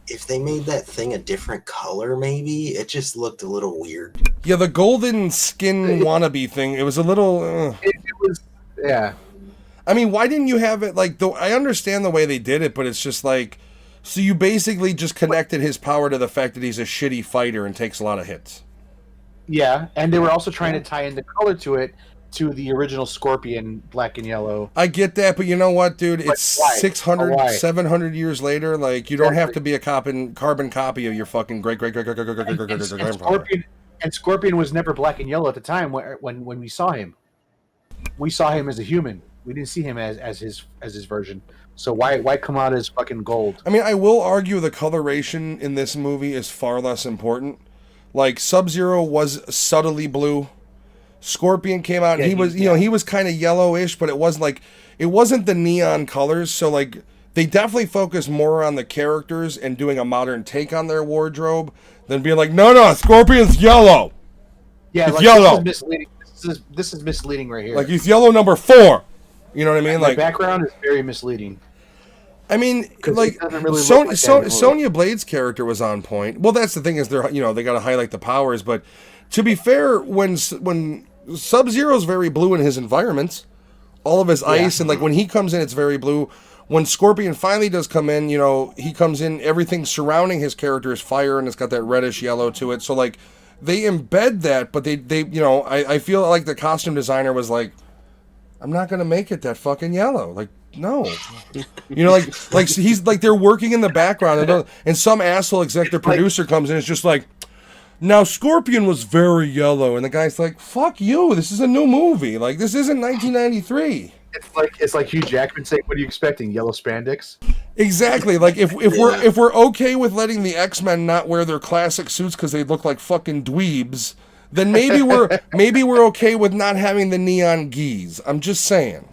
If they made that thing a different color, maybe it just looked a little weird. Yeah, the golden skin wannabe thing. It was a little. It was. Yeah. I mean, why didn't you have it like? I understand the way they did it, but it's just like. So you basically just connected his power to the fact that he's a shitty fighter and takes a lot of hits. Yeah, and they were also trying to tie in the color to it to the original Scorpion, black and yellow. I get that, but you know what, dude? It's why? 600, Why? 700 years later. Like, you don't have to be a carbon copy of your fucking great grandfather. Scorpion, and Scorpion was never black and yellow at the time when we saw him. We saw him as a human. We didn't see him as his version. So why come out as fucking gold? I mean, I will argue the coloration in this movie is far less important. Like, Sub-Zero was subtly blue. Scorpion came out and he was, he was kind of yellowish, but it wasn't the neon colors. So like, they definitely focused more on the characters and doing a modern take on their wardrobe than being like, no, Scorpion's yellow. Yeah, It's like, yellow. This is misleading. this is misleading right here. Like he's yellow number 4. You know what I mean? My Like background is very misleading. I mean, like, really Sonya Blade's character was on point. Well, that's the thing is they got to highlight the powers. But to be fair, when Sub-Zero's very blue in his environments, all of his ice, and like when he comes in, it's very blue. When Scorpion finally does come in, he comes in, everything surrounding his character is fire, and it's got that reddish yellow to it. So like they embed that, but they I feel like the costume designer was like, I'm not gonna make it that fucking yellow. Like, no. Like he's like they're working in the background and some asshole executive producer comes in and it's just like, now Scorpion was very yellow, and the guy's like, fuck you, this is a new movie. Like this isn't 1993. It's like Hugh Jackman saying, what are you expecting? Yellow spandex? Exactly. Like if we're okay with letting the X-Men not wear their classic suits because they look like fucking dweebs, then maybe we're okay with not having the neon geese. I'm just saying.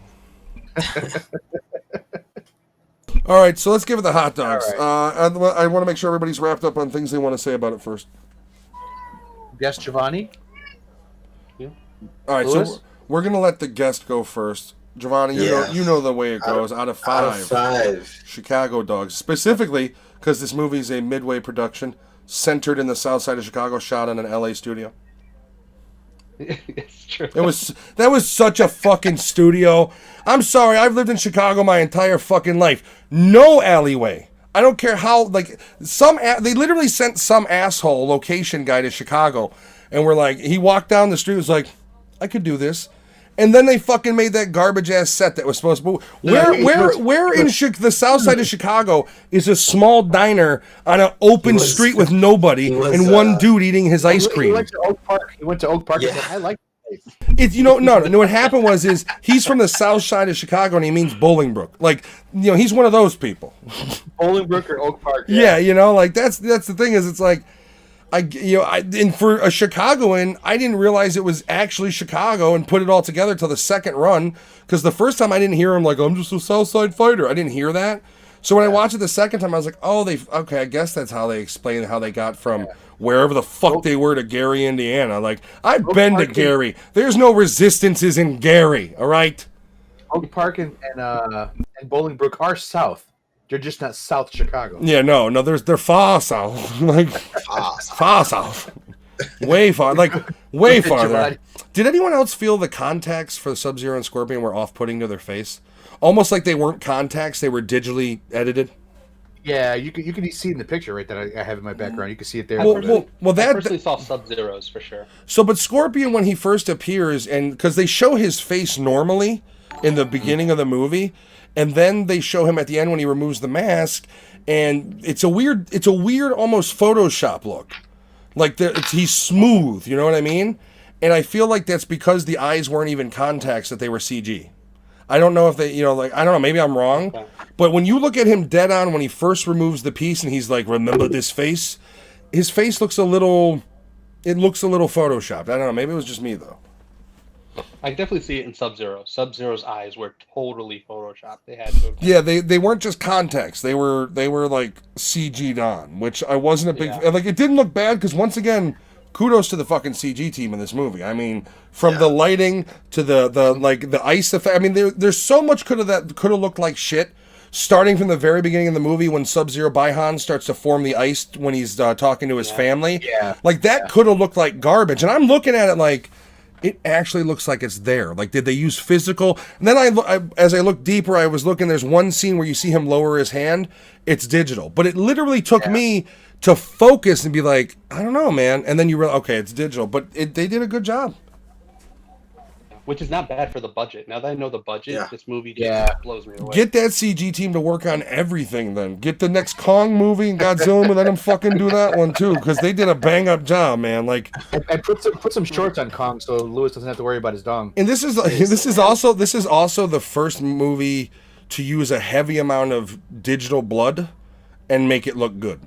All right, so let's give it the hot dogs. Right. I want to make sure everybody's wrapped up on things they want to say about it first. Yes, Giovanni? Yeah. All right, Lewis? So we're going to let the guest go first. Giovanni, you know the way it goes. Out of 5. Chicago dogs. Specifically, because this movie is a Midway production, centered in the south side of Chicago, shot in an LA studio. It's true. That was such a fucking studio. I'm sorry, I've lived in Chicago my entire fucking life. No alleyway. I don't care how, like, they literally sent some asshole location guy to Chicago, and we're like, he walked down the street, was like, I could do this. And then they fucking made that garbage ass set that was supposed to be. Where in the south side of Chicago is a small diner on an open street with nobody and one dude eating his ice cream? He went to Oak Park. And said, I like this. It's no. What happened was he's from the south side of Chicago and he means Bolingbrook. Like he's one of those people. Bolingbrook or Oak Park. Yeah, like that's the thing is it's like. And for a Chicagoan, I didn't realize it was actually Chicago and put it all together till the second run. Because the first time I didn't hear him like, I'm just a South Side fighter. I didn't hear that. So when I watched it the second time, I was like, okay, I guess that's how they explain how they got from wherever the fuck they were to Gary, Indiana. Like, I've been to Gary. There's no resistances in Gary, all right? Oak Park and Bolingbrook are south. They're just not South Chicago. Yeah, no, they're far south. Like far south. Way far, like way farther. Did anyone else feel the contacts for Sub-Zero and Scorpion were off-putting to their face? Almost like they weren't contacts, they were digitally edited. Yeah, you can see in the picture right that I have in my background. You can see it there. Well, I personally saw Sub-Zeros for sure. So, but Scorpion when he first appears, and because they show his face normally in the beginning of the movie. And then they show him at the end when he removes the mask, and it's a weird almost Photoshop look. Like he's smooth, you know what I mean? And I feel like that's because the eyes weren't even contacts, that they were CG. I don't know if they, I don't know, maybe I'm wrong. Okay. But when you look at him dead on when he first removes the piece and he's like, remember this face? His face looks a little Photoshopped. I don't know, maybe it was just me though. I definitely see it in Sub-Zero. Sub-Zero's eyes were totally photoshopped. They had to. Yeah, they weren't just contacts. They were like CG'd on, which I wasn't a big like. It didn't look bad because once again, kudos to the fucking CG team in this movie. I mean, from the lighting to the ice effect. I mean, there's so much could have looked like shit. Starting from the very beginning of the movie when Sub-Zero Baihan starts to form the ice when he's talking to his family. Yeah. Like that could have looked like garbage, and I'm looking at it like. It actually looks like it's there. Like, did they use physical? And then as I look deeper, I was looking, there's one scene where you see him lower his hand. It's digital. But it literally took me to focus and be like, I don't know, man. And then you realize, okay, it's digital. But they did a good job. Which is not bad for the budget. Now that I know the budget, this movie just blows me away. Get that CG team to work on everything then. Get the next Kong movie and Godzilla and let them fucking do that one too. Because they did a bang up job, man. Like I put some shorts on Kong so Lewis doesn't have to worry about his dong. And this is also the first movie to use a heavy amount of digital blood and make it look good.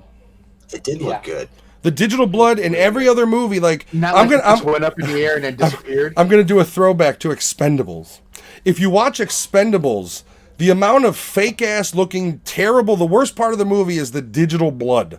It did look good. The digital blood in every other movie, like I'm went up in the air and then disappeared. I'm gonna do a throwback to Expendables. If you watch Expendables, the amount of fake ass looking terrible, the worst part of the movie is the digital blood.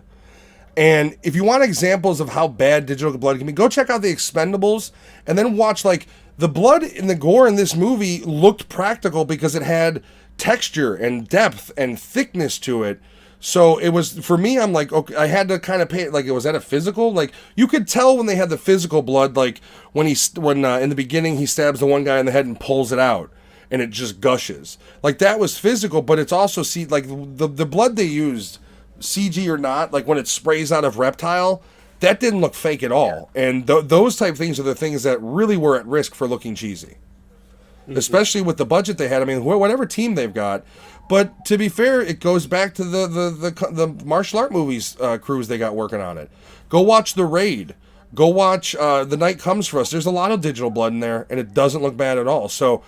And if you want examples of how bad digital blood can be, go check out the Expendables and then watch like The blood and the gore in this movie looked practical because it had texture and depth and thickness to it. So it was, for me, I'm like, okay, I had to kind of pay, like, was that a physical? Like, you could tell when they had the physical blood, like, when in the beginning he stabs the one guy in the head and pulls it out, and it just gushes. Like, that was physical, but it's also, like, the blood they used, CG or not, like, when it sprays out of Reptile, that didn't look fake at all. Yeah. And those type things are the things that really were at risk for looking cheesy. Mm-hmm. Especially with the budget they had. I mean, whatever team they've got. But to be fair, it goes back to the martial art movies crews they got working on it. Go watch The Raid. Go watch The Night Comes For Us. There's a lot of digital blood in there, and it doesn't look bad at all. So,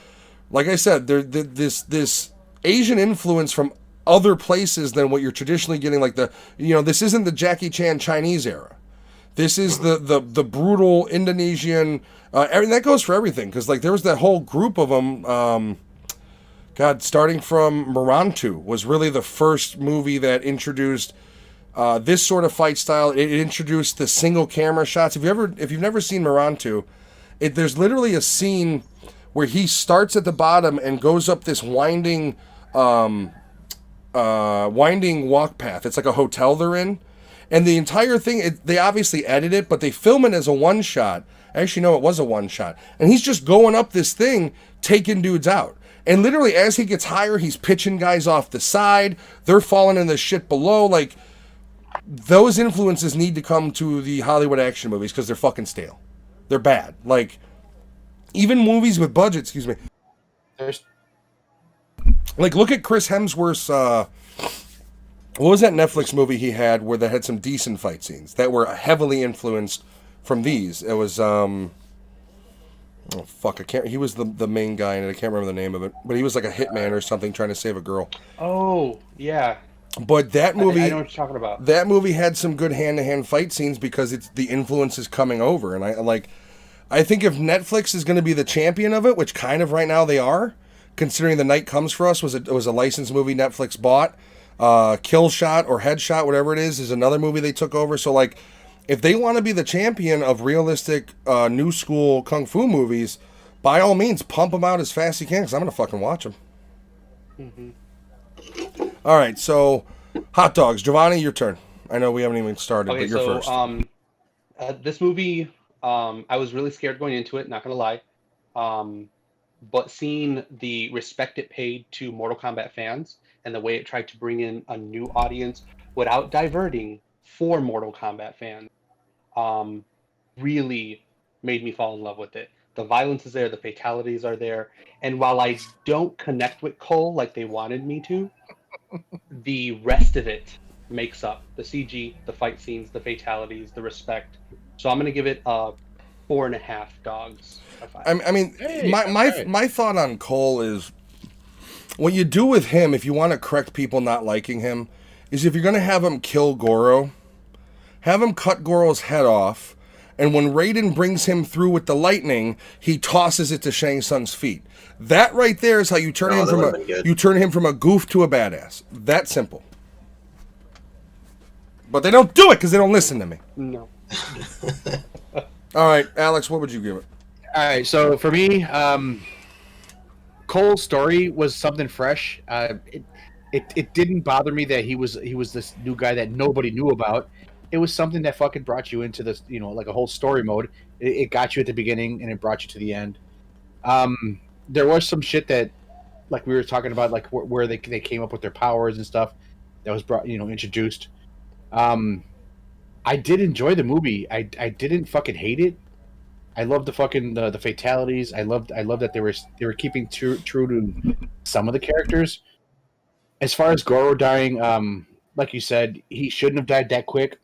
like I said, this Asian influence from other places than what you're traditionally getting, like this isn't the Jackie Chan Chinese era. This is the brutal Indonesian, and that goes for everything, because like there was that whole group of them. Starting from Nerdattude was really the first movie that introduced this sort of fight style. It introduced the single camera shots. If you've never seen Nerdattude, there's literally a scene where he starts at the bottom and goes up this winding walk path. It's like a hotel they're in. And the entire thing, they obviously edit it, but they film it as a one shot. Actually, no, it was a one shot. And he's just going up this thing, taking dudes out. And literally, as he gets higher, he's pitching guys off the side. They're falling in the shit below. Like, those influences need to come to the Hollywood action movies because they're fucking stale. They're bad. Like, even movies with budget, like, look at Chris Hemsworth's, what was that Netflix movie he had where they had some decent fight scenes that were heavily influenced from these? It was, he was the main guy, and I can't remember the name of it, but he was like a hitman or something trying to save a girl. Oh, yeah. But that movie, I know what you're talking about. That movie had some good hand-to-hand fight scenes because it's the influence is coming over, and I think if Netflix is going to be the champion of it, which kind of right now they are, considering The Night Comes For Us was a licensed movie Netflix bought, Kill Shot or Headshot, whatever it is another movie they took over. So like, if they want to be the champion of realistic, new school kung fu movies, by all means, pump them out as fast as you can, because I'm going to fucking watch them. Mm-hmm. All right, so, hot dogs. Giovanni, your turn. I know we haven't even started, but you're first. This movie, I was really scared going into it, not going to lie. But seeing the respect it paid to Mortal Kombat fans and the way it tried to bring in a new audience without diverting for Mortal Kombat fans, really made me fall in love with it. The violence is there, the fatalities are there, and while I don't connect with Cole like they wanted me to, the rest of it makes up. The CG, the fight scenes, the fatalities, the respect. So I'm going to give it 4.5 dogs. I mean, hey, my thought on Cole is, what you do with him, if you want to correct people not liking him, is if you're going to have him kill Goro, have him cut Goro's head off, and when Raiden brings him through with the lightning, he tosses it to Shang Tsung's feet. That right there is how you turn him from a goof to a badass. That simple. But they don't do it because they don't listen to me. No. All right, Alex, what would you give it? All right, so for me, Cole's story was something fresh. It didn't bother me that he was this new guy that nobody knew about. It was something that fucking brought you into this, like a whole story mode. It got you at the beginning and it brought you to the end. There was some shit that, like we were talking about, like where they came up with their powers and stuff that was brought, introduced. I did enjoy the movie. I didn't fucking hate it. I loved the fucking the fatalities. I loved that they were keeping true to some of the characters. As far as Goro dying, like you said, he shouldn't have died that quick.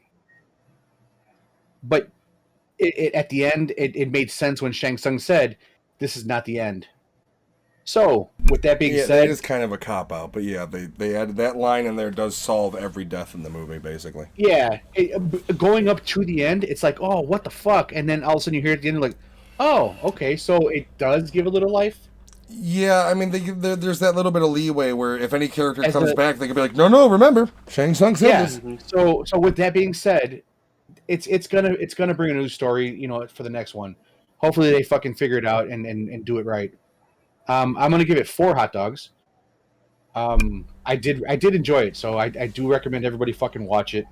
But at the end, it made sense when Shang Tsung said, "This is not the end." So, with that being said, that is kind of a cop out. But yeah, they added that line in there does solve every death in the movie, basically. Yeah, going up to the end, it's like, oh, what the fuck, and then all of a sudden you hear at the end, like, oh, okay, so it does give a little life. Yeah, I mean, there's that little bit of leeway where if any character comes back, they could be like, no, remember, Shang Tsung said this. So with that being said, it's gonna bring a new story, for the next one. Hopefully they fucking figure it out and do it right. I'm gonna give it 4 hot dogs. I did enjoy it, so I do recommend everybody fucking watch it.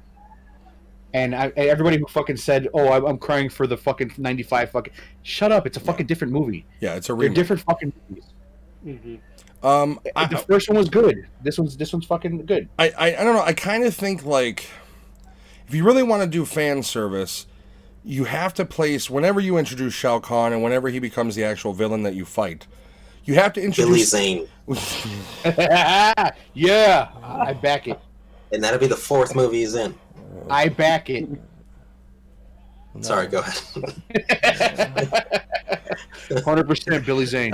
And everybody who fucking said, "Oh, I'm crying for the fucking 95," fucking shut up! It's a fucking different movie. Yeah, it's a They're different fucking movies. Mm-hmm. The first one was good. This one's fucking good. I don't know. I kind of think like if you really want to do fan service, you have to place whenever you introduce Shao Kahn and whenever he becomes the actual villain that you fight, you have to introduce Billy Zane. Yeah, I back it. And that'll be the 4th movie he's in. I back it. No. Sorry, go ahead. 100% Billy Zane.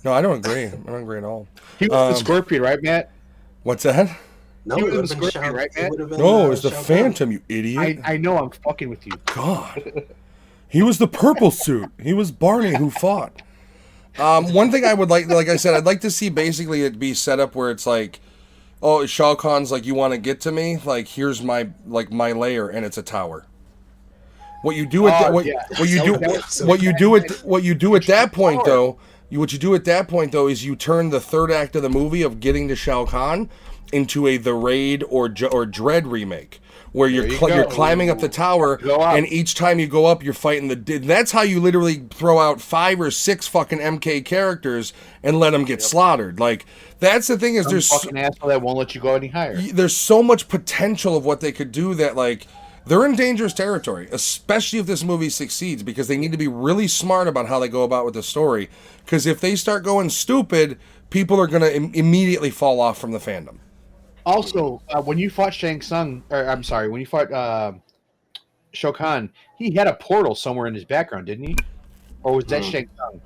No, I don't agree. I don't agree at all. He was the Scorpion, right, Matt? What's that? No, He it was would the have been Scorpion, Shao. right, Matt? It would have been, No, it was the Shao Kahn. Phantom, you idiot. I know I'm fucking with you. God. He was the purple suit. He was Barney who fought. One thing I would like I said, I'd like to see basically it be set up where it's like, oh, Shao Kahn's like, you want to get to me? Like, here's my lair, and it's a tower. What you do at what you do at that point though, what you do at that point though is you turn the third act of the movie of getting to Shao Kahn into a The Raid or Dread remake. Where you're climbing up the tower, and each time you go up, you're fighting that's how you literally throw out 5 or 6 fucking MK characters and let them get slaughtered. Like that's the thing is there's fucking asshole that won't let you go any higher. There's so much potential of what they could do that like they're in dangerous territory, especially if this movie succeeds because they need to be really smart about how they go about with the story. Because if they start going stupid, people are gonna immediately fall off from the fandom. Also, when you fought when you fought Shao Kahn, he had a portal somewhere in his background, didn't he? Or was that Shang Tsung?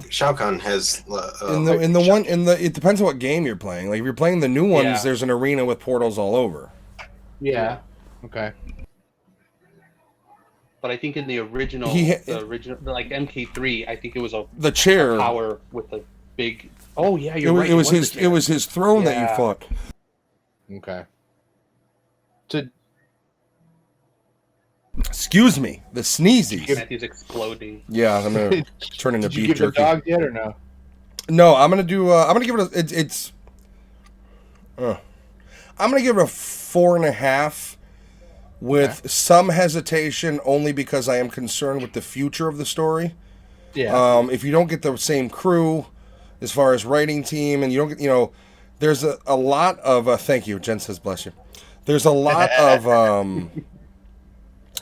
Shao Kahn has it depends on what game you're playing. Like if you're playing the new ones, there's an arena with portals all over. Yeah. Okay. But I think in the original, like MK3, I think it was the chair tower with the big. Oh yeah, it was his throne that you fought. Okay. Excuse me, the sneezies. Matthew's exploding. Yeah, I'm gonna turn into beef jerky. Did you give the dog yet or no? No, I'm gonna do. I'm gonna give it I'm gonna give it a 4.5 with some hesitation, only because I am concerned with the future of the story. Yeah. If you don't get the same crew, as far as writing team, and you don't get, there's a lot of. Thank you, Jen says, bless you. There's a lot of.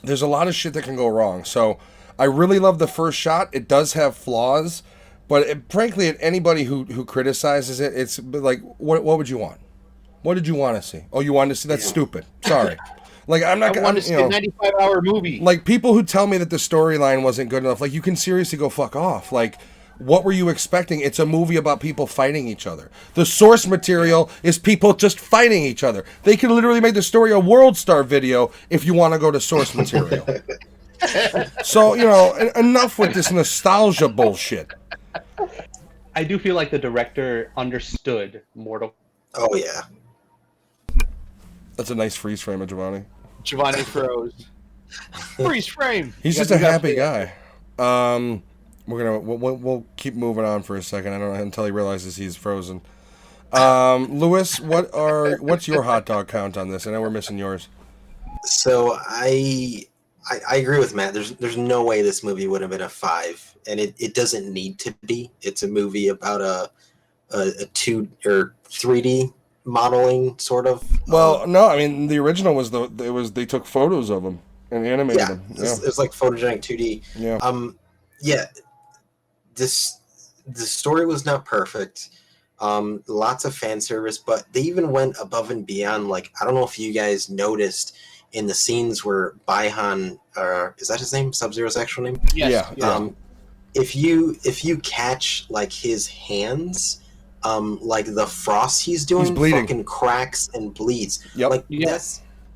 There's a lot of shit that can go wrong. So I really love the first shot. It does have flaws, but frankly, anybody who criticizes it, it's like, what would you want? What did you want to see? Oh, you wanted to see? That's stupid. Sorry. Like I'm not. I want to see a 95-hour movie. Like people who tell me that the storyline wasn't good enough, like you can seriously go fuck off. Like, what were you expecting? It's a movie about people fighting each other. The source material is people just fighting each other. They could literally make the story a World Star video if you want to go to source material. So, enough with this nostalgia bullshit. I do feel like the director understood Mortal. Oh, yeah. That's a nice freeze frame of Giovanni. Giovanni froze. Freeze frame. He's just a happy guy. We'll keep moving on for a second. I don't know until he realizes he's frozen. Lewis, what's your hot dog count on this? I know we're missing yours. So I agree with Matt. There's no way this movie would have been a 5, and it doesn't need to be. It's a movie about a 2 or 3D modeling sort of. Well, no, I mean the original was they took photos of them and animated them. Yeah, it's like photogenic 2D. Yeah. Yeah. The story was not perfect. Lots of fan service, but they even went above and beyond. Like, I don't know if you guys noticed in the scenes where Baihan, is that his name? Sub-Zero's actual name? Yes. Yeah. If you catch like his hands, like the frost he's doing, fucking cracks and bleeds. Yep. Like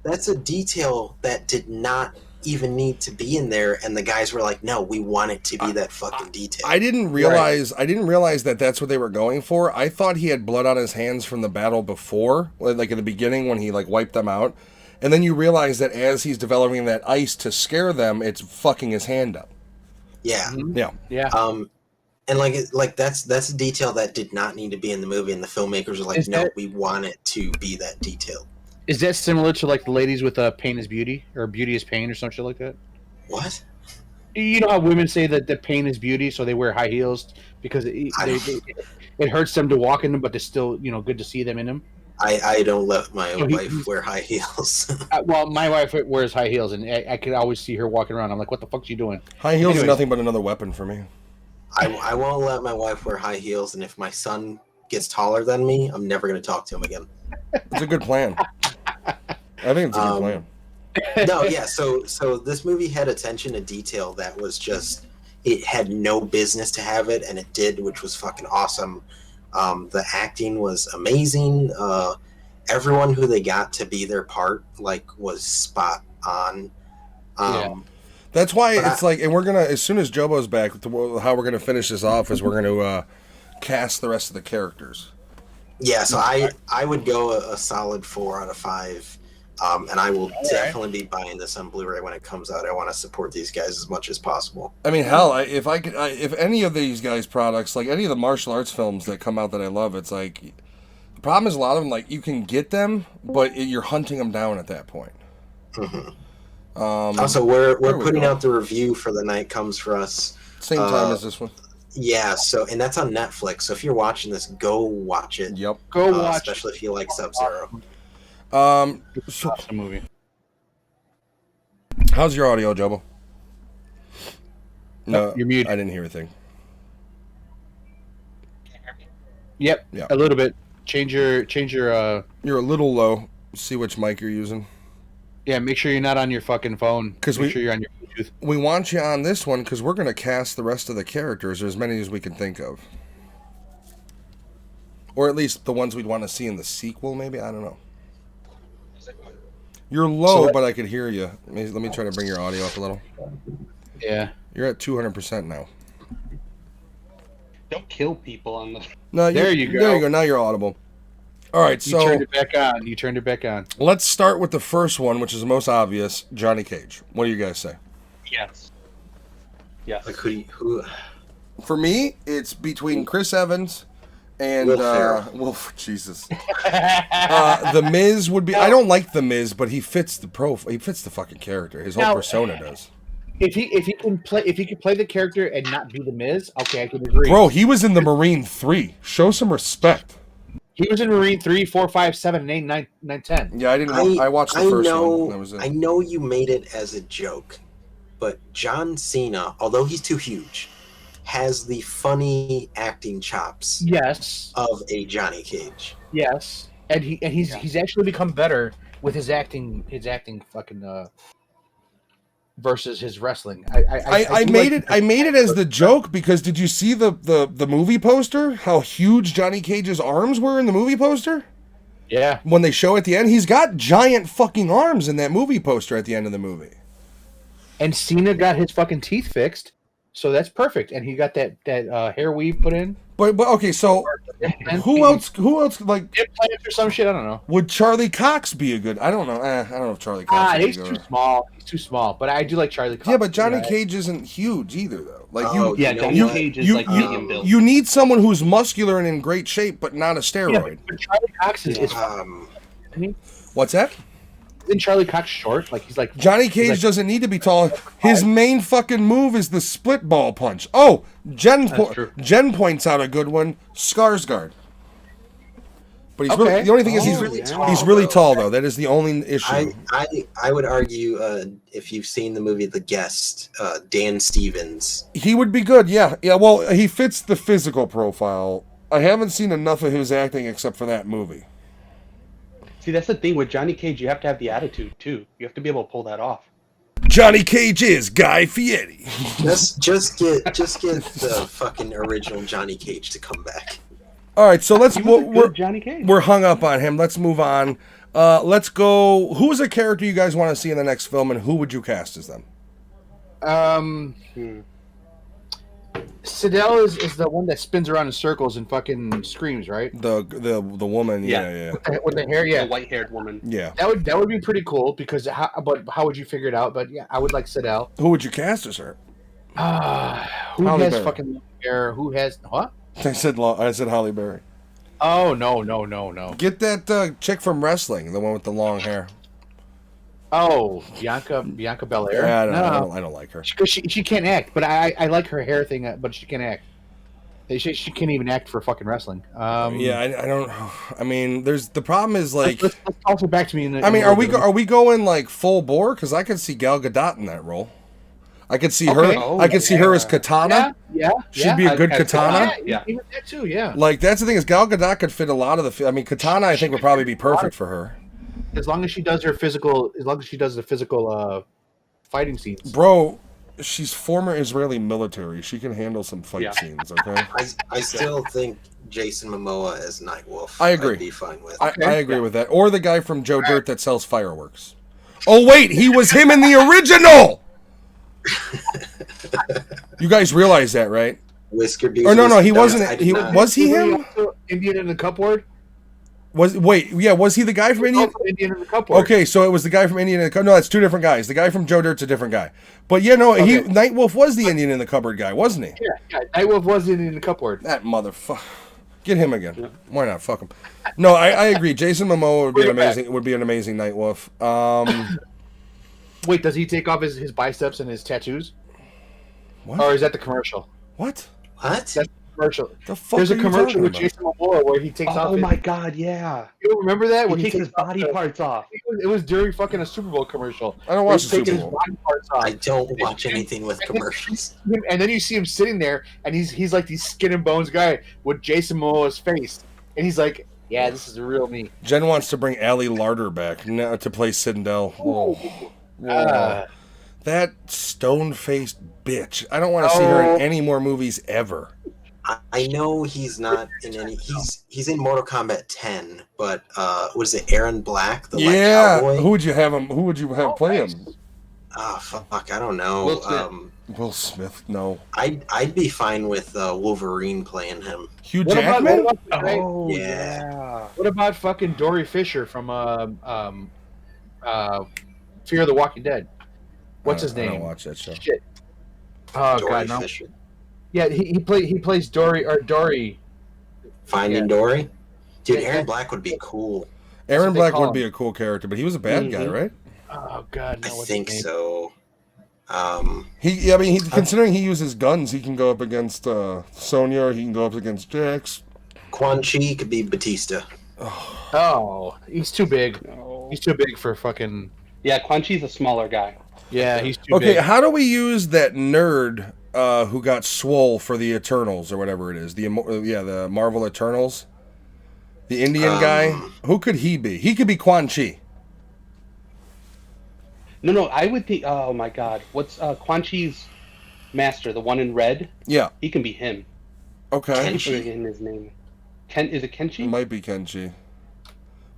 that's a detail that did not even need to be in there, and the guys were like, no, we want it to be that fucking detail. I didn't realize that that's what they were going for. I thought he had blood on his hands from the battle before, like at the beginning when he like wiped them out, And then you realize that as he's developing that ice to scare them, it's fucking his hand up. Yeah. Yeah. And that's a detail that did not need to be in the movie, and the filmmakers are like, no, we want it to be that detail. Is that similar to like the ladies with pain is beauty or beauty is pain or some shit like that? What? You know how women say that the pain is beauty, so they wear high heels because it hurts them to walk in them, but it's still good to see them in them. I don't let my wife wear high heels. Well, my wife wears high heels, and I can always see her walking around. I'm like, what the fuck is she doing? High heels is nothing but another weapon for me. I won't let my wife wear high heels, and if my son gets taller than me, I'm never going to talk to him again. It's a good plan. I think it's a good plan. No, yeah. So this movie had attention to detail that was just, it had no business to have it, and it did, which was fucking awesome. The acting was amazing. Everyone who they got to be their part was spot on. That's why it's and we're gonna, as soon as Jobo's back, how we're gonna finish this off is we're gonna cast the rest of the characters. Yeah, so I would go a solid 4 out of 5. And I will definitely be buying this on Blu-ray when it comes out. I want to support these guys as much as possible. I mean, hell, if any of these guys' products, like any of the martial arts films that come out that I love, it's like, the problem is a lot of them, you can get them, but you're hunting them down at that point. Mm-hmm. Also, we're putting out the review for The Night Comes for Us. Same time as this one. Yeah, and that's on Netflix. So if you're watching this, go watch it. Yep. Go watch, especially if you like Sub-Zero. It's an awesome movie. How's your audio, Jobo? No, you're muted. I didn't hear a thing. Yep. Yeah. A little bit. Change your. You're a little low. See which mic you're using. Yeah, make sure you're not on your fucking phone. Make sure you're on your Bluetooth. We want you on this one because we're going to cast the rest of the characters, or as many as we can think of. Or at least the ones we'd want to see in the sequel, maybe? I don't know. You're low, but I could hear you. Let me try to bring your audio up a little. Yeah. You're at 200% now. Don't kill people on the... No, there you go. There you go. Now you're audible. All right, so... You turned it back on. Let's start with the first one, which is the most obvious, Johnny Cage. What do you guys say? Yes. Yes. Like who? For me, it's between Chris Evans and Wolf. Jesus. The Miz would be. I don't like the Miz, but he fits the He fits the fucking character. His whole persona does. If he can play the character and not be the Miz, okay, I can agree. Bro, he was in the Marine 3. Show some respect. He was in Marine 3, 4, 5, 7, 8, 9, 9, 10. Yeah, I watched the first one. That was it. I know you made it as a joke, but John Cena, although he's too huge, has the funny acting chops. Yes. Of a Johnny Cage. Yes, and he's actually become better with his acting fucking versus his wrestling. I made it as the joke because did you see the movie poster? How huge Johnny Cage's arms were in the movie poster? Yeah. When they show at the end, he's got giant fucking arms in that movie poster at the end of the movie. And Cena got his fucking teeth fixed, so that's perfect. And he got that hair weave put in. But okay, so who else like implants or some shit? I don't know. Would Charlie Cox be a good? I don't know. I don't know if Charlie Cox. He's too small. He's too small. But I do like Charlie Cox. Yeah, but Johnny Cage isn't huge either, though. Like Johnny Cage is like medium build. You need someone who's muscular and in great shape, but not a steroid. Yeah, but Charlie Cox is. What's that? Isn't Charlie Cox short? Like he's like Johnny Cage doesn't need to be tall. His main fucking move is the split ball punch. Oh, Jen points out a good one, Skarsgård. But he's really, the only thing is he's really tall though. That is the only issue. I would argue if you've seen the movie The Guest, Dan Stevens. He would be good. Yeah. Well, he fits the physical profile. I haven't seen enough of his acting except for that movie. See, that's the thing with Johnny Cage. You have to have the attitude too. You have to be able to pull that off. Johnny Cage is Guy Fieri. just get the fucking original Johnny Cage to come back. All right, so Johnny Cage. We're hung up on him. Let's move on. Let's go. Who's a character you guys want to see in the next film, and who would you cast as them? Sidel is the one that spins around in circles and fucking screams, right? The woman, yeah. With the hair, yeah. The white-haired woman. Yeah. That would be pretty cool because how would you figure it out? But yeah, I would like Sidel. Who would you cast as her? Who Halle has Berry. fucking long hair? Who has what? I said Halle Berry. Oh no. Get that chick from wrestling, the one with the long hair. Oh, Bianca Belair. Yeah, No, I don't like her. because she can't act. But I like her hair thing. But she can't act. She can't even act for fucking wrestling. Yeah, I don't. I mean, the problem is like. Let's toss it back to me. Are we going like full bore? Because I could see Gal Gadot in that role. I could see her. Oh, I could see her as Katana. Yeah. She'd be a good Katana. Yeah, even that too. Yeah. Like that's the thing is Gal Gadot could fit a lot of the. I mean, Katana I think would probably be perfect for her. As long as she does the physical fighting scenes. Bro, she's former Israeli military. She can handle some fight scenes. Okay. I still think Jason Momoa as Nightwolf. I agree. I'd be fine with. I agree with that. Or the guy from Joe Dirt that sells fireworks. Oh wait, he was him in the original. You guys realize that, right? Whisker Or no, he wasn't. Was he him? Indian in the Cupboard? Was he the guy from Indian? Indian in the Cupboard. Okay, so it was the guy from Indian in the Cupboard. No, that's two different guys. The guy from Joe Dirt's a different guy. But yeah, no, Okay. Nightwolf was the Indian in the Cupboard guy, wasn't he? Yeah. Nightwolf was Indian in the Cupboard. That motherfucker. Get him again. Yeah. Why not? Fuck him. No, I agree. Jason Momoa would be an amazing Nightwolf. Wait, does he take off his biceps and his tattoos? What? Or is that the commercial? What? That's the commercial. The fuck There's are a you commercial talking with about? Jason Momoa where he takes off. Oh my god, yeah. You don't remember that? When He takes his body parts off. It was during fucking a Super Bowl commercial. I don't watch the He's taking Super Bowl. his body parts off. I don't watch anything with commercials. And then you see him sitting there, and he's like the skin and bones guy with Jason Momoa's face, and he's like, "Yeah, this is the real me." Jen wants to bring Ali Larder back to play Sindel. Oh. That stone-faced bitch. I don't want to see her in any more movies ever. I know he's not in any. He's in Mortal Kombat 10, but was it Aaron Black? The cowboy? Who would you have him? Who would you have play him? Oh fuck, I don't know. Will Smith? No. I'd be fine with Wolverine playing him. Hugh Jackman? Oh Yeah. What about fucking Dory Fisher from Fear of the Walking Dead? What's his name? I don't watch that show. Shit. Oh Dory god, no. Fisher. Yeah, he plays Dory. Finding Dory. Dude, Yeah. Aaron Black would be cool. Aaron what they Black call would him. be a cool character, but he was a bad guy, right? Oh god, no. I what's think his name? so. Considering he uses guns, he can go up against Sonya, or he can go up against Jax. Quan Chi could be Batista. Oh, he's too big. No. He's too big for fucking. Yeah, Quan Chi's a smaller guy. Yeah, he's too Okay, big. how do we use that nerd who got swole for the Eternals or whatever it is? The Marvel Eternals. The Indian guy. Who could he be? He could be Quan Chi. No, I would think. Oh my god, what's Quan Chi's master? The one in red. Yeah. He can be him. Okay. I keep forgetting his name. Is it Kenshi? It might be Kenshi.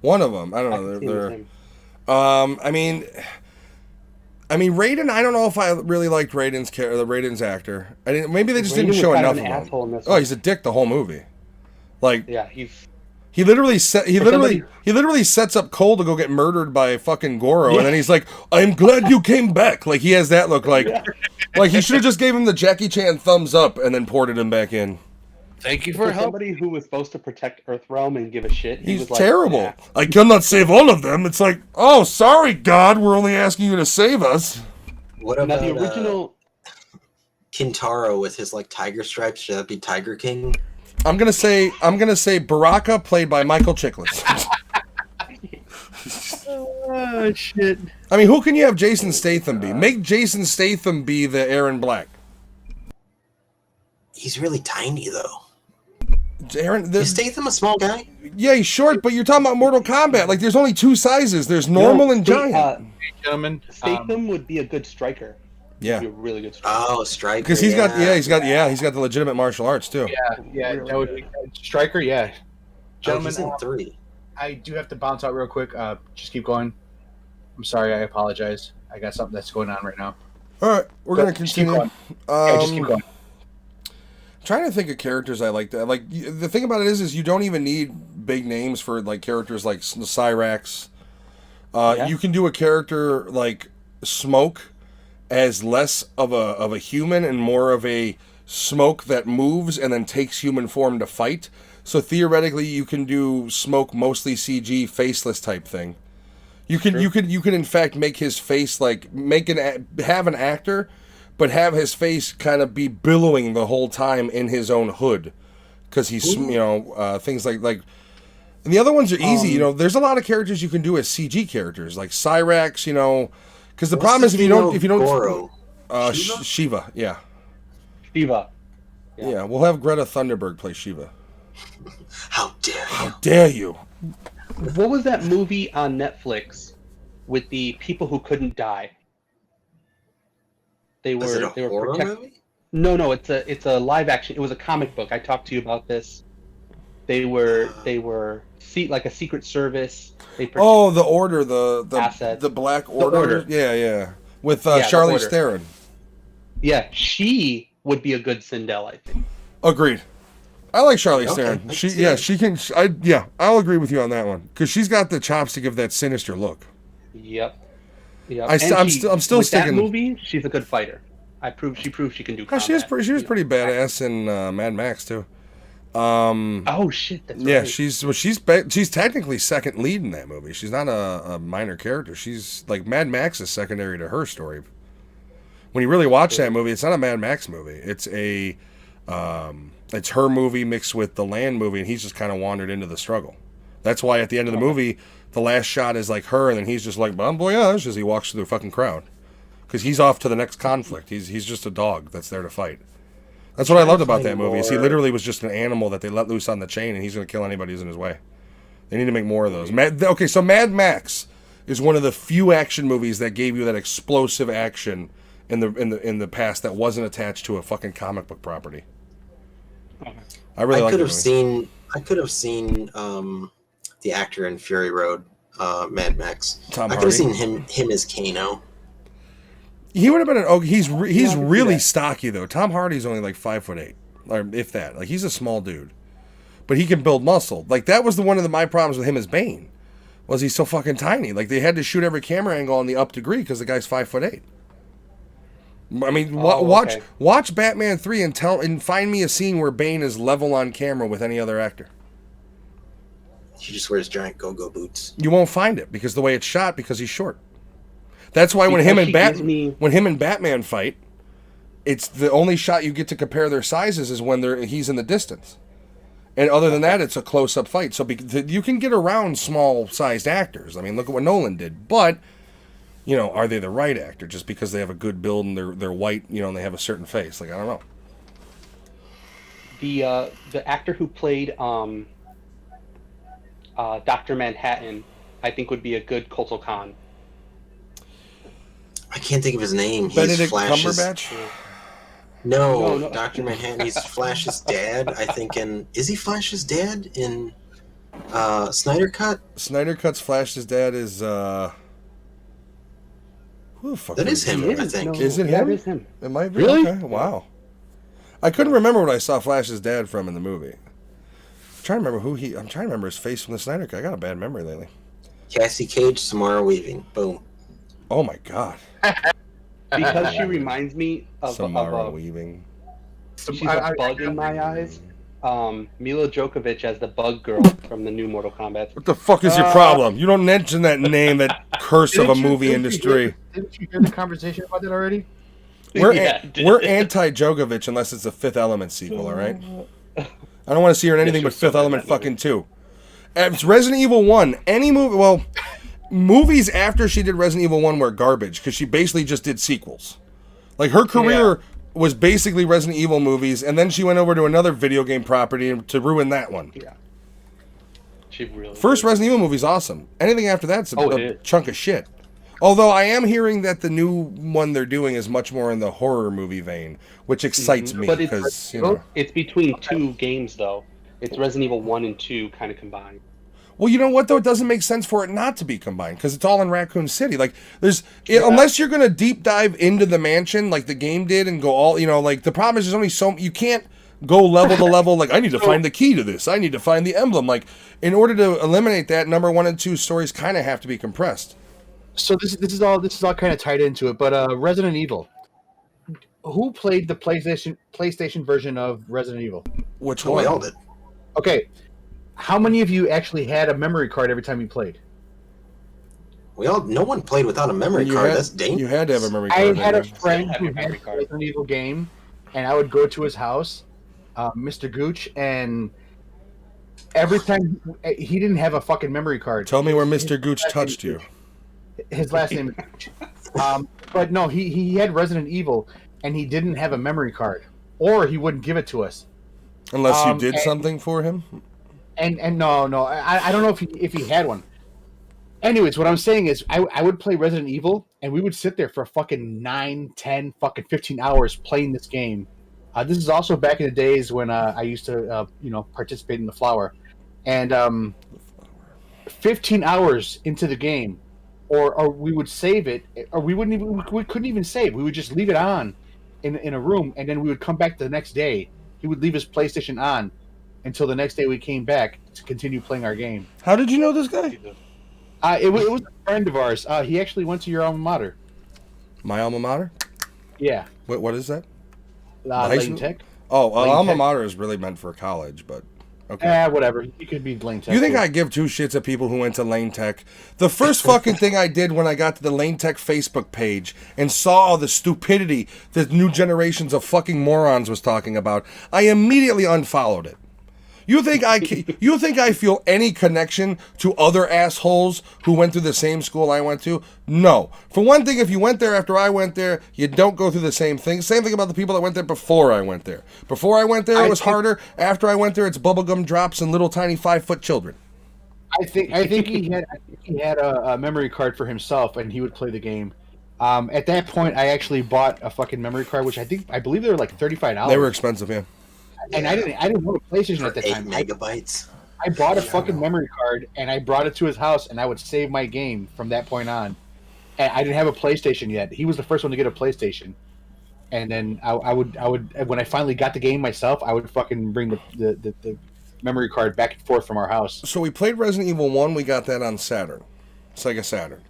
One of them. I don't I know. can see it was They're. him. I mean, Raiden. I don't know if I really liked Raiden's actor. Maybe they just Raiden didn't was show kind of enough an of him. asshole in this Oh, one. he's a dick the whole movie. Like Yeah, he's. he literally sets up Cole to go get murdered by fucking Goro, and then he's like, "I'm glad you came back." Like he has that look. Like he should have just gave him the Jackie Chan thumbs up and then ported him back in. Thank you For somebody who was supposed to protect Earthrealm and give a shit, he He's was like, terrible. "Nah." I cannot save all of them. It's like, oh, sorry, God, we're only asking you to save us. What Now about the original. Kintaro with his like tiger stripes? Should that be Tiger King? I'm gonna say Baraka, played by Michael Chiklis. Oh shit. I mean, who can you have Jason Statham be? Make Jason Statham be the Aaron Black. He's really tiny though. Is Statham a small guy? Yeah, he's short, but you're talking about Mortal Kombat. Like, there's only two sizes. There's normal and giant. Gentlemen, Statham would be a good striker. Yeah, Be a really good striker. Oh, Striker. because he's got the legitimate martial arts too. yeah, that would be Striker. Yeah, gentlemen, He's in 3. I do have to bounce out real quick. Just keep going. I'm sorry. I apologize. I got something that's going on right now. All right, we're gonna Just keep continue. going. Yeah, just keep going. trying to think of characters I like. The thing about it is you don't even need big names for like characters like Cyrax. You can do a character like Smoke as less of a human and more of a smoke that moves and then takes human form to fight. So theoretically, you can do Smoke mostly CG, faceless type thing. You can in fact make his face like have an actor, but have his face kind of be billowing the whole time in his own hood, because he's things like. And the other ones are easy. There's a lot of characters you can do as CG characters, like Cyrax. Because the problem is if you don't Shiva, yeah. Shiva. Yeah, we'll have Greta Thunberg play Shiva. How dare you? How dare you? What was that movie on Netflix with the people who couldn't die? They were horror movie? No, it's a live action. It was a comic book. I talked to you about this. They were like a secret service. The Order, the Black Order. Yeah. With Charlize Theron. Yeah, she would be a good Sindel, I think. Agreed. I like Charlize Theron. She can. I'll agree with you on that one, because she's got the chopstick of that sinister look. Yep. I'm still with sticking. That movie, she's a good fighter. She proved she can do combat. She was pretty badass in Mad Max too. Oh shit! That's yeah, right. she's technically second lead in that movie. She's not a minor character. She's like Mad Max is secondary to her story. When you really watch that movie, it's not a Mad Max movie. It's it's her movie mixed with the Land movie, and he's just kind of wandered into the struggle. That's why at the end of the movie, the last shot is like her, and then he's just like bon voyage as he walks through the fucking crowd, because he's off to the next conflict. He's just a dog that's there to fight. That's what I loved about that movie. Is he literally was just an animal that they let loose on the chain, and he's going to kill anybody who's in his way. They need to make more of those. So Mad Max is one of the few action movies that gave you that explosive action in the past that wasn't attached to a fucking comic book property. I could have seen the actor in Fury Road, Mad Max. Tom Hardy. I could have seen him as Kano. He would have been he's really stocky though. Tom Hardy's only like 5'8", or if that. Like he's a small dude, but he can build muscle. Like that was one of my problems with him as Bane, was he's so fucking tiny. Like they had to shoot every camera angle on the up degree because the guy's 5'8". I mean, watch Batman 3 and find me a scene where Bane is level on camera with any other actor. He just wears giant go-go boots. You won't find it because the way it's shot, because he's short. That's why when him and Batman fight, it's the only shot you get to compare their sizes is when he's in the distance. And other than that, it's a close-up fight. So you can get around small-sized actors. I mean, look at what Nolan did. But, are they the right actor just because they have a good build and they're white, and they have a certain face? Like, I don't know. The actor who played Dr. Manhattan, I think would be a good Kotal Khan. I can't think of his name. Benedict Cumberbatch? No, Dr. Manhattan. He's Flash's dad, I think. Is he Flash's dad in Snyder Cut? Snyder Cut's Flash's dad is... who the fuck that is him, I think. No. Is it him? That is him. It might be. Really? Okay. Wow. I couldn't remember what I saw Flash's dad from in the movie. I'm trying to remember his face from the Snyder Cut. I got a bad memory lately. Cassie Cage, Samara Weaving. Boom. Oh my god. Because she reminds me of Samara Weaving. She's a bug in my eyes. Mila Djokovic as the bug girl from the new Mortal Kombat. What the fuck is your problem? You don't mention that name, that curse of a movie industry. Didn't you hear the conversation about that already? We're anti-Djokovic unless it's a Fifth Element sequel, all right? I don't want to see her in anything but Fifth Element fucking 2. It's Resident Evil 1. Any movie... Well, movies after she did Resident Evil 1 were garbage because she basically just did sequels. Like, her career was basically Resident Evil movies, and then she went over to another video game property to ruin that one. Yeah. She really First Resident Evil movie's awesome. Anything after that's a chunk of shit. Although I am hearing that the new one they're doing is much more in the horror movie vein, which excites me because it's between two games though. It's Resident Evil 1 and 2 kind of combined. Well, you know what though? It doesn't make sense for it not to be combined because it's all in Raccoon City. Like, unless you're gonna deep dive into the mansion like the game did and go all, like the problem is there's only you can't go level to level. Like, I need to find the key to this. I need to find the emblem. Like, in order to eliminate that, number 1 and 2 stories kind of have to be compressed. So this is all kind of tied into it. But Resident Evil. Who played the PlayStation version of Resident Evil? Which Oh, one? we all did. Okay. How many of you actually had a memory card every time you played? No one played without a memory card. That's dangerous. You had to have a memory card. I had a didn't you? friend who had a Resident Evil game, and I would go to his house, Mr. Gooch, and every time he didn't have a fucking memory card. Tell me where Mr. Gooch touched you. His last name is Gooch. But no, he had Resident Evil, and he didn't have a memory card, or he wouldn't give it to us. Unless you did something for him? And no, I don't know if he had one. Anyways, what I'm saying is I would play Resident Evil, and we would sit there for fucking 9, 10, fucking 15 hours playing this game. This is also back in the days when I used to, participate in the Flower. And 15 hours into the game, or we would save it, or we couldn't even save. We would just leave it on in a room, and then we would come back the next day. He would leave his PlayStation on until the next day we came back to continue playing our game. How did you know this guy? It was a friend of ours. He actually went to your alma mater. My alma mater? Yeah. Wait, what is that? Layton Tech. Oh, Layton alma Tech. mater is really meant for college, but okay. Whatever. You could be Layton Tech. You think too. I give 2 shits at people who went to Lane Tech? The first fucking thing I did when I got to the Lane Tech Facebook page and saw all the stupidity that new generations of fucking morons was talking about, I immediately unfollowed it. You think I feel any connection to other assholes who went through the same school I went to? No. For one thing, if you went there after I went there, you don't go through the same thing. Same thing about the people that went there before I went there. Before I went there, it was harder. After I went there, it's bubblegum drops and little tiny 5-foot children. I think he had a memory card for himself, and he would play the game. At that point, I actually bought a fucking memory card, which I believe they were like $35. They were expensive, yeah. And I didn't own a PlayStation at the time. 8 megabytes. I bought a fucking memory card, and I brought it to his house, and I would save my game from that point on. And I didn't have a PlayStation yet. He was the first one to get a PlayStation. And then I would when I finally got the game myself, I would fucking bring the memory card back and forth from our house. So we played Resident Evil 1. We got that on Saturn. Sega Saturn.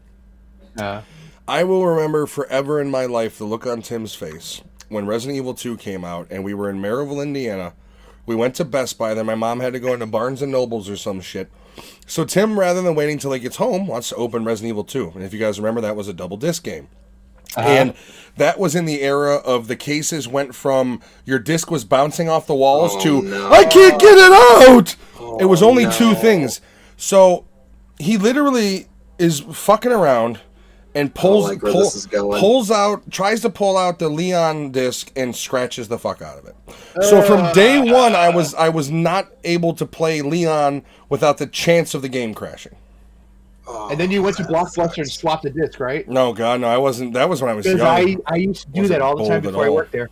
I will remember forever in my life the look on Tim's face when Resident Evil 2 came out, and we were in Maryville, Indiana. We went to Best Buy. Then my mom had to go into Barnes & Nobles or some shit. So Tim, rather than waiting till he gets home, wants to open Resident Evil 2. And if you guys remember, that was a double disc game. And that was in the era of the cases went from your disc was bouncing off the walls to, no. I can't get it out! It was only no. 2 things. So he literally is fucking around and tries to pull out the Leon disc and scratches the fuck out of it. So from day one, I was not able to play Leon without the chance of the game crashing. And then you went to Blockbuster and swapped the disc, right? No, God, no, I wasn't. That was when I was young. Because I used to do that all the time before I worked there.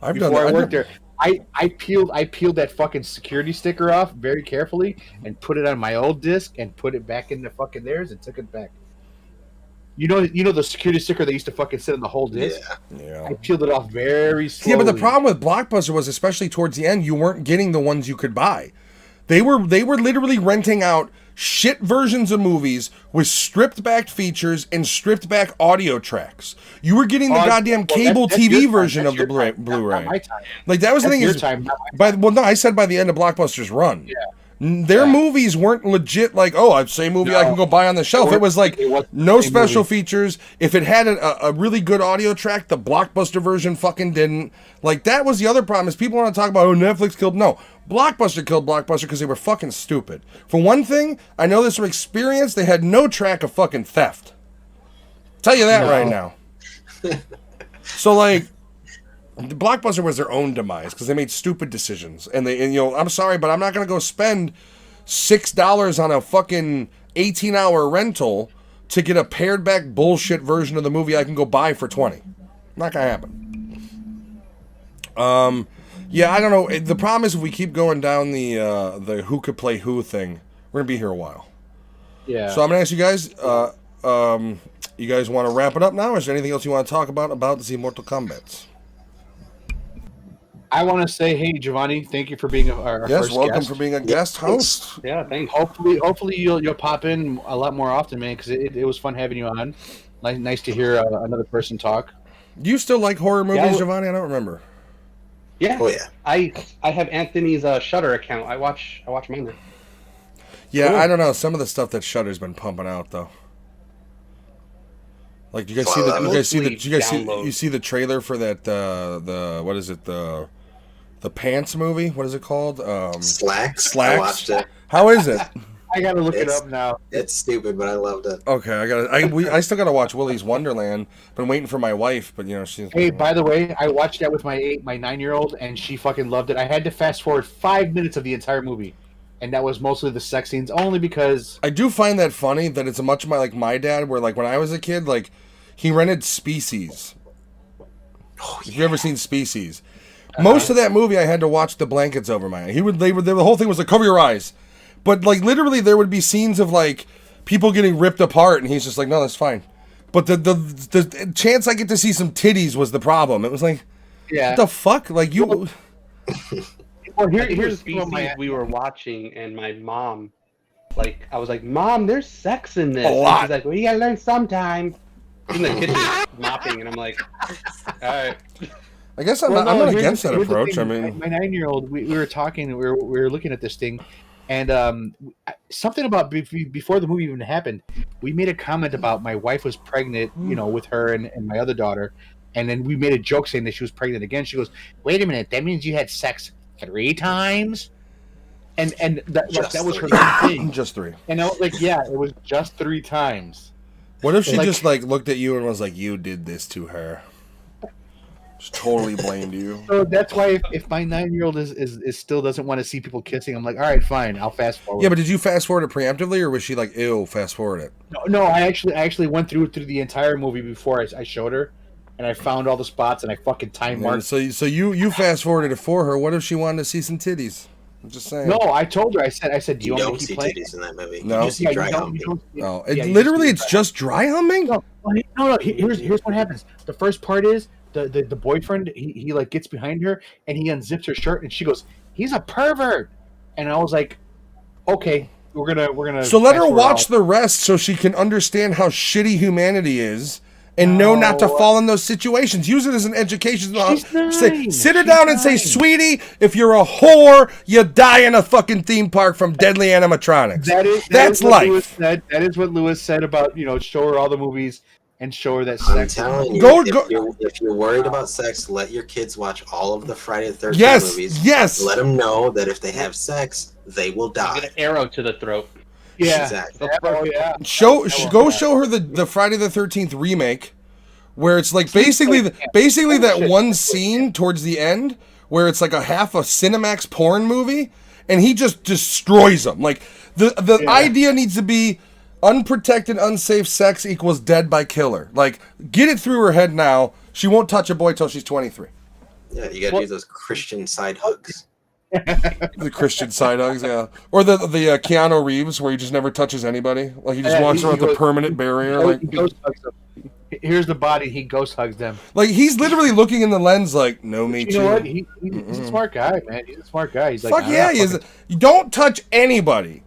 Before I worked there, I peeled that fucking security sticker off very carefully and put it on my old disc and put it back in the fucking theirs and took it back. You know the security sticker that used to fucking sit on the whole disc? Yeah. I peeled it off very slowly. Yeah, but the problem with Blockbuster was, especially towards the end, you weren't getting the ones you could buy. They were literally renting out shit versions of movies with stripped back features and stripped back audio tracks. You were getting the goddamn cable TV version of the Blu-ray. Not my time. Like that was the thing. Your Is time, I said by the end of Blockbuster's run. Yeah. Their movies weren't legit like, oh, it's the same movie I can go buy on the shelf. It was like no special features. If it had a really good audio track, the Blockbuster version fucking didn't. Like, that was the other problem is people want to talk about, oh, Netflix killed. No, Blockbuster killed Blockbuster because they were fucking stupid. For one thing, I know this from experience, they had no track of fucking theft. Tell you that right now. So, like, the Blockbuster was their own demise because they made stupid decisions. And I'm sorry, but I'm not going to go spend $6 on a fucking 18-hour rental to get a pared back bullshit version of the movie I can go buy for $20. Not going to happen. Yeah, I don't know. The problem is if we keep going down the who could play who thing, we're going to be here a while. Yeah. So I'm going to ask you guys, you guys want to wrap it up now? Or is there anything else you want to talk about the Mortal Kombat? I want to say, hey, Giovanni, thank you for being our Yes, first welcome guest. for being a guest host. Yeah, thanks. Hopefully you'll pop in a lot more often, man, because it was fun having you on. Nice to hear another person talk. Do you still like horror movies, Yeah, Giovanni? I don't remember. Yeah. Oh yeah. I have Anthony's Shutter account. I watch mine there. Yeah, Cool. I don't know. Some of the stuff that Shudder's been pumping out, though. Like, you guys see the you see the trailer for that what is it, the pants movie? What is it called? Slacks. Slacks. I watched it. How is it? I gotta look it It's- up now. It's stupid, but I loved it. Okay, I still gotta watch Willy's Wonderland. Been waiting for my wife, but she's. Hey, by the way, I watched that with my 9-year-old, and she fucking loved it. I had to fast forward 5 minutes of the entire movie, and that was mostly the sex scenes, only because I do find that funny that it's much like my dad, where like when I was a kid, like he rented Species. Oh, Have you ever seen Species? Most of that movie, I had to watch the blankets over my eyes. The whole thing was like, cover your eyes. But like literally, there would be scenes of like people getting ripped apart, and he's just like, no, that's fine. But the chance I get to see some titties was the problem. It was like, yeah. what the fuck? Like you. Well, Here's here's species we were watching, and my mom, like, I was like, Mom, there's sex in this. A lot. And she's like, well, you gotta learn sometime. In the kitchen mopping, and I'm like, all right. I guess I'm not against that approach. I mean, my 9-year-old, we were talking, we were looking at this thing, and something about before the movie even happened, we made a comment about my wife was pregnant, with her and my other daughter, and then we made a joke saying that she was pregnant again. She goes, "Wait a minute, that means you had sex 3 times?" And that was her main thing. just 3. And I was like, yeah, it was just 3 times. What if she Like- just like looked at you and was like, "You did this to her"? Just totally blamed you. So that's why if my 9-year-old is still doesn't want to see people kissing, I'm like, all right, fine, I'll fast forward. Yeah, but did you fast forward it preemptively, or was she like, "Ew, fast forward it"? No, I actually went through the entire movie before I showed her, and I found all the spots and I fucking time And marked. so you fast forwarded it for her. What if she wanted to see some titties? I'm just saying. No, I told her. I said, do you You want me don't to see keep playing? titties in that movie. No. You just see Yeah, dry you humping. don't. No, Yeah, you literally just it's just dry humming. No. Here's what happens. The first part is the boyfriend. He like gets behind her and he unzips her shirt and she goes, "He's a pervert." And I was like, okay, we're gonna. So let her fast forward watch all- the rest so she can understand how shitty humanity is and know not to No. fall in those situations. Use it as an education. She's Say, 9. sit her She's down and say, 9. "Sweetie, if you're a whore, you die in a fucking theme park from deadly animatronics." That's what life. Lewis said. That is what Lewis said about show her all the movies and show her that I'm sex. telling you, Go- if you're worried about sex, let your kids watch all of the Friday the 13th Yes, movies. yes. Let them know that if they have sex, they will die. Get an arrow to the throat. Yeah. Exactly. Oh yeah. Show her the Friday the 13th remake, where it's like basically that one scene towards the end where it's like a half a Cinemax porn movie, and he just destroys them. Like the idea needs to be unprotected, unsafe sex equals dead by killer. Like, get it through her head now. She won't touch a boy till she's 23. Yeah, you gotta do those Christian side hugs. The Christian side hugs, yeah, or the Keanu Reeves where he just never touches anybody. Like he just Yeah, walks he around with a goes- permanent barrier. Oh, Like, he ghost hugs them. Here's the body. He ghost hugs them. like he's literally looking in the lens, like, no, me You too. know what? He's a smart guy, man. He's a smart guy. He's like, Fuck "I'm yeah, not he is. fucking-" You don't touch anybody.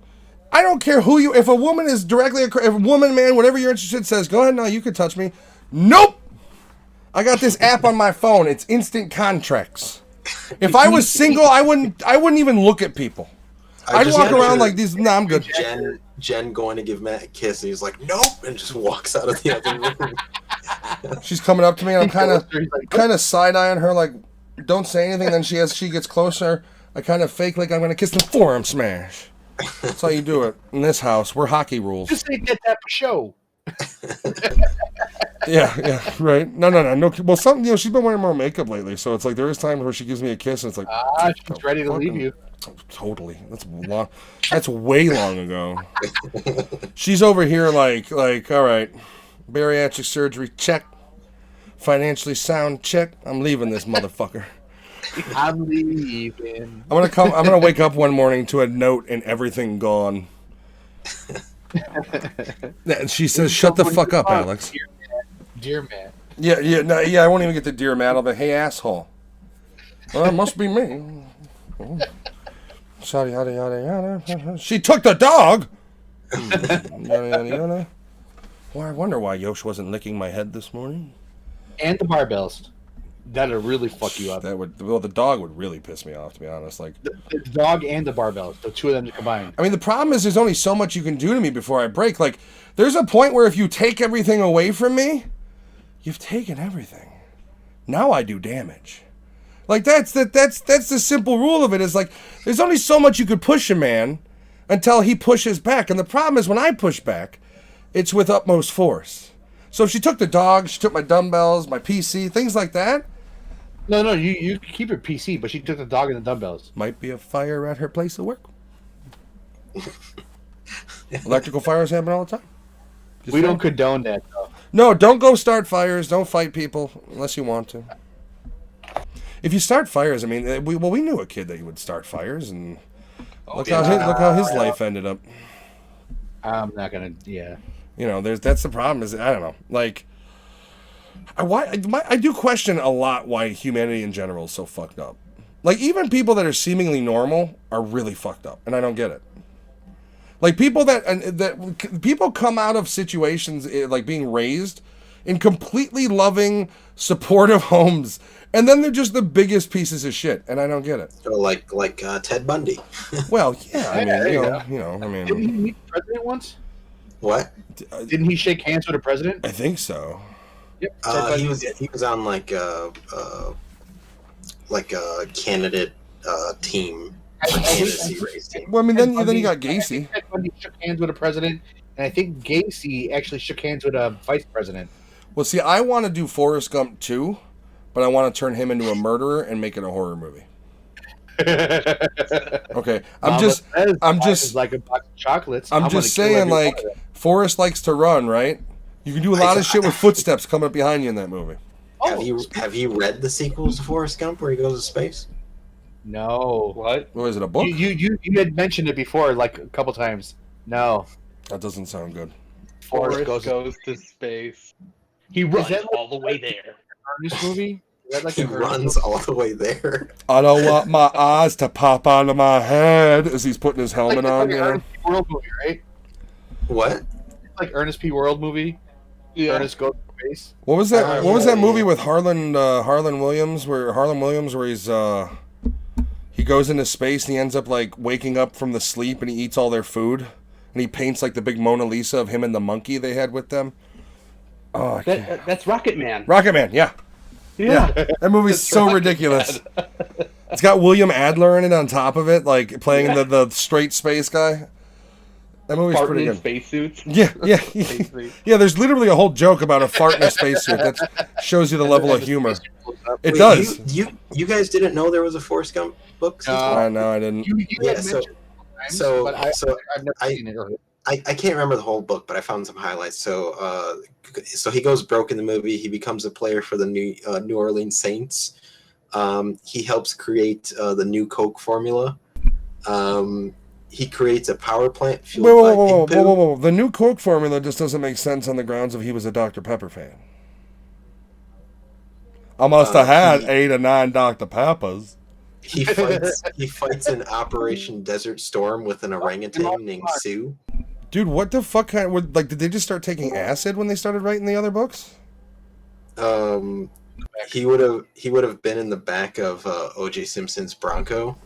I don't care who you. If a woman is directly, if a woman, man, whatever you're interested, says, go ahead, now you can touch me. Nope. I got this app on my phone. It's instant contracts. If I was single, I wouldn't even look at people. I'd just walk picture around like these. Nah, I'm good. Jen going to give Matt a kiss, and he's like, "Nope," and just walks out of the other room. She's coming up to me, and I'm He's like, kind of side eyeing her, like, don't say anything. Then she gets closer. I kind of fake like I'm gonna kiss the forearm smash. That's how you do it in this house. We're hockey rules. Just ain't that type of show. Yeah, right. No. Well, she's been wearing more makeup lately, so it's like there is times where she gives me a kiss, and it's like, She's ready to leave you. totally. That's long. That's way long ago. She's over here like, all right, bariatric surgery check, financially sound check. I'm leaving this motherfucker. I'm leaving. I'm gonna wake up one morning to a note and everything gone. And she says, "Shut the fuck up, Alex." Dear man. Yeah. I won't even get the dear man. I'll be, hey, asshole. Well, that must be me. Yada, yada, yada, yada. She took the dog! Yada, yada, yada. Well, I wonder why Yosh wasn't licking my head this morning. And the barbells. That'll really fuck you up. The dog would really piss me off, to be honest. Like the dog and the barbells, the two of them combined. I mean, the problem is there's only so much you can do to me before I break. Like, there's a point where if you take everything away from me, you've taken everything. Now I do damage. Like, that's the simple rule of it. Is like, there's only so much you could push a man until he pushes back. And the problem is when I push back, it's with utmost force. So if she took the dog, she took my dumbbells, my PC, things like that. No, you keep your PC, but she took the dog and the dumbbells. Might be a fire at her place of work. Electrical fires happen all the time. We don't condone that, though. No, don't go start fires. Don't fight people unless you want to. If you start fires, I mean, we knew a kid that would start fires, and look how his life ended up. I'm not gonna. Yeah. You know, that's the problem. Is I don't know, like. I do question a lot why humanity in general is so fucked up. Like, even people that are seemingly normal are really fucked up, and I don't get it. Like, people people come out of situations like being raised in completely loving, supportive homes, and then they're just the biggest pieces of shit, and I don't get it. So like Ted Bundy. Well, yeah, I mean, I mean. Didn't he meet the president once? What? Didn't he shake hands with the president? I think so. Yep. He was on like a candidate team. Candidacy race team. Well, I mean, then you got Gacy. Ted Bundy shook hands with a president, and I think Gacy actually shook hands with a vice president. Well, see, I want to do Forrest Gump 2, but I want to turn him into a murderer and make it a horror movie. Okay, I'm just like a box of chocolates. I'm just saying, like, Forrest likes to run, right? You can do a lot of shit with footsteps coming up behind you in that movie. Have you read the sequels to Forrest Gump where he goes to space? No. What? What is it, a book? You had mentioned it before, like a couple times. No. That doesn't sound good. Forrest goes to space. He Runs all the way there. Ernest movie? He runs all the way there. I don't want my eyes to pop out of my head as he's putting his helmet on. Like Ernest P. World movie, right? What? It's like Ernest P. World movie. Yeah. Ernest goes to space. What was that? What was that movie with Harlan Williams where he goes into space and he ends up like waking up from the sleep and he eats all their food and he paints like the big Mona Lisa of him and the monkey they had with them. Oh, that's Rocket Man. Rocket Man, yeah. That movie's so ridiculous. It's got William Adler in it on top of it, like playing the straight space guy. That movie's pretty good. Spacesuits. Yeah. Yeah, there's literally a whole joke about a fart in a spacesuit. That shows you the level of humor. It does. You guys didn't know there was a Forrest Gump book? No, I didn't. I can't remember the whole book, but I found some highlights. So he goes broke in the movie. He becomes a player for the New Orleans Saints. He helps create the new Coke formula. He creates a power plant fueled by pig poo. Whoa. The new Coke formula just doesn't make sense on the grounds of he was a Dr. Pepper fan. I must have had 8 or 9 Dr. Peppers. He fights in Operation Desert Storm with an orangutan named Sue. Dude, what the fuck did they just start taking acid when they started writing the other books? He would have been in the back of O.J. Simpson's Bronco.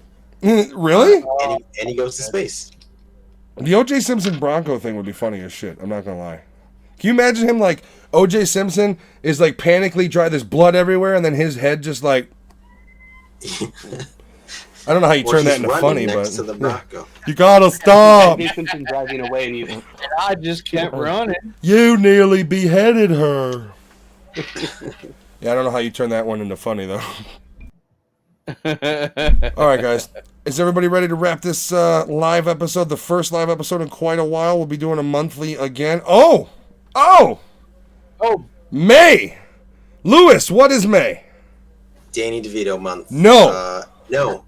Really? And he goes to space. The O.J. Simpson Bronco thing would be funny as shit. I'm not gonna lie. Can you imagine him like O.J. Simpson is like panically dry, there's blood everywhere, and then his head just like. I don't know how you turn that into funny, but to the Bronco. You gotta stop. O.J. Simpson driving away, and I just kept running. You nearly beheaded her. Yeah, I don't know how you turn that one into funny though. All right, guys. Is everybody ready to wrap this live episode? The first live episode in quite a while. We'll be doing a monthly again. Oh! May! Lewis, what is May? Danny DeVito month. No. No.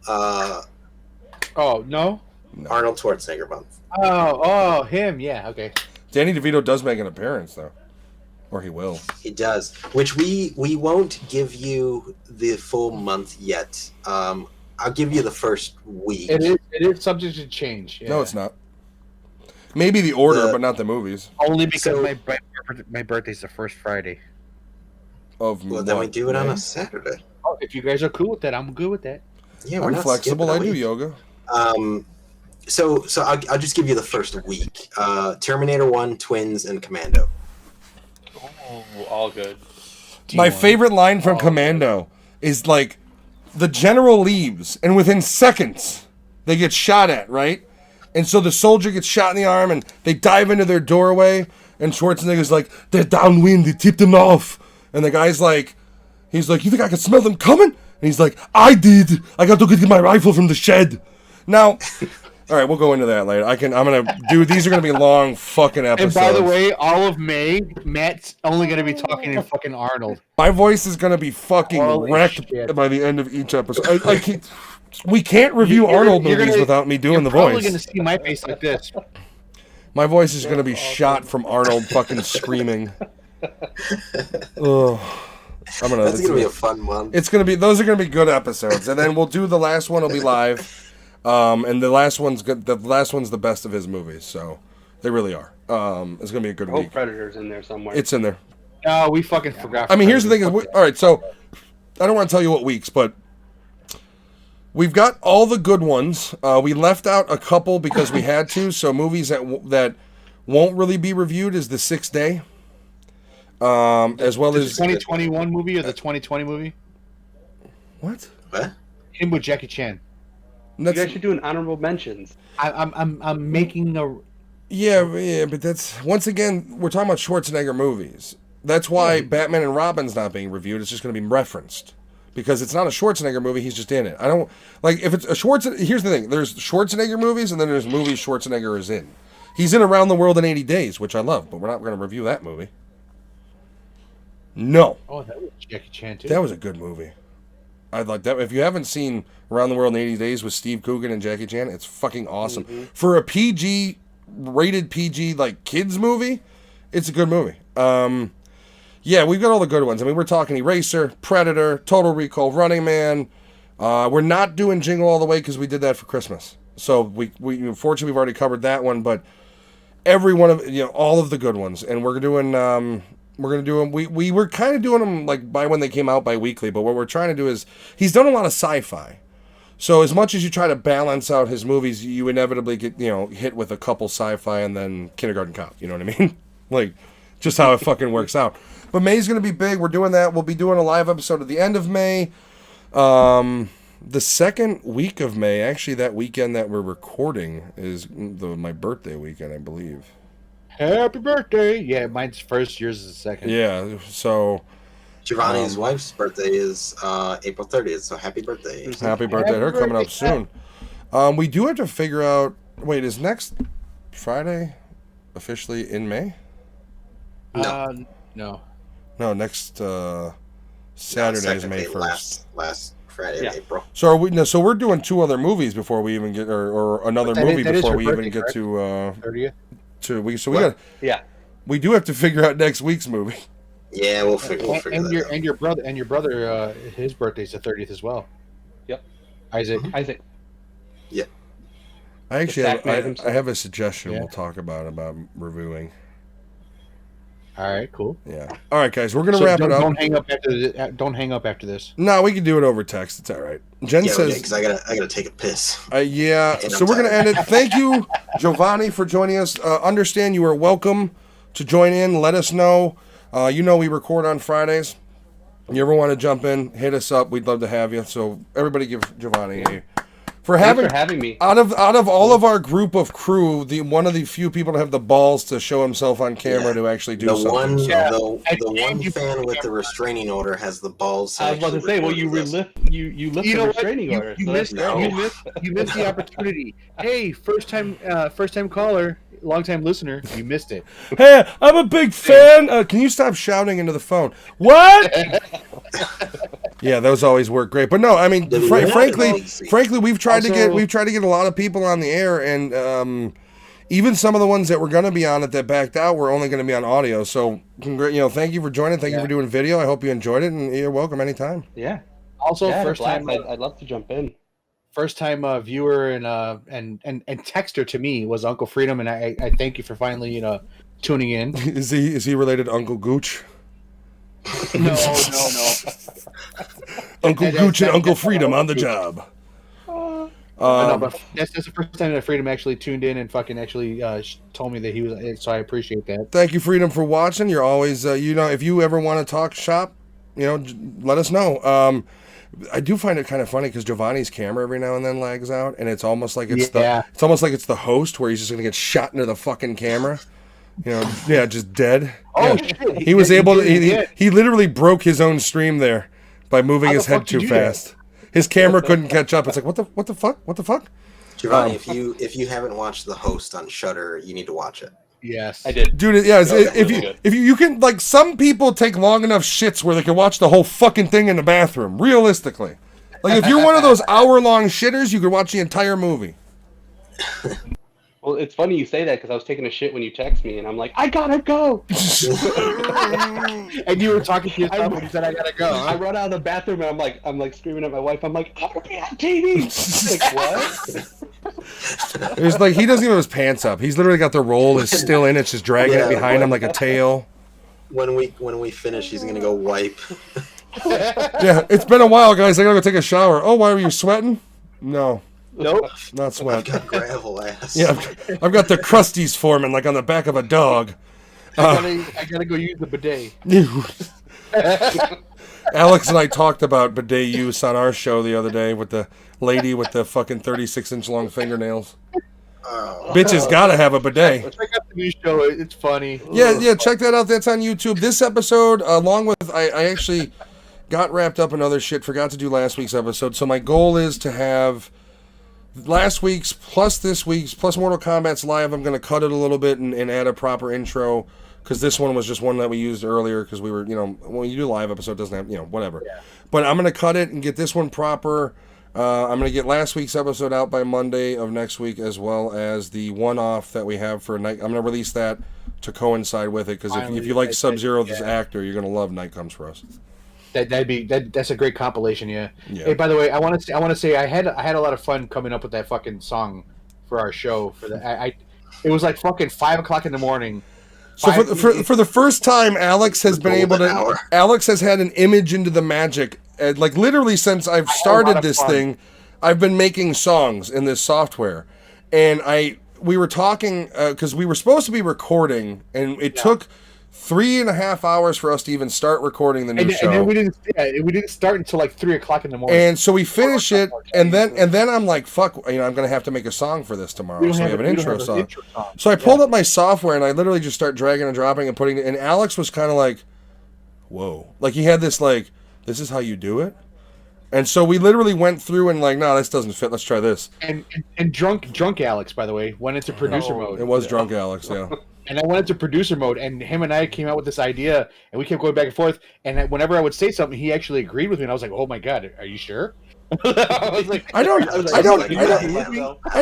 No? Arnold Schwarzenegger month. Oh, him. Yeah, okay. Danny DeVito does make an appearance, though. or he will. He does, which we won't give you the full month yet. I'll give you the first week. It is subject to change. Yeah. No, it's not. Maybe the order, but not the movies. Only because my birthday's the first Friday. Well, then we do it on a Saturday. Oh, if you guys are cool with that, I'm good with that. Yeah, I'm flexible. I do yoga. So I'll just give you the first week. Terminator 1, Twins, and Commando. Oh, all good. My favorite line from Commando is like, the general leaves, and within seconds, they get shot at, right? And so the soldier gets shot in the arm, and they dive into their doorway, and Schwarzenegger's like, they're downwind, they tipped them off. And the guy's like, he's like, you think I can smell them coming? And he's like, I did. I got to get my rifle from the shed. Now, all right, we'll go into that later. These are going to be long fucking episodes. And by the way, all of May, Matt's only going to be talking in fucking Arnold. My voice is going to be fucking wrecked by the end of each episode. We can't review Arnold movies without me doing the voice. You're probably going to see my face like this. My voice is going to be shot from Arnold fucking screaming. Ugh. That's gonna be a fun month. Those are gonna be good episodes, and then we'll do the last one. Will be live, and the last one's good. The last one's the best of his movies, so they really are. It's gonna be a good week. Predator's in there somewhere. It's in there. No, we fucking forgot. I mean, here's the thing: all right, so I don't want to tell you what weeks, but we've got all the good ones. We left out a couple because we had to. So movies that won't really be reviewed is The Sixth Day. As well as 2021 movie or the 2020 movie? What? Him with Jackie Chan. You guys should do an honorable mentions. I'm making a. Yeah, but that's once again we're talking about Schwarzenegger movies. That's why Batman and Robin's not being reviewed. It's just going to be referenced because it's not a Schwarzenegger movie. He's just in it. I don't like if it's a Schwarzenegger. Here's the thing: there's Schwarzenegger movies, and then there's movies Schwarzenegger is in. He's in Around the World in 80 Days, which I love, but we're not going to review that movie. No. Oh, that was Jackie Chan too. That was a good movie. I'd like that. If you haven't seen Around the World in 80 Days with Steve Coogan and Jackie Chan, it's fucking awesome. Mm-hmm. For a rated PG, like kids movie, it's a good movie. Yeah, we've got all the good ones. I mean, we're talking Eraser, Predator, Total Recall, Running Man. We're not doing Jingle All the Way because we did that for Christmas. So we unfortunately we've already covered that one, but every one of all of the good ones, and we're doing. We're going to do them. We were kind of doing them like by when they came out bi-weekly, but what we're trying to do is he's done a lot of sci-fi. So as much as you try to balance out his movies, you inevitably get, hit with a couple sci-fi and then Kindergarten Cop. You know what I mean? Like, just how it fucking works out. But May's going to be big. We're doing that. We'll be doing a live episode at the end of May. The second week of May, actually that weekend that we're recording is my birthday weekend, I believe. Happy birthday! Yeah, mine's first, yours is the second. Yeah, so Giovanni's wife's birthday is April 30th, so happy birthday. Happy birthday to her, coming up soon. We do have to figure out, wait, is next Friday officially in May? No. No, next Saturday is May 1st. Last Friday of April. So so we're doing two other movies before we even get, or another movie before we even get to 30th. We do have to figure out next week's movie. Yeah, we'll figure that out. And your brother, his birthday's the 30th as well. Yep. Isaac. Yeah. I actually I have a suggestion we'll talk about reviewing. All right, cool. Yeah. All right, guys, we're gonna wrap it up. Don't hang up after this. No, we can do it over text. It's all right. Jen says because I gotta take a piss. Yeah. So we're gonna end it. Thank you, Giovanni, for joining us. Understand you are welcome to join in. Let us know. We record on Fridays. You ever want to jump in? Hit us up. We'd love to have you. So everybody, give Giovanni a. Thanks for having me. Out of all of our group of crew, one of the few people to have the balls to show himself on camera to actually do something. The one fan with the restraining order has the balls. I was about to say, well, you lift the restraining order. You missed the opportunity. Hey, first time caller, long time listener, you missed it. Hey, I'm a big fan. Can you stop shouting into the phone? What? Yeah, those always work great. But no, I mean, frankly, we've tried to get a lot of people on the air, and even some of the ones that were going to be on it that backed out were only going to be on audio. So, thank you for joining. Thank you for doing video. I hope you enjoyed it, and you're welcome anytime. Yeah. Also, Yeah, first time. I'd love to jump in. First time viewer and texter to me was Uncle Freedom, and I thank you for finally tuning in. Is he related to Uncle Gooch? No. Uncle Gooch and Uncle Freedom on the job. No, but that's the first time that Freedom actually tuned in and fucking actually told me that he was. So I appreciate that. Thank you, Freedom, for watching. You're always, if you ever want to talk shop, let us know. I do find it kind of funny because Giovanni's camera every now and then lags out, and it's almost like it's the host where he's just gonna get shot into the fucking camera. Just dead. Oh, yeah. shit. He was able to. He literally broke his own stream there by moving his head too fast. His camera couldn't catch up. It's like what the fuck? Giovanni, if you haven't watched The Host on Shudder, you need to watch it. Yes, I did. Dude, yeah. If you can, like, some people take long enough shits where they can watch the whole fucking thing in the bathroom. Realistically, like, if you're one of those hour-long shitters, you could watch the entire movie. Well, it's funny you say that because I was taking a shit when you text me, and I'm like, I gotta go. And you were talking to yourself when you said, I gotta go. I run out of the bathroom, and I'm like screaming at my wife. I'm like, I'm gonna be on TV. Like, what? It's like he doesn't even have his pants up. He's literally got the roll is still in. It's just dragging it behind him like a tail. When we finish, he's gonna go wipe. Yeah, it's been a while, guys. I gotta go take a shower. Oh, why were you sweating? No. Nope. Not sweat. I've got gravel ass. Yeah, I've got the crusties forming like on the back of a dog. I gotta go use the bidet. Alex and I talked about bidet use on our show the other day with the lady with the fucking 36-inch long fingernails. Bitches gotta have a bidet. Check out the new show. It's funny. Yeah, check that out. That's on YouTube. This episode, along with, I actually got wrapped up in other shit. Forgot to do last week's episode. So my goal is to have last week's plus this week's plus Mortal Kombat's live. I'm going to cut it a little bit and add a proper intro because this one was just one that we used earlier because we were, when you do a live episode, it doesn't have, whatever. Yeah. But I'm going to cut it and get this one proper. I'm going to get last week's episode out by Monday of next week, as well as the one-off that we have for Night. I'm going to release that to coincide with it because if you like Sub-Zero, this actor, you're going to love Night Comes for Us. That's a great compilation, yeah. Hey, by the way, I want to say I had a lot of fun coming up with that fucking song for our show. For it was like fucking 5 o'clock in the morning. So for the first time, Alex has been able to. Alex has had an image into the magic. Like literally since I've started this thing, I've been making songs in this software, and we were talking because we were supposed to be recording, and it took 3.5 hours for us to even start recording the new show. And then we didn't start until like 3 o'clock in the morning. And so we finish it, and then I'm like, fuck, I'm gonna have to make a song for this tomorrow. So we have an intro song. So I pulled up my software and I literally just start dragging and dropping and putting it. And Alex was kind of like, whoa, like he had this like, this is how you do it. And so we literally went through and like, no, this doesn't fit. Let's try this. And drunk Alex, by the way, went into producer mode. It was drunk Alex, yeah. And I went into producer mode, and him and I came out with this idea, and we kept going back and forth. And whenever I would say something, he actually agreed with me, and I was like, "Oh my god, are you sure?" I was like, I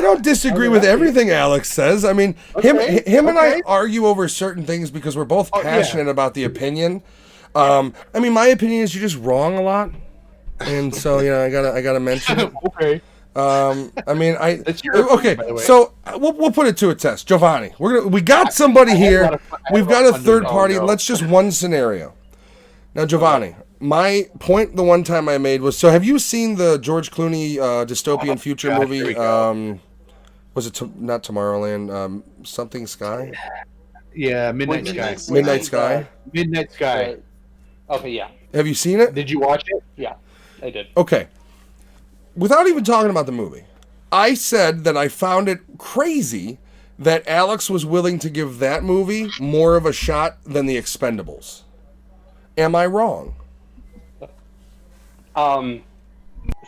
don't disagree with everything Alex says. I mean, him and I argue over certain things because we're both passionate about the opinion. I mean, my opinion is you're just wrong a lot, and so I gotta mention it. Okay. I mean, okay. So we'll put it to a test, Giovanni. We got somebody here. We've got a third party. Let's just one scenario. Now, Giovanni, my point the one time I made was, so have you seen the George Clooney dystopian future movie? Was it not Tomorrowland? Something Sky? Yeah, Midnight Sky. Midnight Sky. Midnight Sky. Okay, yeah. Have you seen it? Did you watch it? Yeah, I did. Okay. Without even talking about the movie, I said that I found it crazy that Alex was willing to give that movie more of a shot than The Expendables. Am I wrong?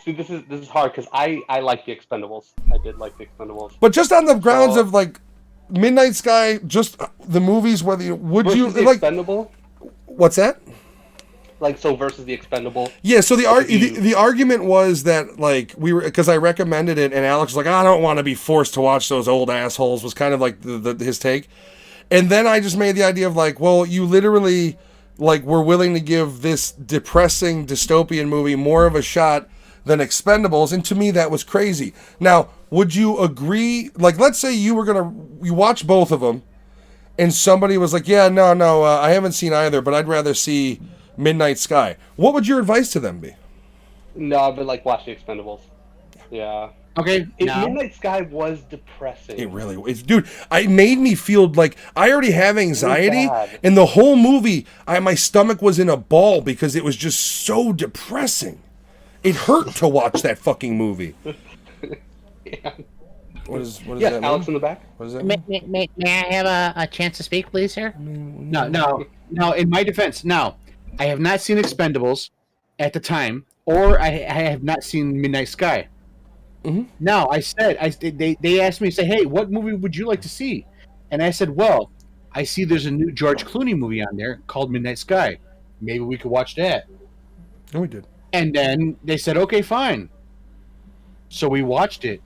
See, this is hard because I like The Expendables. I did like The Expendables. But just on the grounds of like Midnight Sky, just the movies, whether would you The like Expendable? What's that? Like, so versus the Expendable. Yeah, so the argument was that, like, we were, because I recommended it, and Alex was like, I don't want to be forced to watch those old assholes, was kind of like his take. And then I just made the idea of, like, well, you literally, like, were willing to give this depressing dystopian movie more of a shot than Expendables, and to me that was crazy. Now, would you agree, like, let's say you watch both of them, and somebody was like, yeah, no, I haven't seen either, but I'd rather see Midnight Sky. What would your advice to them be? No, but like watch the Expendables. Yeah. Okay. Midnight Sky was depressing. It really was, dude. It made me feel like I already have anxiety, bad. and the whole movie, my stomach was in a ball because it was just so depressing. It hurt to watch that fucking movie. Yeah. What is that mean? Alex in the back. What does that mean? May I have a chance to speak, please, sir? No. In my defense, now I have not seen Expendables at the time, or I have not seen Midnight Sky. Mm-hmm. Now they asked me, say, hey, what movie would you like to see? And I said, well, I see there's a new George Clooney movie on there called Midnight Sky. Maybe we could watch that. And we did. And then they said, okay, fine. So we watched it.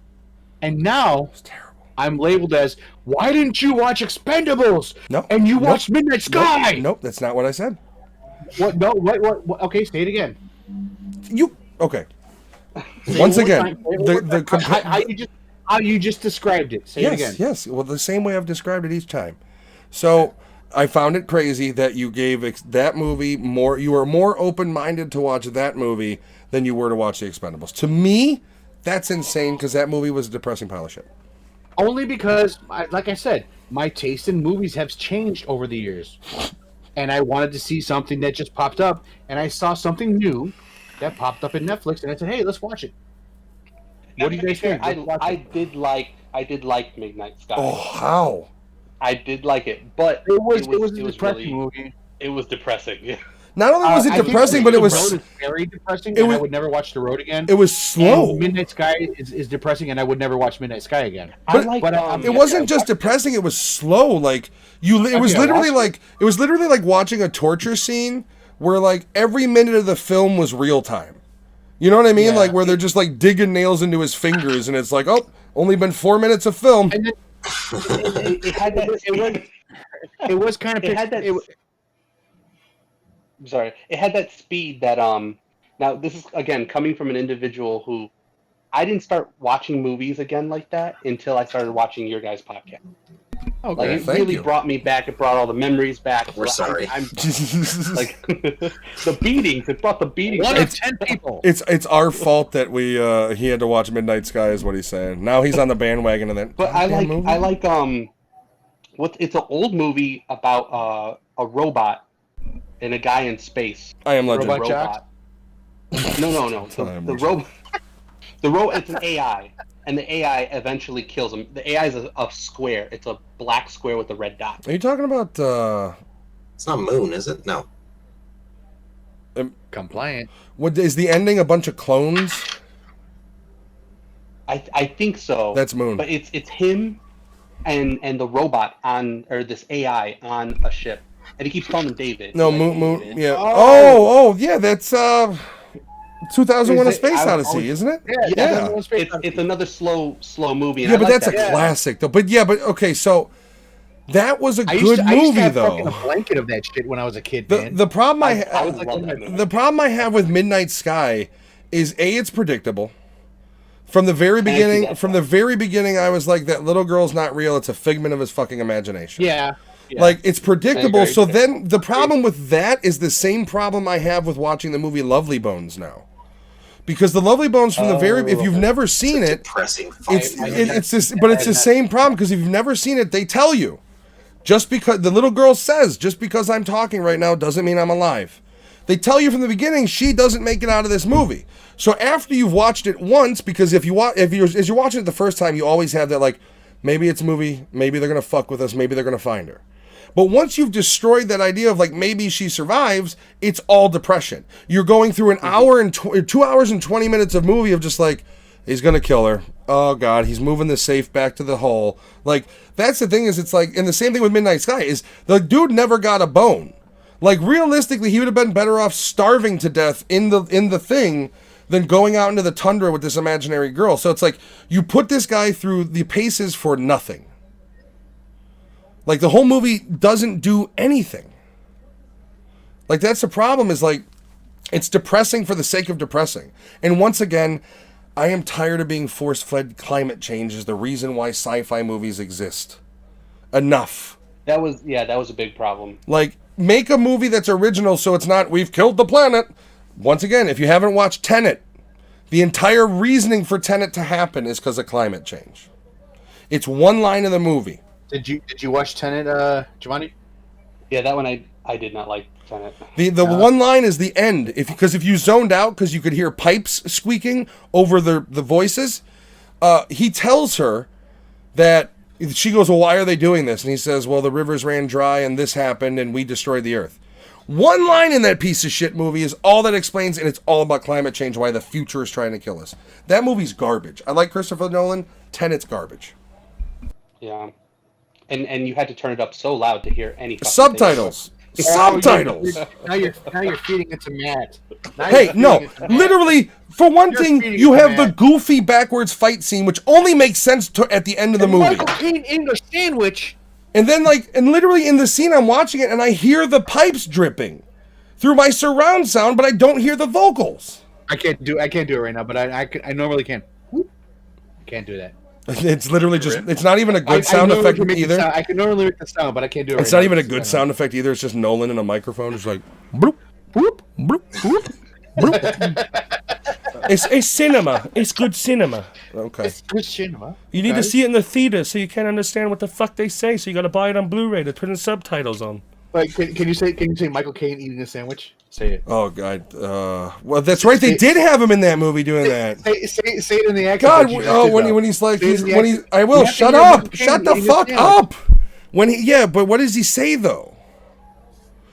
And now It was terrible. I'm labeled as, why didn't you watch Expendables? No. And you Nope. watched Midnight Sky? Nope, that's not what I said. What? No, what? Okay, say it again. Okay. Once again, how you just described it. Say it again. Yes. Well, the same way I've described it each time. So I found it crazy that you gave that movie more. You were more open-minded to watch that movie than you were to watch The Expendables. To me, that's insane because that movie was a depressing pile of shit. Only because, like I said, my taste in movies has changed over the years, and I wanted to see something that just popped up, and I saw something new that popped up in Netflix, and I said, "Hey, let's watch it." What do you guys think? I did like Midnight Sky. Oh, how? I did like it, but It was a depressing really, movie. It was depressing. Yeah. Not only was it I think depressing, but it The was Road is very depressing, it and was- I would never watch The Road again. it was slow. And Midnight Sky is depressing, and I would never watch Midnight Sky again. But- It I wasn't just depressing; it was slow. Like it was literally like watching a torture scene where like every minute of the film was real time. You know what I mean? Yeah. Like where they're just like digging nails into his fingers, and it's like, oh, only been 4 minutes of film. And then, It had that. it was kind of. It had that. I'm sorry. It had that speed that Now this is again coming from an individual who I didn't start watching movies again like that until I started watching your guys' podcast. Okay. Like it thank really you. brought me back. It brought all the memories back. We're sorry. I'm like the beatings. It brought the beatings. One back. of 10 people. It's our fault that he had to watch Midnight Sky, is what he's saying. Now he's on the bandwagon of that. But goddamn movie. I like it's an old movie about a robot and a guy in space. I Am Legend. Robot Jocks? No. I Am The robot. It's an AI, and the AI eventually kills him. The AI is a square. It's a black square with a red dot. Are you talking about It's not Moon, is it? No. Compliant. what is the ending? A bunch of clones? I think so. That's Moon. But it's him and the robot or this AI on a ship, and he keeps calling him David. No, He's like, Moon. "David." Yeah. Oh, yeah. That's 2001: A Is it- Space I- Odyssey, isn't it? Yeah. It's another slow movie. And Yeah, I but like that's a that. classic, though. But okay, so that was a I used good to movie, have though. fucking a blanket of that shit when I was a kid, The man. the problem I I love that movie. the problem I have with Midnight Sky is it's predictable. From the very I see beginning, that. I was like, that little girl's not real. It's a figment of his fucking imagination. yeah. Like, it's predictable. I agree. So then the problem with that is the same problem I have with watching the movie Lovely Bones now. Because the Lovely Bones from if you've never seen it, Depressing. it's the same problem, because if you've never seen it, they tell you. Just because the little girl says, just because I'm talking right now doesn't mean I'm alive. They tell you from the beginning she doesn't make it out of this movie. So after you've watched it once, because as you're watching it the first time, you always have that, like, maybe it's a movie, maybe they're gonna fuck with us, maybe they're gonna find her. But once you've destroyed that idea of, like, maybe she survives, it's all depression. You're going through an hour and 2 hours and 20 minutes of movie of just like, he's gonna kill her. Oh God, he's moving the safe back to the hole. Like, that's the thing, is it's like, and the same thing with Midnight Sky is the dude never got a bone. Like realistically, he would have been better off starving to death in the thing than going out into the tundra with this imaginary girl. So it's like you put this guy through the paces for nothing. Like the whole movie doesn't do anything. Like that's the problem, is like it's depressing for the sake of depressing. And once again, I am tired of being force-fed climate change is the reason why sci-fi movies exist. Enough. That was a big problem. Like, make a movie that's original so it's not, we've killed the planet. Once again, if you haven't watched Tenet, the entire reasoning for Tenet to happen is because of climate change. It's one line in the movie. Did you watch Tenet, Giovanni? Yeah, that one I did not like Tenet. The one line is the end. Because if you zoned out because you could hear pipes squeaking over the voices, he tells her that, she goes, well, why are they doing this? And he says, well, the rivers ran dry and this happened and we destroyed the earth. One line in that piece of shit movie is all that explains, and it's all about climate change, why the future is trying to kill us. That movie's garbage. I like Christopher Nolan. Tenet's garbage. Yeah. And you had to turn it up so loud to hear any fucking Subtitles. Subtitles. Now you're feeding it to Matt. Hey, no, literally, for one thing, you have the goofy backwards fight scene, which only makes sense at the end of the movie. Michael Caine English sandwich. And then, and literally in the scene, I'm watching it, and I hear the pipes dripping through my surround sound, but I don't hear the vocals. I can't do it right now, but I normally can. I can't do that. It's literally just, it's not even a good sound effect either. I can normally make the sound, but I can't do it It's not even a good sound effect either. It's just Nolan and a microphone. It's like, bloop, bloop, bloop, bloop, bloop. It's cinema. It's good cinema. Okay. It's good cinema. You need to see it in the theater so you can't understand what the fuck they say. So you got to buy it on Blu-ray to put in subtitles on. Like, can you say Michael Caine eating a sandwich? Say it. Oh God. Well, that's right. They did have him in that movie doing that. Say it in the accent. God. When he's like, I will shut up. Shut the fuck up. But what does he say though?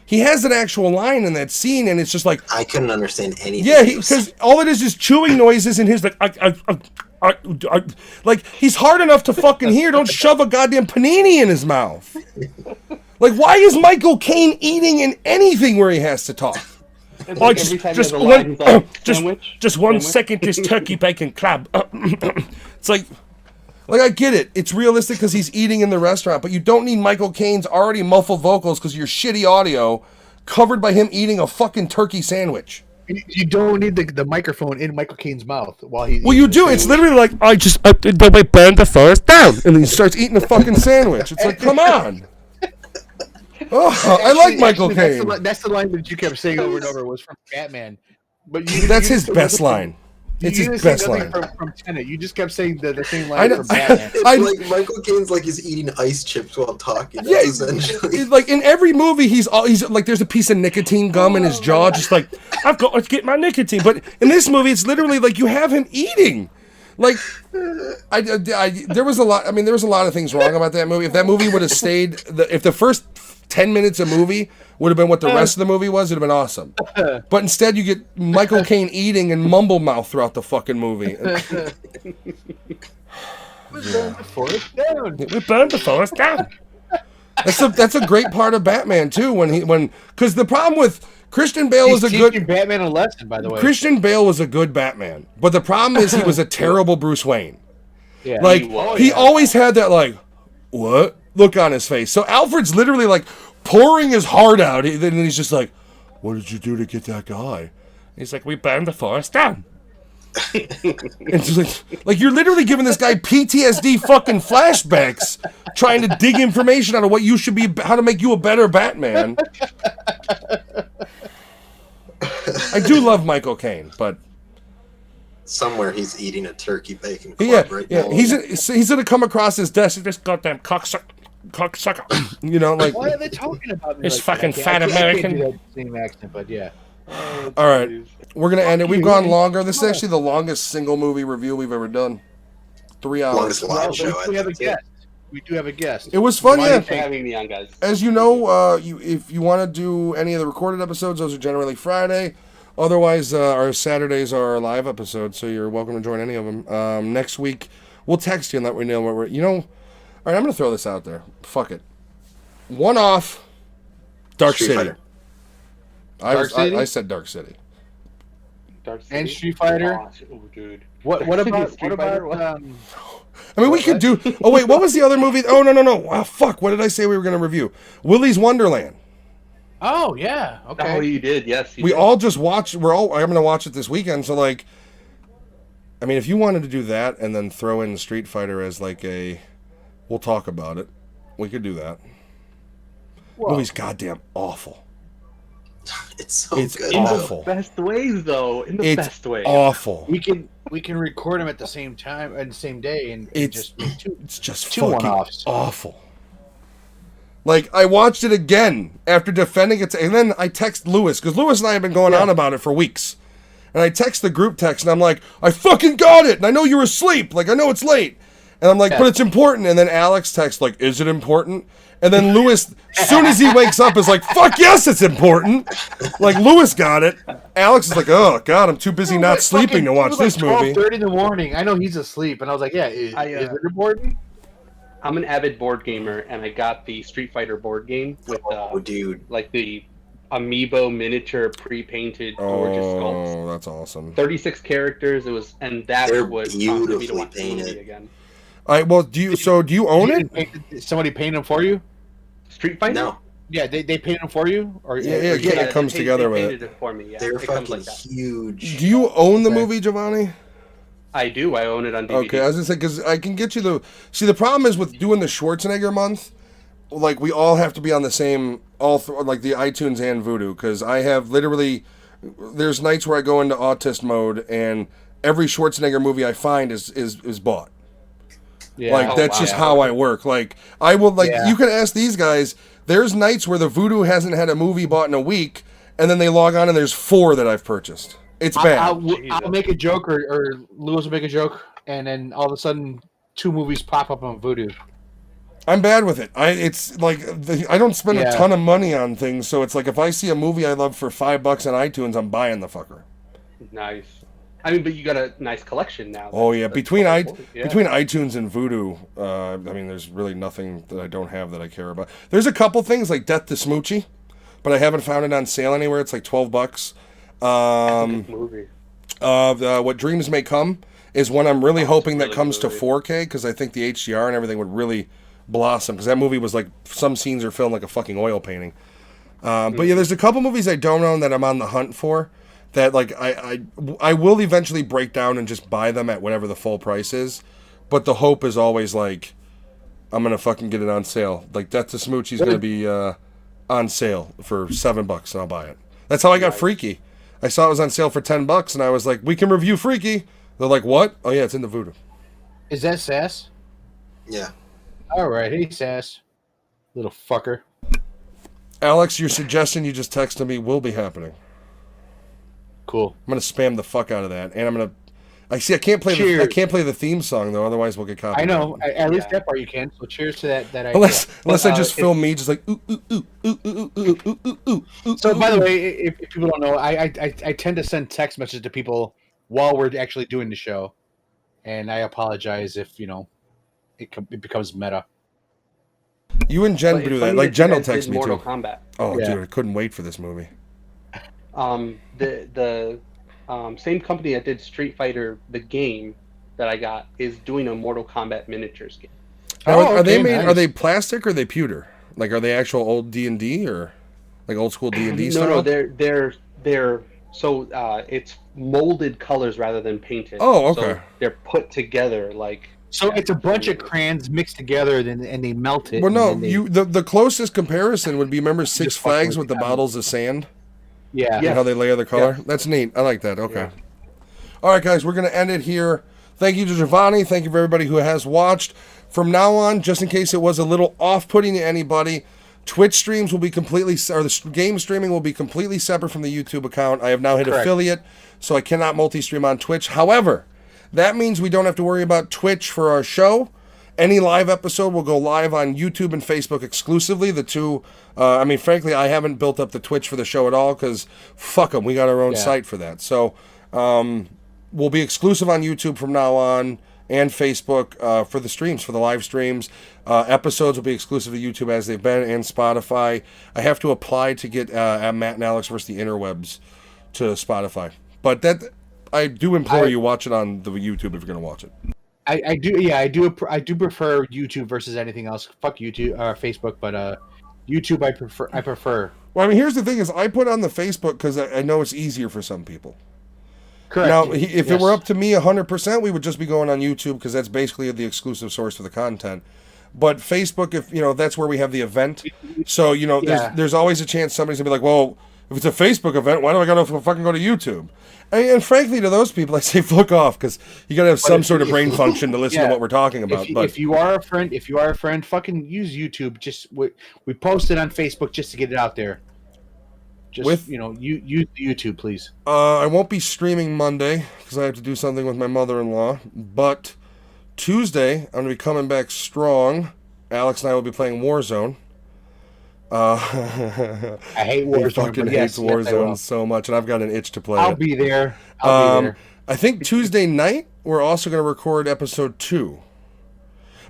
He has an actual line in that scene, and it's just like I couldn't understand anything. Yeah, because all it is chewing noises, and his like he's hard enough to fucking hear. Don't shove a goddamn panini in his mouth. Like, why is Michael Caine eating in anything where he has to talk? Like just one second, this turkey bacon club. It's like I get it. It's realistic because he's eating in the restaurant, but you don't need Michael Caine's already muffled vocals because of your shitty audio covered by him eating a fucking turkey sandwich. You don't need the microphone in Michael Caine's mouth while he. Well, you do. It's literally like I burned the forest down, and then he starts eating a fucking sandwich. It's like, come on. Oh, I like Michael Caine. That's the line that you kept saying over and over was from Batman. But that's his best line. It's his best line. From Tenet. You just kept saying the same line from Batman. It's like Michael Caine's like he's eating ice chips while talking. Yeah, essentially. Like in every movie, he's like there's a piece of nicotine gum in his jaw, just like I've got to get my nicotine. But in this movie, it's literally like you have him eating. Like, there was a lot. I mean, there was a lot of things wrong about that movie. If that movie would have stayed, if the first 10 minutes of movie would have been what the rest of the movie was, it'd have been awesome. But instead, you get Michael Caine eating and mumble mouth throughout the fucking movie. We burned the forest down. We burned the forest down. That's a great part of Batman too. Because the problem with Christian Bale was a good Batman a lesson, by the way. Christian Bale was a good Batman, but the problem is he was a terrible Bruce Wayne. Yeah, like he always had that like what look on his face. So Alfred's literally like pouring his heart out, and then he's just like, "What did you do to get that guy?" And he's like, "We burned the forest down." And just like you're literally giving this guy PTSD fucking flashbacks, trying to dig information out of what you should be, how to make you a better Batman. I do love Michael Caine, but somewhere he's eating a turkey bacon club right now. He's gonna come across his desk. This goddamn cocksucker. You know, like why are they talking about me? This like fucking that? fat American. I can't do that same accent, but yeah. All right, we're gonna end it. We've gone longer. This is actually the longest single movie review we've ever done. 3 hours. Longest live show. We have a guest. We do have a guest. It was fun, yeah. Thanks for having me on, guys. As you know, if you want to do any of the recorded episodes, those are generally Friday. Otherwise, our Saturdays are our live episodes, so you're welcome to join any of them. Next week, we'll text you and let we know what we're. You know, all right. I'm gonna throw this out there. Fuck it. One off. Dark Street City. Fighter. I said Dark City. Dark City. And Street Fighter. Oh, dude. What about Street Fighter? I mean, we could do. Oh wait, what was the other movie? Oh no! Oh, fuck! What did I say we were going to review? Willy's Wonderland. Oh yeah. Okay. Oh, you did. Yes. We all just watched. I'm going to watch it this weekend. So like, I mean, if you wanted to do that and then throw in Street Fighter as like we'll talk about it. We could do that. Whoa. Movie's goddamn awful. It's It's good. awful. Best ways though. In the It's best way. awful. We can record them at the same time and the same day, and It's just make two. It's just two fucking one-offs. awful. Like, I watched it again after defending it, and then I text Lewis, because Lewis and I have been going on about it for weeks. And I text the group text, and I'm like, I fucking got it, and I know you're asleep. Like, I know it's late. And I'm like, but it's important. And then Alex texts, like, is it important? And then Lewis, as soon as he wakes up, is like, fuck yes, it's important. Like, Lewis got it. Alex is like, oh, God, I'm too busy not sleeping to watch this movie. 12:30 in the morning. I know he's asleep, and I was like, yeah, is it important? I'm an avid board gamer, and I got the Street Fighter board game with dude. like the amiibo miniature pre-painted gorgeous sculpts. Oh, that's awesome. 36 characters. It was, and that's They're what prompted me to beautifully watch the movie painted. again. All right, well, do you own it? Somebody painted them for you? Street Fighter? No, Yeah, they painted them for you? Or Yeah, Yeah, it comes they together with painted it. for me. Yeah, they're it comes fucking like that. huge. Do you own the Okay. movie, Giovanni? I do. I own it on DVD. Okay, I was gonna say, because I can get you the. See, the problem is with doing the Schwarzenegger month, like we all have to be on the same, like the iTunes and Vudu, because I have literally. There's nights where I go into autist mode, and every Schwarzenegger movie I find is bought. Yeah. Like Oh, that's wow. just how I work. Like I will like Yeah. you can ask these guys. There's nights where the Voodoo hasn't had a movie bought in a week, and then they log on and there's 4 that I've purchased. It's bad. I'll make a joke, or Lewis will make a joke, and then all of a sudden, 2 movies pop up on Vudu. I'm bad with it. It's like I don't spend a Yeah. ton of money on things, so it's like if I see a movie I love for $5 on iTunes, I'm buying the fucker. Nice. I mean, but you got a nice collection now. Oh yeah, between Yeah. between iTunes and Vudu, I mean, there's really nothing that I don't have that I care about. There's a couple things like Death to Smoochie, but I haven't found it on sale anywhere. It's like $12. Good movie. What Dreams May Come is one I'm really hoping that really comes good to movie. 4K, because I think the HDR and everything would really blossom, because that movie was like, some scenes are filmed like a fucking oil painting. But yeah, there's a couple movies I don't own that I'm on the hunt for, that like I will eventually break down and just buy them at whatever the full price is, but the hope is always like, I'm gonna fucking get it on sale. Like Death to Smoochie's gonna be on sale for $7 and I'll buy it. That's how I got Freaky. I saw it was on sale for $10 and I was like, we can review Freaky. They're like, what? Oh yeah, it's in the Voodoo. Is that Sass? Yeah. All right, hey Sass, little fucker. Alex, your suggestion you just texted me will be happening. Cool. I'm gonna spam the fuck out of that, and I'm gonna. I can't play. I can't play the theme song though, otherwise we'll get I copyrighted. know. At least that part you can. So cheers to that. That idea. Unless I just But, film me just like ooh ooh ooh ooh ooh ooh ooh ooh ooh. So by the way, if people don't know, I tend to send text messages to people while we're actually doing the show, and I apologize if it becomes meta. You and Jen But do it's that. funny Like that Jen you will guys did text me Mortal too. Kombat. Oh Yeah. dude, I couldn't wait for this movie. The same company that did Street Fighter, the game that I got, is doing a Mortal Kombat miniatures game. Now, are they okay, made? nice. Are they plastic or are they pewter? Like, are they actual old D&D or like old school D&D style? No, they're so it's molded colors rather than painted. Oh, So okay. they're put together like. So it's a bunch of crayons mixed together, and they melt it. Well, no. and then they- The closest comparison would be, remember Six Just fucking Flags with with the them. bottles of sand? Yeah. And how they layer the color? That's neat. I like that. Okay. All right, guys, we're going to end it here. Thank you to Giovanni. Thank you for everybody who has watched. From now on, just in case it was a little off-putting to anybody, Twitch streams will be completely, or the game streaming will be completely separate from the YouTube account. I have now hit Correct. affiliate, so I cannot multi-stream on Twitch. However, that means we don't have to worry about Twitch for our show. Any live episode will go live on YouTube and Facebook exclusively. The two, frankly, I haven't built up the Twitch for the show at all because fuck them. We got our own site for that. So we'll be exclusive on YouTube from now on. and Facebook for the streams, for the live streams. Episodes will be exclusive to YouTube as they've been, and Spotify. I have to apply to get Matt and Alex versus the Interwebs to Spotify. But that I do implore you watch it on the YouTube if you're going to watch it. I do. Yeah, I do prefer YouTube versus anything else. Fuck YouTube or Facebook, but YouTube I prefer. Well, I mean, here's the thing: is I put on the Facebook because I know it's easier for some people. Correct. Now, if it were up to me 100%, we would just be going on YouTube because that's basically the exclusive source for the content. But Facebook, if that's where we have the event. So there's always a chance somebody's gonna be like, well, if it's a Facebook event, why do I gotta fucking go to YouTube? And frankly, to those people, I say fuck off because you gotta have some sort of brain function to listen to what we're talking about. If you are a friend, fucking use YouTube. Just we post it on Facebook just to get it out there. Just use YouTube, please. I won't be streaming Monday because I have to do something with my mother-in-law. But Tuesday, I'm gonna be coming back strong. Alex and I will be playing Warzone. I hate Warzone. He fucking hates Warzone so much, and I've got an itch to play I'll be there. I'll be there. I think Tuesday night we're also going to record episode 2.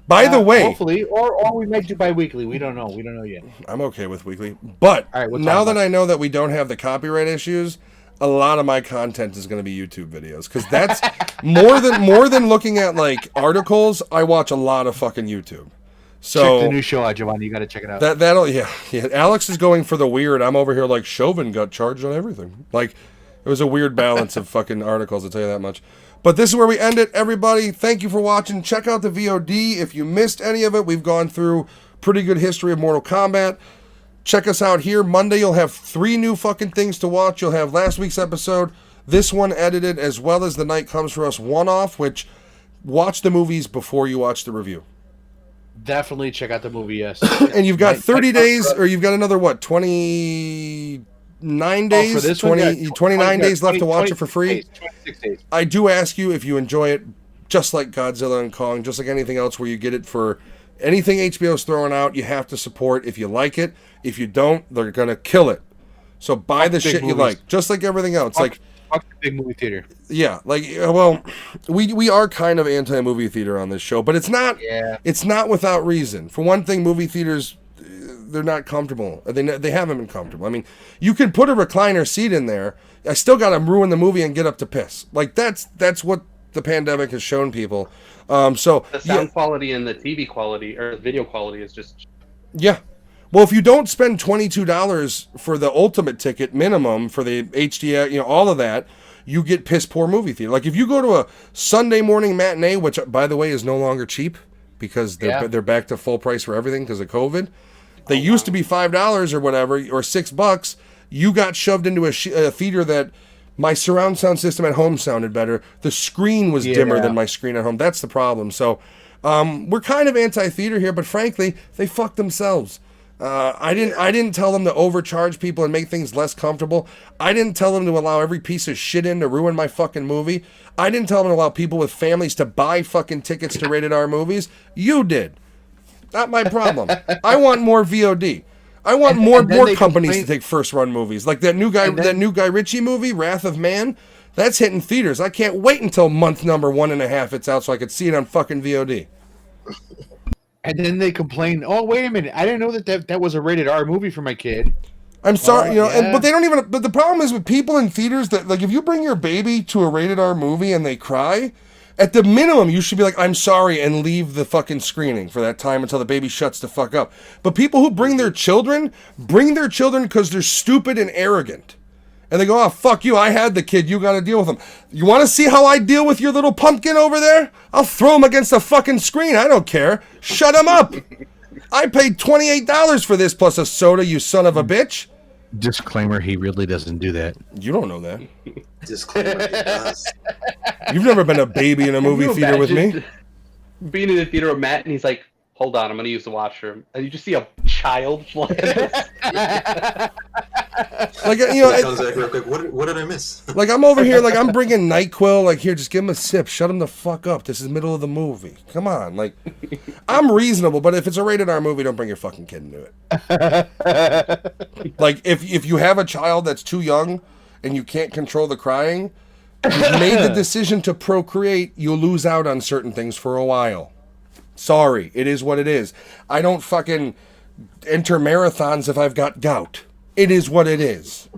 By the way, hopefully, or we might do bi-weekly. We don't know. We don't know yet. I'm okay with weekly, but now that I know that we don't have the copyright issues, a lot of my content is going to be YouTube videos because that's more than looking at like articles. I watch a lot of fucking YouTube. So check the new show out, Giovanni. You got to check it out. That'll yeah. Alex is going for the weird. I'm over here like Chauvin got charged on everything. Like it was a weird balance of fucking articles. I'll tell you that much. But this is where we end it, everybody. Thank you for watching. Check out the VOD if you missed any of it. We've gone through pretty good history of Mortal Kombat. Check us out here. Monday you'll have 3 new fucking things to watch. You'll have last week's episode, this one edited, as well as The Night Comes For Us one-off. Which watch the movies before you watch the review. Definitely check out the movie, yes. And you've got 30 days, or you've got another, 29 days? For this 29 days left to watch it for free? 26 days. I do ask you if you enjoy it, just like Godzilla and Kong, just like anything else where you get it for anything HBO's throwing out, you have to support if you like it. If you don't, they're going to kill it. So buy the shit you like, just like everything else. Fuck the big movie theater. Yeah, we are kind of anti-movie theater on this show, but it's not. Yeah. It's not without reason. For one thing, movie theaters, they're not comfortable. They haven't been comfortable. I mean, you can put a recliner seat in there. I still got to ruin the movie and get up to piss. Like that's what the pandemic has shown people. So the sound quality and the TV quality or video quality is just. Yeah. Well, if you don't spend $22 for the ultimate ticket minimum for the HD, all of that, you get piss poor movie theater. Like if you go to a Sunday morning matinee, which by the way is no longer cheap because they're back to full price for everything because of COVID. They used to be $5 or whatever or $6. You got shoved into a theater that my surround sound system at home sounded better. The screen was dimmer than my screen at home. That's the problem. So we're kind of anti-theater here, but frankly, they fucked themselves. I didn't tell them to overcharge people and make things less comfortable. I didn't tell them to allow every piece of shit in to ruin my fucking movie. I didn't tell them to allow people with families to buy fucking tickets to rated R movies. You did. Not my problem. I want more VOD. I want more companies to take first run movies. Like that new Guy Ritchie movie, Wrath of Man. That's hitting theaters. I can't wait until month number 1.5 it's out so I could see it on fucking VOD. And then they complain, oh, wait a minute. I didn't know that was a rated R movie for my kid. I'm sorry, but they don't even, but the problem is with people in theaters that, like, if you bring your baby to a rated R movie and they cry, at the minimum, you should be like, I'm sorry, and leave the fucking screening for that time until the baby shuts the fuck up. But people who bring their children because they're stupid and arrogant. And they go, oh, fuck you, I had the kid, you gotta deal with him. You wanna see how I deal with your little pumpkin over there? I'll throw him against the fucking screen, I don't care. Shut him up! I paid $28 for this plus a soda, you son of a bitch. Disclaimer, he really doesn't do that. You don't know that. Disclaimer, he does. You've never been a baby in a movie theater with me. Being in the theater with Matt and he's like, hold on, I'm going to use the washroom. And you just see a child flying. Like, comes back real quick. What did I miss? Like, I'm over here, like, I'm bringing NyQuil. Like, here, just give him a sip. Shut him the fuck up. This is the middle of the movie. Come on. Like, I'm reasonable, but if it's a rated R movie, don't bring your fucking kid into it. Like, if you have a child that's too young and you can't control the crying, You've made the decision to procreate, you'll lose out on certain things for a while. Sorry, it is what it is. I don't fucking enter marathons if I've got gout. It is what it is.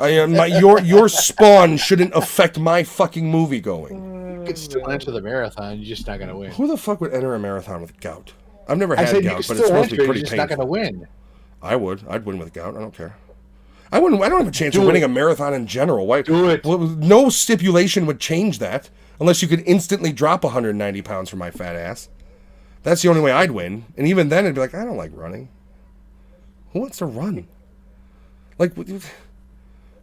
Your spawn shouldn't affect my fucking movie going. You could still enter the marathon. You're just not gonna win. Who the fuck would enter a marathon with gout? I've never had I said gout, you could but it's still supposed to enter. be You're pretty just painful. not gonna win. I would. I'd win with gout. I don't care. I don't have a chance of winning a marathon in general. Why? Do it. Well, no stipulation would change that unless you could instantly drop 190 pounds from my fat ass. That's the only way I'd win. And even then, it'd be like, I don't like running. Who wants to run? Like, you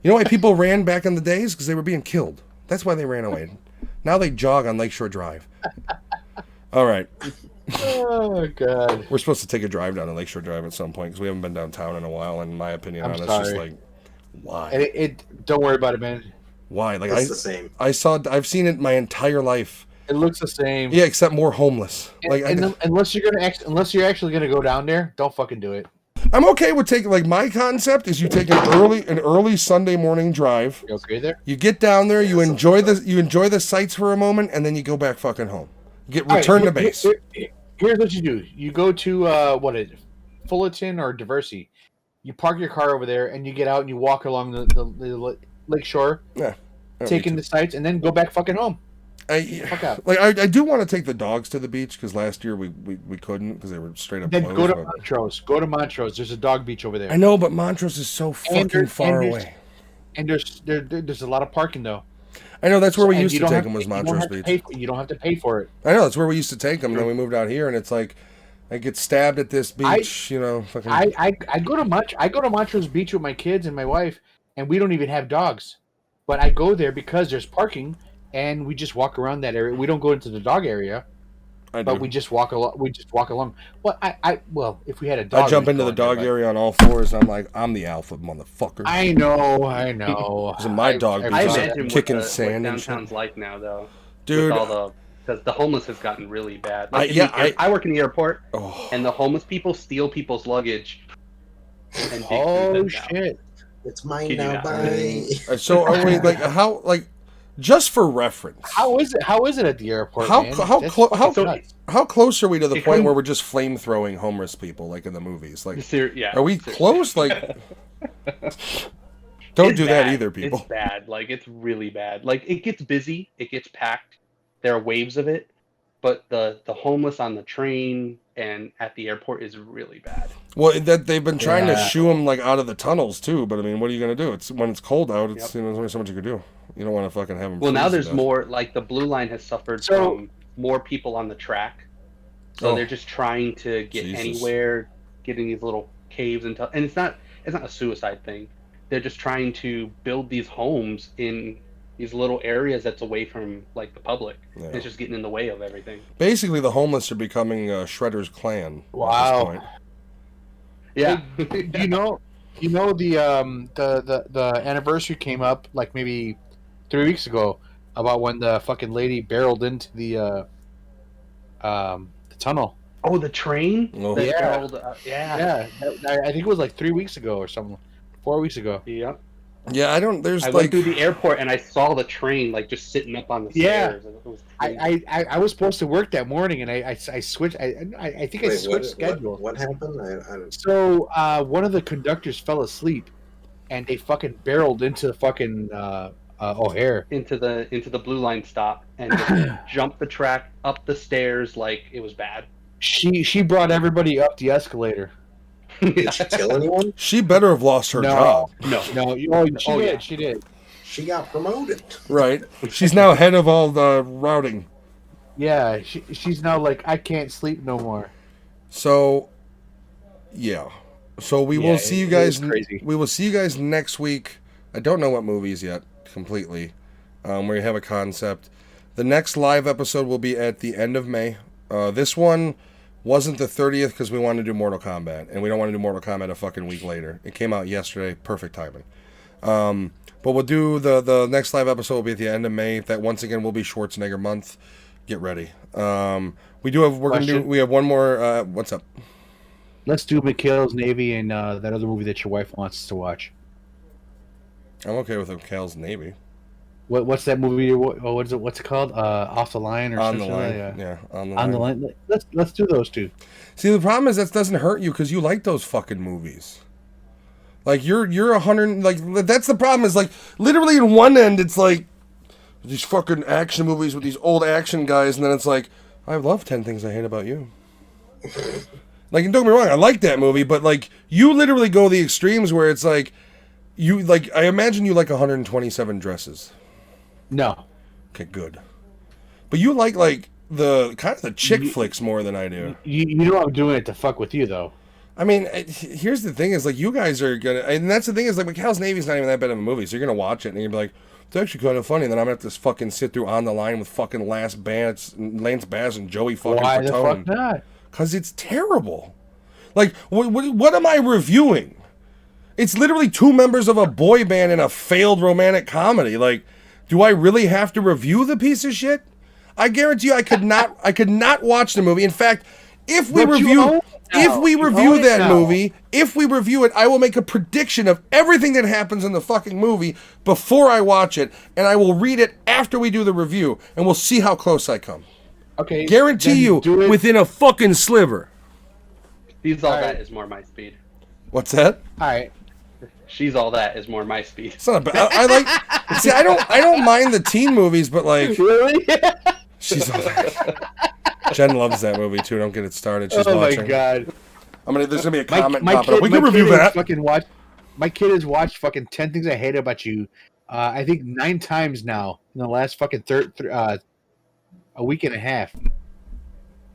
know why people ran back in the days? Because they were being killed. That's why they ran away. Now they jog on Lakeshore Drive. All right. Oh God. We're supposed to take a drive down to Lakeshore Drive at some point because we haven't been downtown in a while. And in my opinion, I'm on it's just sorry. like, why? And don't worry about it, man. Why? Like It's the same. I've seen it my entire life. It looks the same. Yeah, except more homeless. Unless you're actually gonna go down there, don't fucking do it. I'm okay with taking, like, my concept is you take an early Sunday morning drive. You okay there? You get down there, you enjoy the sights for a moment, and then you go back fucking home. Return to base. Here's what you do. You go to Fullerton or Diversey. You park your car over there, and you get out and you walk along the lake shore, Yeah. taking the sights, and then go back fucking home. Fuck out. Like I do want to take the dogs to the beach because last year we couldn't because they were straight up Then closed. go to but- Montrose. Go to Montrose. There's a dog beach over there. I know, but Montrose is so fucking far away. And there's a lot of parking though. I know that's where we And used you to don't take have them was you don't Montrose have to Beach. pay you don't have to pay for it. I know that's where we used to take them. Then we moved out here, and it's like I get stabbed at this beach. Fucking. I go to Montrose Beach with my kids and my wife, and we don't even have dogs. But I go there because there's parking, and we just walk around that area. We don't go into the dog area, but we just walk along. Well, well, if we had a dog, I jump we'd into go the in there, dog but- area on all fours. And I'm like, I'm the alpha motherfucker. I know. So my dog I Just imagine kicking what sand and shit. downtown's like now, though. Dude. Because the homeless has gotten really bad. I work in the airport, Oh. and the homeless people steal people's luggage. And dig through Oh them now. shit! It's mine Kid you now. not. Bye. So are we like how like just for reference? How is it at the airport? How- man? how That's clo- fucking how- nuts. How close are we to the It point couldn't- where we're just flame throwing homeless people like in the movies? Like, Yeah. are we seriously. close? Like, don't It's do that bad. either, people. It's bad. Like, it's really bad. Like, it gets busy. It gets packed. There are waves of it. But the homeless on the train and at the airport is really bad. Well, that they've been trying to Yeah. shoo them like out of the tunnels too. But I mean, what are you gonna do? It's when it's cold out. It's there's only so much you can do. You don't want to fucking have them. Well, now freeze to there's death. more. Like, the Blue Line has suffered So- from more people on the track. So Oh. they're just trying to get Jesus. anywhere, get in these little caves and it's not a suicide thing. They're just trying to build these homes in these little areas that's away from like the public. Yeah. It's just getting in the way of everything. Basically, the homeless are becoming Shredder's clan. Wow. At this point. Yeah. Do you know the anniversary came up like maybe 3 weeks ago about when the fucking lady barreled into the tunnel. Oh, the train. Oh. That Yeah. barreled, yeah. Yeah, I think it was like 3 weeks ago or something. 4 weeks ago. Yep. Yeah, I don't. There's I like went through the airport and I saw the train like just sitting up on the Yeah. stairs. And it was crazy. I was supposed to work that morning and I switched. I think I Wait, switched schedule. What happened? I don't. So one of the conductors fell asleep, and they fucking barreled into the fucking O'Hare. into the Blue Line stop and just jumped the track up the stairs like it was bad. She brought everybody up the escalator. Did she kill anyone? she better have lost her No. job. No. No, she Oh, did. yeah. She did. She got promoted. Right. She's now head of all the routing. Yeah, she's now like I can't sleep no more. So, yeah. So we will see you guys. Crazy. We will see you guys next week. I don't know what movies yet completely. We have a concept. The next live episode will be at the end of May. This one wasn't the 30th because we wanted to do Mortal Kombat, and we don't want to do Mortal Kombat a fucking week later. It came out yesterday, perfect timing. But we'll do the next live episode will be at the end of May. That once again will be Schwarzenegger month. Get ready. We have one more. What's up? Let's do McHale's Navy and that other movie that your wife wants us to watch. I'm okay with Cal's Navy. What's that movie? What's it called? Off the Line or On the something line. like that? Yeah, on the On the line. Line. Let's do those two. See, the problem is that doesn't hurt you because you like those fucking movies. Like you're 100. Like that's the problem. Is like literally in one end it's like these fucking action movies with these old action guys, and then it's like I love 10 Things I Hate About You. Like, don't get me wrong, I like that movie, but like you literally go the extremes where it's like you like. I imagine you like 127 Dresses. No. Okay, good. But you like the kind of the chick flicks more than I do. You know I'm doing it to fuck with you though. I mean, here's the thing: is like you guys are gonna, and that's the thing is like McHale's Navy's not even that bad of a movie, so you're gonna watch it and you're gonna be like, it's actually kind of funny. And then I'm gonna have to fucking sit through On the Line with fucking Lance Bass and Joey fucking Why Fatone. the fuck not? Because it's terrible. Like, what am I reviewing? It's literally two members of a boy band in a failed romantic comedy. Like, do I really have to review the piece of shit? I guarantee you, I could not watch the movie. In fact, if we review that movie, if we review it, I will make a prediction of everything that happens in the fucking movie before I watch it, and I will read it after we do the review, and we'll see how close I come. Okay. Guarantee you, within a fucking sliver. She's all that is more my speed. What's that? All right. She's all that is more my speed. It's not bad. I like. See, I don't mind the teen movies, but like, Really? she's all that. Jen loves that movie too. Don't get it started. She's watching. My god. There's gonna be a comment popping kid, up. We can review that. My kid has watched fucking 10 Things I Hate About You. I think 9 times now in the last fucking a week and a half.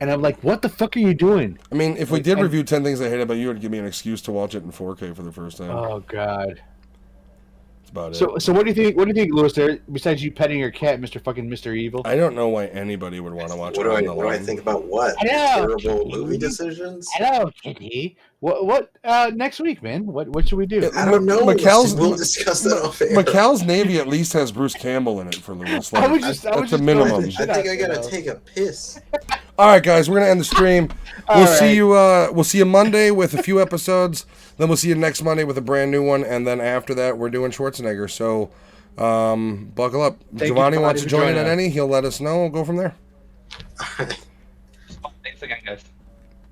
And I'm like, what the fuck are you doing? I mean, if we did review 10 Things I Hate About You, it'd give me an excuse to watch it in 4K for the first time. Oh god. That's about it. So what do you think? What do you think, Louis? There, besides you petting your cat, Mr. Evil. I don't know why anybody would want to watch. What do I think about what? Hello, Terrible movie decisions? Hello, Kitty. What? Next week, man. What should we do? I don't know. We'll discuss that off air. McHale's Navy at least has Bruce Campbell in it for Louis. Like, that's a minimum. I think I gotta take a piss. All right, guys, we're gonna end the stream. See you. We'll see you Monday with a few episodes. Then we'll see you next Monday with a brand new one, and then after that, we're doing Schwarzenegger. So, buckle up. Giovanni wants to join in at any. He'll let us know. We'll go from there. Thanks again, guys.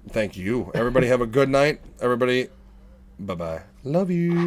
Thank you. Everybody have a good night. Everybody, bye-bye. Love you.